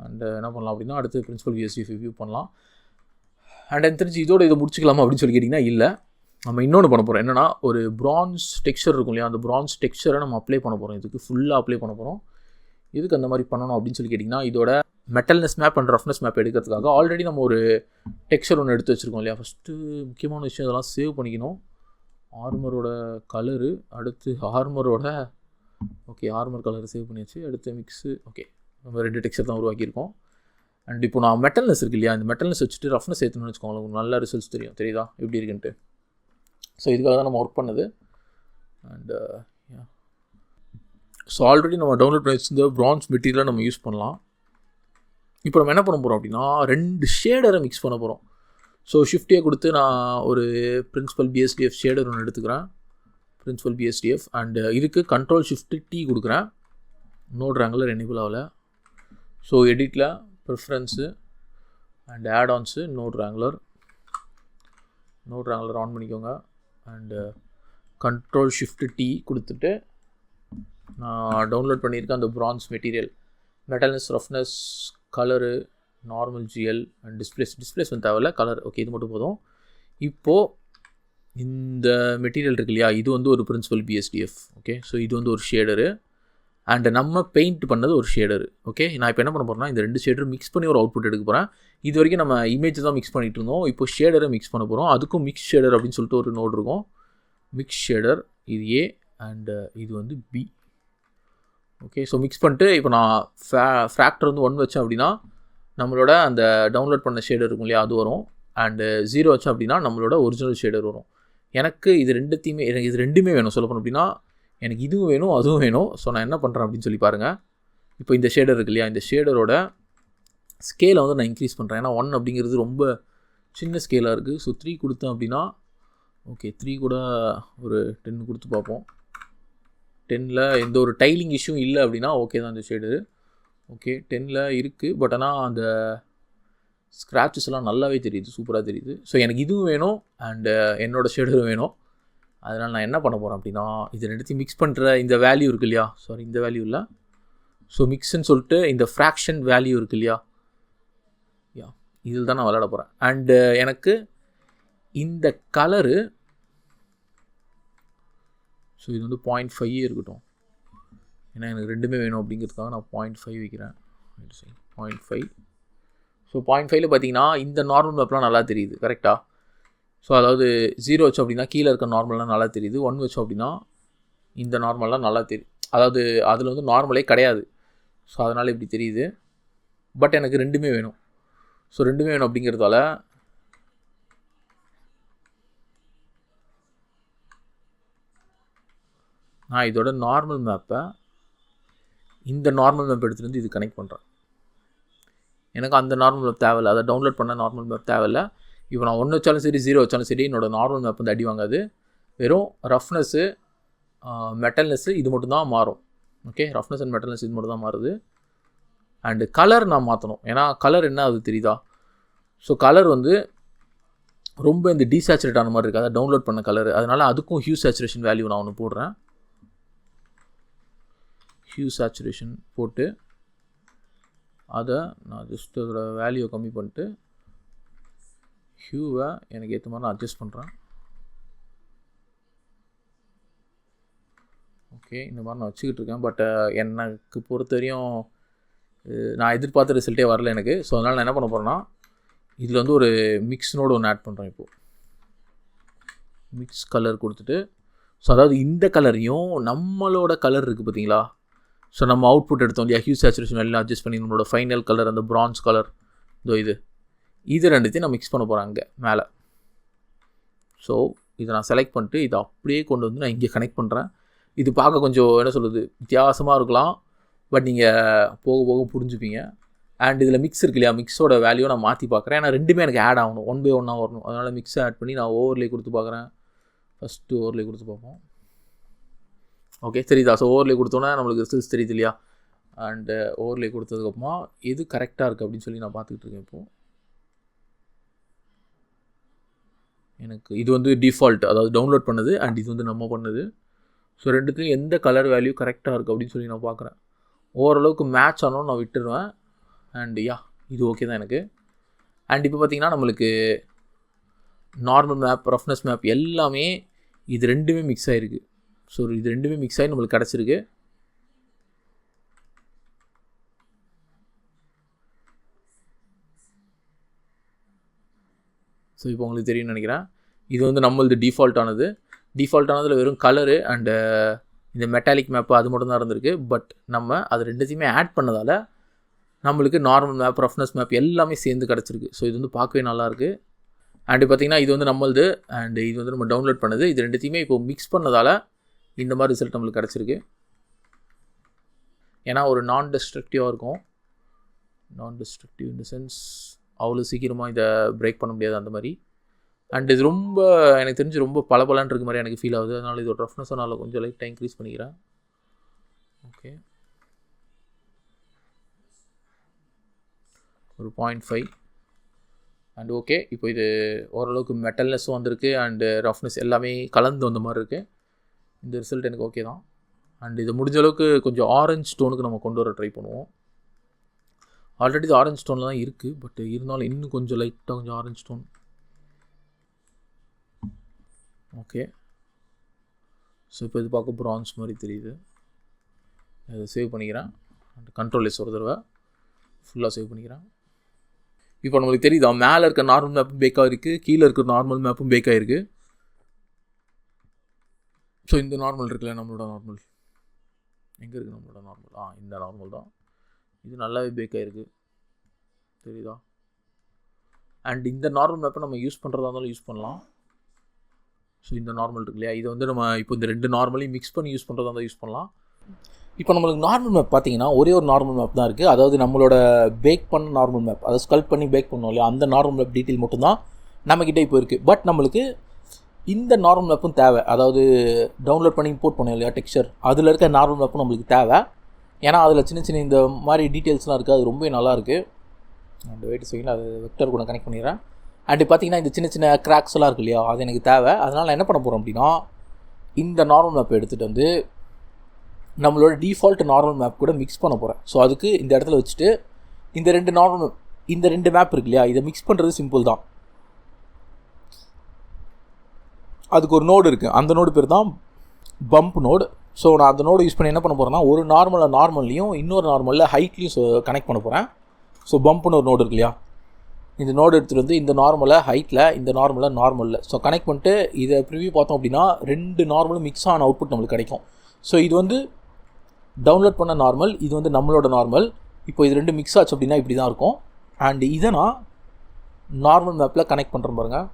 And என்ன பண்ணலாம் அப்படின்னா அடுத்து பிரின்சிபல் BSDF ரிவ்யூ பண்ணலாம். அண்ட் எனக்கு தெரிஞ்சு இதோட இதை முடிச்சிக்கலாமா அப்படின்னு சொல்லி கேட்டிங்கன்னா இல்லை, நம்ம இன்னொன்று பண்ண போகிறோம். என்னென்னா ஒரு ப்ரான்ஸ் டெக்ஸ்சர் இருக்கும் இல்லையா, அந்த ப்ரான்ஸ் டெக்ஸ்சரை நம்ம அப்ளை பண்ண போகிறோம். இதுக்கு ஃபுல்லாக அப்ளை பண்ண போகிறோம். இதுக்கு அந்த மாதிரி பண்ணணும் அப்படின்னு சொல்லி கேட்டிங்கன்னா இதோட மெட்டல்னஸ் மேப் அண்ட் ரஃப்னஸ் மேப் எடுக்கிறதுக்காக ஆல்ரெடி நம்ம ஒரு டெக்ஸ்சர் ஒன்று எடுத்து வச்சுருக்கோம் இல்லையா. ஃபஸ்ட்டு முக்கியமான விஷயம் இதெல்லாம் சேவ் பண்ணிக்கணும். ஆர்மரோட கலரு, அடுத்து ஆர்மரோட ஆர்மர் கலரை சேவ் பண்ணியாச்சு. அடுத்து மிக்ஸு. ஓகே, நம்ம 2 டெக்ஸ்சர் தான் உருவாக்கியிருக்கோம். அண்ட் இப்போ நான் மெட்டல்னஸ் இருக்கு இல்லையா, இந்த மெட்டல்னஸ் வச்சுட்டு ரஃப்னஸ் ஏற்றணும்னு வச்சுக்கோங்க, உங்களுக்கு நல்ல ரிசல்ட்ஸ் தெரியுதா எப்படி இருக்குன்ட்டு? ஸோ இதுக்காக தான் நம்ம ஒர்க் பண்ணது. அண்டு ஸோ ஆல்ரெடி நம்ம டவுன்லோட் பண்ணி வச்சிருந்த ப்ரான்ஸ் மெட்டீரியலை நம்ம யூஸ் பண்ணலாம். இப்போ நம்ம என்ன பண்ண போகிறோம் அப்படின்னா 2 ஷேடரை மிக்ஸ் பண்ண போகிறோம். ஸோ ஷிஃப்டே கொடுத்து நான் ஒரு பிரின்சிபல் BSDF ஷேடர் ஒன்று எடுத்துக்கிறேன், பிரின்சிபல் BSDF. அண்டு இதுக்கு Ctrl Shift T கொடுக்குறேன். நோட் ரேங்குலர் எனேபிள் ஆகல. ஸோ எடிட்டில் preferences and add ons node wrangler on பண்ணிக்கோங்க. அண்டு Ctrl Shift T கொடுத்துட்டு நான் டவுன்லோட் பண்ணியிருக்கேன் அந்த bronze material, metalness, roughness, colour, normal GL and displace வந்து தேவையில்ல, கலர். ஓகே, இது மட்டும் போதும். இப்போது இந்த மெட்டீரியல் இருக்கு இல்லையா, இது வந்து ஒரு பிரின்சிபல் BSDF. ஓகே, ஸோ இது வந்து ஒரு ஷேடரு. அண்ட் நம்ம பெயிண்ட் பண்ணது ஒரு ஷேடர். ஓகே, நான் இப்போ என்ன பண்ண போகிறேன்னா இந்த 2 ஷேடரும் மிக்ஸ் பண்ணி ஒரு அவுட்புட் எடுக்க போகிறேன். இது வரைக்கும் நம்ம இமேஜ் தான் மிக்ஸ் பண்ணிகிட்டு இருந்தோம். இப்போ ஷேடரை மிக்ஸ் பண்ண போகிறோம். அதுக்கும் மிக்ஸ் ஷேடர் அப்படின்னு சொல்லிட்டு ஒரு நோட் இருக்கும். மிக்ஸ் ஷேடர் இது ஏ அண்ட் இது வந்து பி. ஓகே, ஸோ மிக்ஸ் பண்ணிட்டு இப்போ நான் ஃபேக்டர் வந்து 1 வச்சேன் அப்படின்னா நம்மளோட அந்த டவுன்லோட் பண்ண ஷேடர் இருக்கும் இல்லையா, அது வரும். அண்டு 0 வச்சோம் அப்படின்னா நம்மளோட ஒரிஜினல் ஷேடர் வரும். எனக்கு எனக்கு இது ரெண்டுமே வேணும். சொல்ல போனோம் அப்படின்னா எனக்கு இதுவும் வேணும் அதுவும் வேணும். ஸோ நான் என்ன பண்ணுறேன் அப்படின்னு சொல்லி பாருங்கள். இப்போ இந்த ஷேடர் இருக்கு இல்லையா, இந்த ஷேடரோட ஸ்கேலை வந்து நான் இன்க்ரீஸ் பண்ணுறேன். ஏன்னா 1 அப்படிங்கிறது ரொம்ப சின்ன ஸ்கேலாக இருக்குது. ஸோ 3 கொடுத்தேன் அப்படின்னா ஓகே, 3 கூட ஒரு 10 கொடுத்து பார்ப்போம். 10ல் எந்த ஒரு டைலிங் இஷ்யூ இல்லை அப்படின்னா ஓகே தான் இந்த ஷேடரு. ஓகே, 10ல் இருக்குது. பட் ஆனால் அந்த ஸ்க்ராச்சஸ் எல்லாம் நல்லாவே தெரியுது, சூப்பராக தெரியுது. ஸோ எனக்கு இதுவும் வேணும் அண்டு என்னோடய ஷேடரும் வேணும். அதனால் நான் என்ன பண்ண போகிறேன் அப்படின்னா இது ரெண்டுத்தையும் மிக்ஸ் பண்ணுற இந்த வேல்யூ இருக்குது இல்லையா, சாரி இந்த வேல்யூ இல்லை, ஸோ மிக்ஸ்ன்னு சொல்லிட்டு இந்த ஃப்ராக்ஷன் வேல்யூ இருக்குது இல்லையா, இதில் தான் நான் விளையாட போகிறேன். அண்டு எனக்கு இந்த கலரு, ஸோ இது வந்து 0.5 இருக்கட்டும். ஏன்னா எனக்கு ரெண்டுமே வேணும் அப்படிங்கிறதுக்காக நான் 0.5 வைக்கிறேன். 0.5. ஸோ 0.5ல் பார்த்தீங்கன்னா இந்த நார்மல் மேப்லாம் நல்லா தெரியுது கரெக்டாக. ஸோ அதாவது 0 வச்சோம் அப்படின்னா கீழே இருக்க நார்மல்லாம் நல்லா தெரியுது. 1 வச்சோம் அப்படின்னா இந்த நார்மல்லாம் நல்லா தெரியுது. அதாவது அதில் வந்து நார்மலே கிடையாது. ஸோ அதனால் இப்படி தெரியுது. பட் எனக்கு ரெண்டுமே வேணும். ஸோ ரெண்டுமே வேணும் அப்படிங்கிறதால நான் இதோட நார்மல் மேப்பை இந்த நார்மல் மேப் எடுத்துகிட்டு வந்து இது கனெக்ட் பண்ணுறேன். எனக்கு அந்த நார்மல் மேப் தேவையில்லை, அதை டவுன்லோட் பண்ண நார்மல் மேப் தேவையில்லை. இப்போ நான் 1 வச்சாலும் சரி 0 வச்சாலும் சரி என்னோடய நார்மல் மேப் வந்து அடி வாங்காது. வெறும் ரஃப்னஸ்ஸு மெட்டல்னஸ்ஸு இது மட்டும் தான் மாறும். ஓகே, ரஃப்னஸ் அண்ட் மெட்டல்னஸ் இது மட்டும் தான் மாறுது. அண்டு கலர் நான் மாற்றணும். ஏன்னா கலர் என்ன அது தெரியுதா, ஸோ கலர் வந்து ரொம்ப இந்த டீசேச்சுரேட் ஆன மாதிரி இருக்குது, அதை டவுன்லோட் பண்ண கலர். அதனால் அதுக்கும் ஹியூ சேச்சுரேஷன் வேல்யூ நான் ஒன்று போடுறேன். ஹியூ சேச்சுரேஷன் போட்டு அதை நான் ஜஸ்ட் அதோட வேல்யூவை கம்மி பண்ணிட்டு ஹியூவை எனக்கு ஏற்ற மாதிரி நான் அட்ஜஸ்ட் பண்ணுறேன். ஓகே, இந்த மாதிரி நான் வச்சுக்கிட்டு இருக்கேன். பட் எனக்கு பொறுத்த வரையும் நான் எதிர்பார்த்த ரிசல்ட்டே வரல எனக்கு. ஸோ அதனால் நான் என்ன பண்ண போகிறேன்னா இதில் வந்து ஒரு மிக்ஸ் நோடு ஒன்று ஆட் பண்ணுறேன். இப்போது மிக்ஸ் கலர் கொடுத்துட்டு, ஸோ அதாவது இந்த கலரையும் நம்மளோட கலர் இருக்குது பார்த்தீங்களா, ஸோ நம்ம அவுட்புட் எடுத்தோம் இல்லையா, ஹியூ சேச்சுரேஷன் வேல்யூ அட்ஜஸ்ட் பண்ணி நம்மளோட ஃபைனல் கலர் அந்த ப்ரான்ஸ் கலர் இது ரெண்டுத்தையும் நான் மிக்ஸ் பண்ண போகிறேன் அங்கே மேலே. ஸோ இதை நான் செலக்ட் பண்ணிட்டு இதை அப்படியே கொண்டு வந்து நான் இங்கே கனெக்ட் பண்ணுறேன். இது பார்க்க கொஞ்சம் என்ன சொல்கிறது வித்தியாசமாக இருக்கலாம், பட் நீங்கள் போக போக புரிஞ்சுப்பீங்க. அண்ட் இதில் மிக்ஸ் இருக்கு இல்லையா, மிக்ஸோட வேல்யூ நான் மாற்றி பார்க்குறேன். ஏன்னா ரெண்டுமே எனக்கு ஆட் ஆகணும், 1 by 1 வரணும். அதனால் மிக்ஸை ஆட் பண்ணி நான் ஓவர்லே கொடுத்து பார்க்குறேன். ஃபஸ்ட்டு ஓவர்லே கொடுத்து பார்ப்போம். ஓகே, தெரியுதா? ஸோ ஓவர்லே கொடுத்தோன்னா நம்மளுக்கு ரிசல்ட்ஸ் தெரியுது இல்லையா. அண்டு ஓவர்லே கொடுத்ததுக்கப்புறமா எது கரெக்டாக இருக்குது அப்படின்னு சொல்லி நான் பார்த்துக்கிட்டு இருக்கேன். இப்போது எனக்கு இது வந்து டிஃபால்ட், அதாவது டவுன்லோட் பண்ணது, அண்ட் இது வந்து நம்ம பண்ணது. ஸோ ரெண்டுத்துலையும் எந்த கலர் வேல்யூ கரெக்டாக இருக்குது அப்படின்னு சொல்லி நான் பார்க்குறேன். ஓரளவுக்கு மேட்ச் ஆனோன்னு நான் விட்டுருவேன். அண்ட் இது ஓகே தான் எனக்கு. அண்ட் இப்போ பார்த்திங்கன்னா நம்மளுக்கு நார்மல் மேப், ரஃப்னஸ் மேப் எல்லாமே இது ரெண்டுமே மிக்ஸ் ஆகிருக்கு. ஸோ இது ரெண்டுமே மிக்ஸ் ஆகி நம்மளுக்கு கிடச்சிருக்கு. ஸோ இப்போ உங்களுக்கு தெரியும்னு நினைக்கிறேன். இது வந்து நம்மளது டிஃபால்ட்டானதில் வெறும் கலரு அண்டு இந்த மெட்டாலிக் மேப்பு அது மட்டும் தான் இருந்திருக்கு. பட் நம்ம அது ரெண்டுத்தையுமே ஆட் பண்ணதால் நம்மளுக்கு நார்மல் மேப், ரஃப்னஸ் மேப் எல்லாமே சேர்ந்து கிடச்சிருக்கு. ஸோ இது வந்து பார்க்கவே நல்லாயிருக்கு. அண்டு பார்த்திங்கன்னா இது வந்து நம்மளது அண்டு இது வந்து நம்ம டவுன்லோட் பண்ணது. இது ரெண்டுத்தையுமே இப்போ மிக்ஸ் பண்ணதால் இந்த மாதிரி ரிசல்ட் நம்மளுக்கு கிடச்சிருக்கு. ஏன்னா ஒரு நான் டெஸ்ட்ரக்டிவாக இருக்கும். நான் டெஸ்ட்ரக்டிவ் இன் த சென்ஸ் அவ்வளோ சீக்கிரமாக இதை பிரேக் பண்ண முடியாது அந்த மாதிரி. அண்ட் இது ரொம்ப எனக்கு தெரிஞ்சு ரொம்ப பலபலன்னு இருக்க மாதிரி எனக்கு ஃபீல் ஆகுது. அதனால் இதோட ரஃப்னஸ் நான் கொஞ்சம் லைட்டாக இன்க்ரீஸ் பண்ணிக்கிறேன். ஓகே, ஒரு 0.5. அண்ட் ஓகே, இப்போ இது ஓரளவுக்கு மெட்டல்னஸும் வந்திருக்கு அண்டு ரஃப்னஸ் எல்லாமே கலந்து வந்த மாதிரி இருக்குது. இந்த ரிசல்ட் எனக்கு ஓகே தான். அண்ட் இது முடிஞ்ச அளவுக்கு கொஞ்சம் ஆரஞ்ச் ஸ்டோனுக்கு நம்ம கொண்டு வர ட்ரை பண்ணுவோம். ஆல்ரெடி இது ஆரஞ்ச் ஸ்டோனில் தான் இருக்குது, பட் இருந்தாலும் இன்னும் கொஞ்சம் லைட்டாக கொஞ்சம் ஆரஞ்ச் ஸ்டோன். ஓகே, ஸோ இப்போ இது பார்க்க ப்ரான்ஸ் மாதிரி தெரியுது. அதை சேவ் பண்ணிக்கிறேன். கண்ட்ரோல் எஸ் ஒரு தடவை ஃபுல்லாக சேவ் பண்ணிக்கிறேன். இப்போ நம்மளுக்கு தெரியுதா, மேலே இருக்க நார்மல் மேப்பும் பேக் ஆகிருக்கு, கீழே இருக்க நார்மல் மேப்பும் பேக் ஆகிருக்கு. ஸோ இந்த நார்மல் இருக்குல்ல, நம்மளோட நார்மல் எங்கே இருக்குது? நம்மளோட நார்மல் இந்த நார்மல் தான். இது நல்லாவே பேக் ஆகிருக்கு, தெரியுதா? அண்ட் இந்த நார்மல் மேப்பை நம்ம யூஸ் பண்ணுறதா இருந்தாலும் யூஸ் பண்ணலாம். ஸோ இந்த நார்மல் இருக்கு இல்லையா, இதை வந்து நம்ம இப்போ இந்த 2 நார்மலையும் மிக்ஸ் பண்ணி யூஸ் பண்ணுறதா இருந்தால் யூஸ் பண்ணலாம். இப்போ நம்மளுக்கு நார்மல் மேப் பார்த்தீங்கன்னா ஒரே ஒரு நார்மல் மேப் தான் இருக்குது. அதாவது நம்மளோட பேக் பண்ண நார்மல் மேப், அதை ஸ்கல்ப் பண்ணி பேக் பண்ணோம் இல்லையா, அந்த நார்மல் மேப் டீட்டெயில் மட்டும்தான் நம்மக்கிட்ட இப்போ இருக்குது. பட் நம்மளுக்கு இந்த நார்மல் மேப்பும் தேவை. அதாவது டவுன்லோட் பண்ணி இம்போர்ட் பண்ணோம் இல்லையா டெக்ஸ்சர், அதில் இருக்க நார்மல் மேப்பும் நம்மளுக்கு தேவை. ஏன்னா அதில் சின்ன சின்ன இந்த மாதிரி டீட்டெயில்ஸ்லாம் இருக்குது, அது ரொம்ப நல்லாயிருக்கு. அந்த வெயிட் செகண்ட் அது வெக்டர் கூட கனெக்ட் பண்ணிடுறேன். அண்டு பார்த்தீங்கன்னா இந்த சின்ன சின்ன கிராக்ஸ் எல்லாம் இருக்குது இல்லையா, அது எனக்கு தேவை. அதனால் நான் என்ன பண்ண போகிறோம் அப்படின்னா, இந்த நார்மல் மேப்பை எடுத்துகிட்டு வந்து நம்மளோட டிஃபால்ட் நார்மல் மேப் கூட மிக்ஸ் பண்ண போகிறேன். ஸோ அதுக்கு இந்த இடத்துல வச்சுட்டு இந்த 2 மேப் இருக்கு இல்லையா, இதை மிக்ஸ் பண்ணுறது சிம்பிள் தான். அதுக்கு ஒரு நோடு இருக்குது, அந்த நோடு பேர் தான் பம்ப் நோடு. ஸோ நான் அந்த நோடு யூஸ் பண்ணி என்ன பண்ண போகிறேன்னா, ஒரு நார்மல்லையும் இன்னொரு நார்மலில் ஹைட்லையும் கனெக்ட் பண்ண போகிறேன். ஸோ பம்ப்னு ஒரு நோடு இருக்கு இல்லையா, இந்த நோடு எடுத்துகிட்டு வந்து இந்த நார்மலை ஹைட்டில், இந்த நார்மலில் ஸோ கனெக்ட் பண்ணிட்டு இதை ப்ரிவியூ பார்த்தோம் அப்படின்னா 2 நார்மலும் மிக்ஸ் ஆன அவுட்புட் நம்மளுக்கு கிடைக்கும். ஸோ இது வந்து டவுன்லோட் பண்ண நார்மல், இது வந்து நம்மளோட நார்மல். இப்போ இது 2 மிக்ஸ் ஆச்சு அப்படின்னா இப்படி தான் இருக்கும். அண்டு இதை நான் நார்மல் மேப்பில் கனெக்ட் பண்ணுறேன் பாருங்கள்.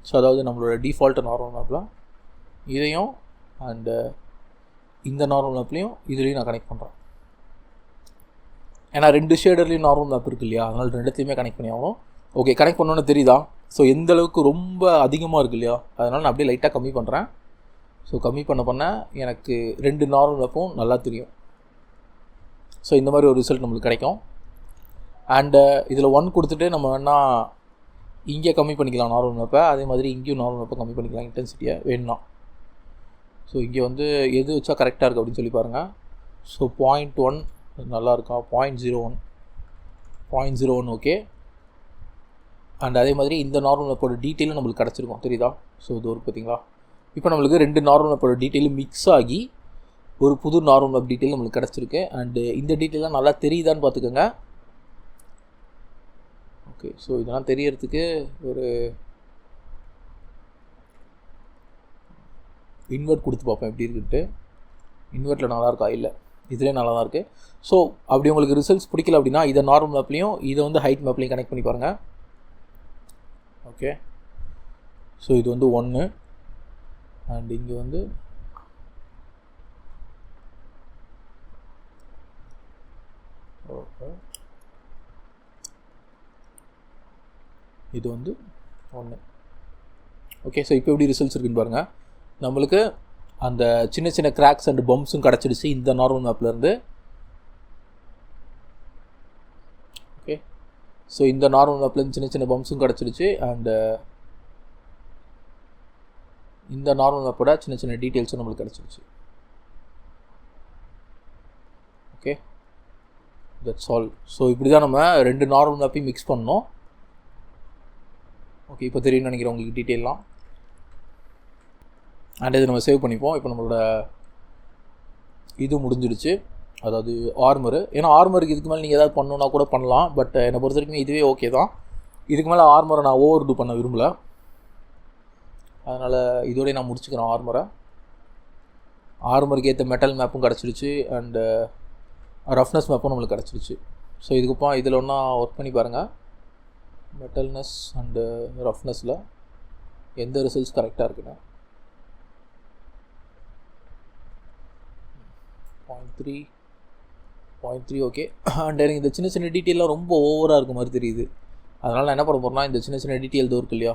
ஸோ அதாவது நம்மளோட டிஃபால்ட் நார்மல் மேப்பில் இதையும் அண்டு இந்த நார்மல் மேப்லேயும் இதுலேயும் நான் கனெக்ட் பண்ணுறேன். ஏன்னா 2 ஷேடர்லேயும் நார்மல் மேப் இருக்குது இல்லையா, அதனால் 2த்தையுமே கனெக்ட் பண்ணி ஆகும். ஓகே, கனெக்ட் பண்ணோன்னு தெரியுதா? ஸோ எந்த அளவுக்கு ரொம்ப அதிகமாக இருக்குது இல்லையா, அதனால் நான் அப்படியே லைட்டாக கம்மி பண்ணுறேன். ஸோ கம்மி பண்ண எனக்கு 2 நார்மல் மேப்பும் நல்லா தெரியும். ஸோ இந்த மாதிரி ஒரு ரிசல்ட் நம்மளுக்கு கிடைக்கும். அண்டு இதில் 1 கொடுத்துட்டு நம்ம வேணால் இங்கே கம்மி பண்ணிக்கலாம் நார்மல் மேப்பை, அதே மாதிரி இங்கேயும் நார்மல் மேப்பை கம்மி பண்ணிக்கலாம் இன்டென்சிட்டியை வேணும்னா. ஸோ இங்கே வந்து எது வச்சா கரெக்டாக இருக்குது அப்படின்னு சொல்லி பாருங்கள். ஸோ 0.1 நல்லா இருக்கா, 0.01 ஓகே. அண்ட் அதே மாதிரி இந்த நார்மல் மேப்போட டீட்டெயிலும் நம்மளுக்கு கிடச்சிருக்கும், தெரியுதா? ஸோ இது ஒரு பார்த்தீங்களா, இப்போ நம்மளுக்கு 2 நார்மல் மேப்போட டீட்டெயிலும் மிக்ஸ் ஆகி ஒரு புது நார்மல் மேப் டீட்டெயில் நம்மளுக்கு கிடச்சிருக்கு. அண்டு இந்த டீட்டெயிலாம் நல்லா தெரியுதான்னு பார்த்துக்கோங்க. ஓகே, ஸோ இதெல்லாம் தெரியறதுக்கு ஒரு இன்வெர்ட் கொடுத்து பார்ப்பேன் எப்படி இருக்குன்ட்டு. இன்வெர்ட்டில் நல்லா இருக்கா, இல்லை இதிலே நல்லா தான் இருக்குது. ஸோ அப்படி உங்களுக்கு ரிசல்ட்ஸ் பிடிக்கல அப்படின்னா இதை நார்மல் மேப்லேயும் இதை வந்து ஹைட் மேப்லேயும் கனெக்ட் பண்ணி பாருங்கள். ஓகே, ஸோ இது வந்து 1 அண்ட் இங்கே வந்து ஓகே, இது வந்து 1. ஓகே, ஸோ இப்போ எப்படி ரிசல்ட்ஸ் இருக்குன்னு பாருங்கள். நம்மளுக்கு அந்த சின்ன சின்ன கிராக்ஸ் அண்ட் பம்ப்ஸும் கிடச்சிடுச்சு இந்த நார்மல் மேப்லேருந்து. ஓகே, ஸோ இந்த நார்மல் மேப்லேருந்து சின்ன சின்ன பம்ப்ஸும் கிடச்சிடுச்சு. அண்டு இந்த நார்மல் மேப்போட சின்ன சின்ன டீட்டெயில்ஸும் நம்மளுக்கு கிடச்சிடுச்சு. Okay, that's all. ஸோ இப்படி தான் நம்ம 2 நார்மல் மேப்பையும் மிக்ஸ் பண்ணோம். ஓகே, இப்போ தெரியும்னு நினைக்கிறேன் உங்களுக்கு டீட்டெயிலாம். அண்ட் இது நம்ம சேவ் பண்ணிப்போம். இப்போ நம்மளோட இது முடிஞ்சிடுச்சு, அதாவது ஆர்மரு. ஏன்னா ஆர்மருக்கு இதுக்கு மேலே நீங்கள் ஏதாவது பண்ணணுன்னா கூட பண்ணலாம், பட் என்னை பொறுத்த வரைக்கும் இதுவே ஓகே தான். இதுக்கு மேலே ஆர்மரை நான் ஓவர் டூ பண்ண விரும்பலை, அதனால் இதோடய நான் முடிச்சுக்கிறேன் ஆர்மரை. ஆர்மருக்கு ஏற்ற மெட்டல் மேப்பும் கிடச்சிடுச்சு அண்டு ரஃப்னஸ் மேப்பும் நம்மளுக்கு கிடச்சிடுச்சு. ஸோ இதுக்கப்புறம் இதில் ஒன்றா ஒர்க் பண்ணி பாருங்கள். மெட்டல்னஸ் அண்டு ரஃப்னஸில் எந்த ரிசல்ட்ஸ் கரெக்டாக இருக்குன்னு. 0.3 ஓகே. அண்ட் எனக்கு இந்த சின்ன சின்ன டீட்டெயிலாம் ரொம்ப ஓவராக இருக்க மாதிரி தெரியுது. அதனால் நான் என்ன பண்ண போகிறேன்னா, இந்த சின்ன சின்ன டீட்டெயில் தான் இருக்கு இல்லையா,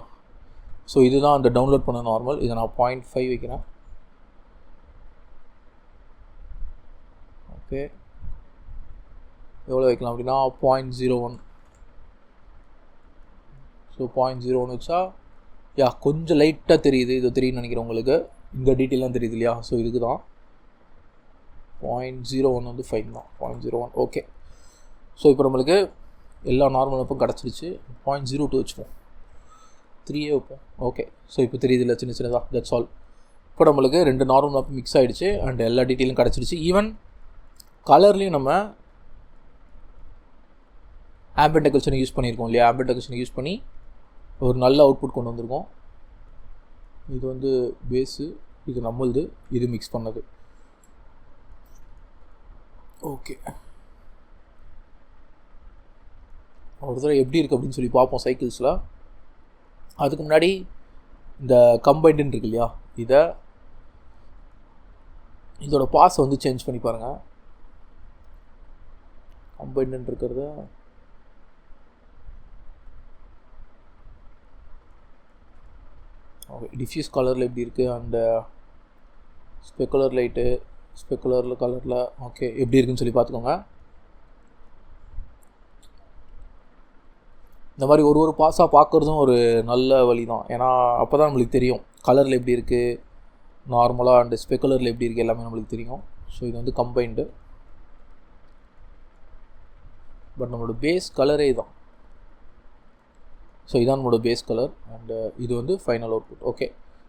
ஸோ இதுதான் அந்த டவுன்லோட் பண்ண நார்மல். இதை நான் 0.5 வைக்கிறேன். ஓகே, எவ்வளோ வைக்கலாம் அப்படின்னா 0.01. ஸோ 0.01 வச்சா கொஞ்சம் லைட்டாக தெரியுது. இது தெரியும்னு நினைக்கிறேன் உங்களுக்கு, இந்த டீட்டெயிலாம் தெரியுது இல்லையா. ஸோ இதுக்கு தான் 0.01 வந்து ஃபைன் தான். 0.01 ஓகே. ஸோ இப்போ நம்மளுக்கு எல்லா நார்மல் மேப்பும் கிடச்சிருச்சு. 0.02 வச்சுப்போம், 3 வைப்போம். ஓகே, ஸோ இப்போ தெரியுது இல்லை சின்ன சின்னதாக. That's all. இப்போ நம்மளுக்கு 2 நார்மல் மேப் மிக்ஸ் ஆகிடுச்சு அண்ட் எல்லா டீட்டெயிலும் கிடச்சிருச்சு. ஈவன் கலர்லேயும் நம்ம ஆம்பென்ட் டெக்கரேஷனை யூஸ் பண்ணியிருக்கோம் இல்லையா, ஆம்பென்ட் டெக்கரேஷனை யூஸ் பண்ணி ஒரு நல்ல அவுட்புட் கொண்டு வந்திருக்கோம். இது வந்து பேஸு, இது நம்மளுது, இது மிக்ஸ் பண்ணது. ஓகே, ஒரு தடவை எப்படி இருக்குது அப்படின்னு சொல்லி பார்ப்போம் சைக்கிள்ஸில். அதுக்கு முன்னாடி இந்த கம்பைண்டுன்னு இருக்கு இல்லையா, இதோட பாஸை வந்து சேஞ்ச் பண்ணி பாருங்கள். கம்பைண்டுன்னு இருக்கிறத ஓகே, டிஃப்யூஸ் கலரில் எப்படி இருக்குது, அண்டு ஸ்பெக்குலர் லைட்டு ஸ்பெக்குலரில் கலரில் ஓகே எப்படி இருக்குன்னு சொல்லி பார்த்துக்கோங்க. இந்த மாதிரி ஒரு பாஸாக பார்க்குறதும் ஒரு நல்ல வழி தான். ஏன்னா அப்போ தான் நம்மளுக்கு தெரியும் கலரில் எப்படி இருக்குது, நார்மலாக அண்டு ஸ்பெக்குலரில் எப்படி இருக்குது, எல்லாமே நம்மளுக்கு தெரியும். ஸோ இது வந்து கம்பைண்டு, பட் நம்மளோட பேஸ் கலரே தான். ஸோ இதான் நம்மளோட பேஸ் கலர், அண்டு இது வந்து ஃபைனல் அவுட்புட். ஓகே,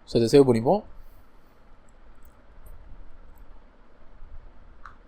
ஸோ இதை சேவ் பண்ணிப்போம்.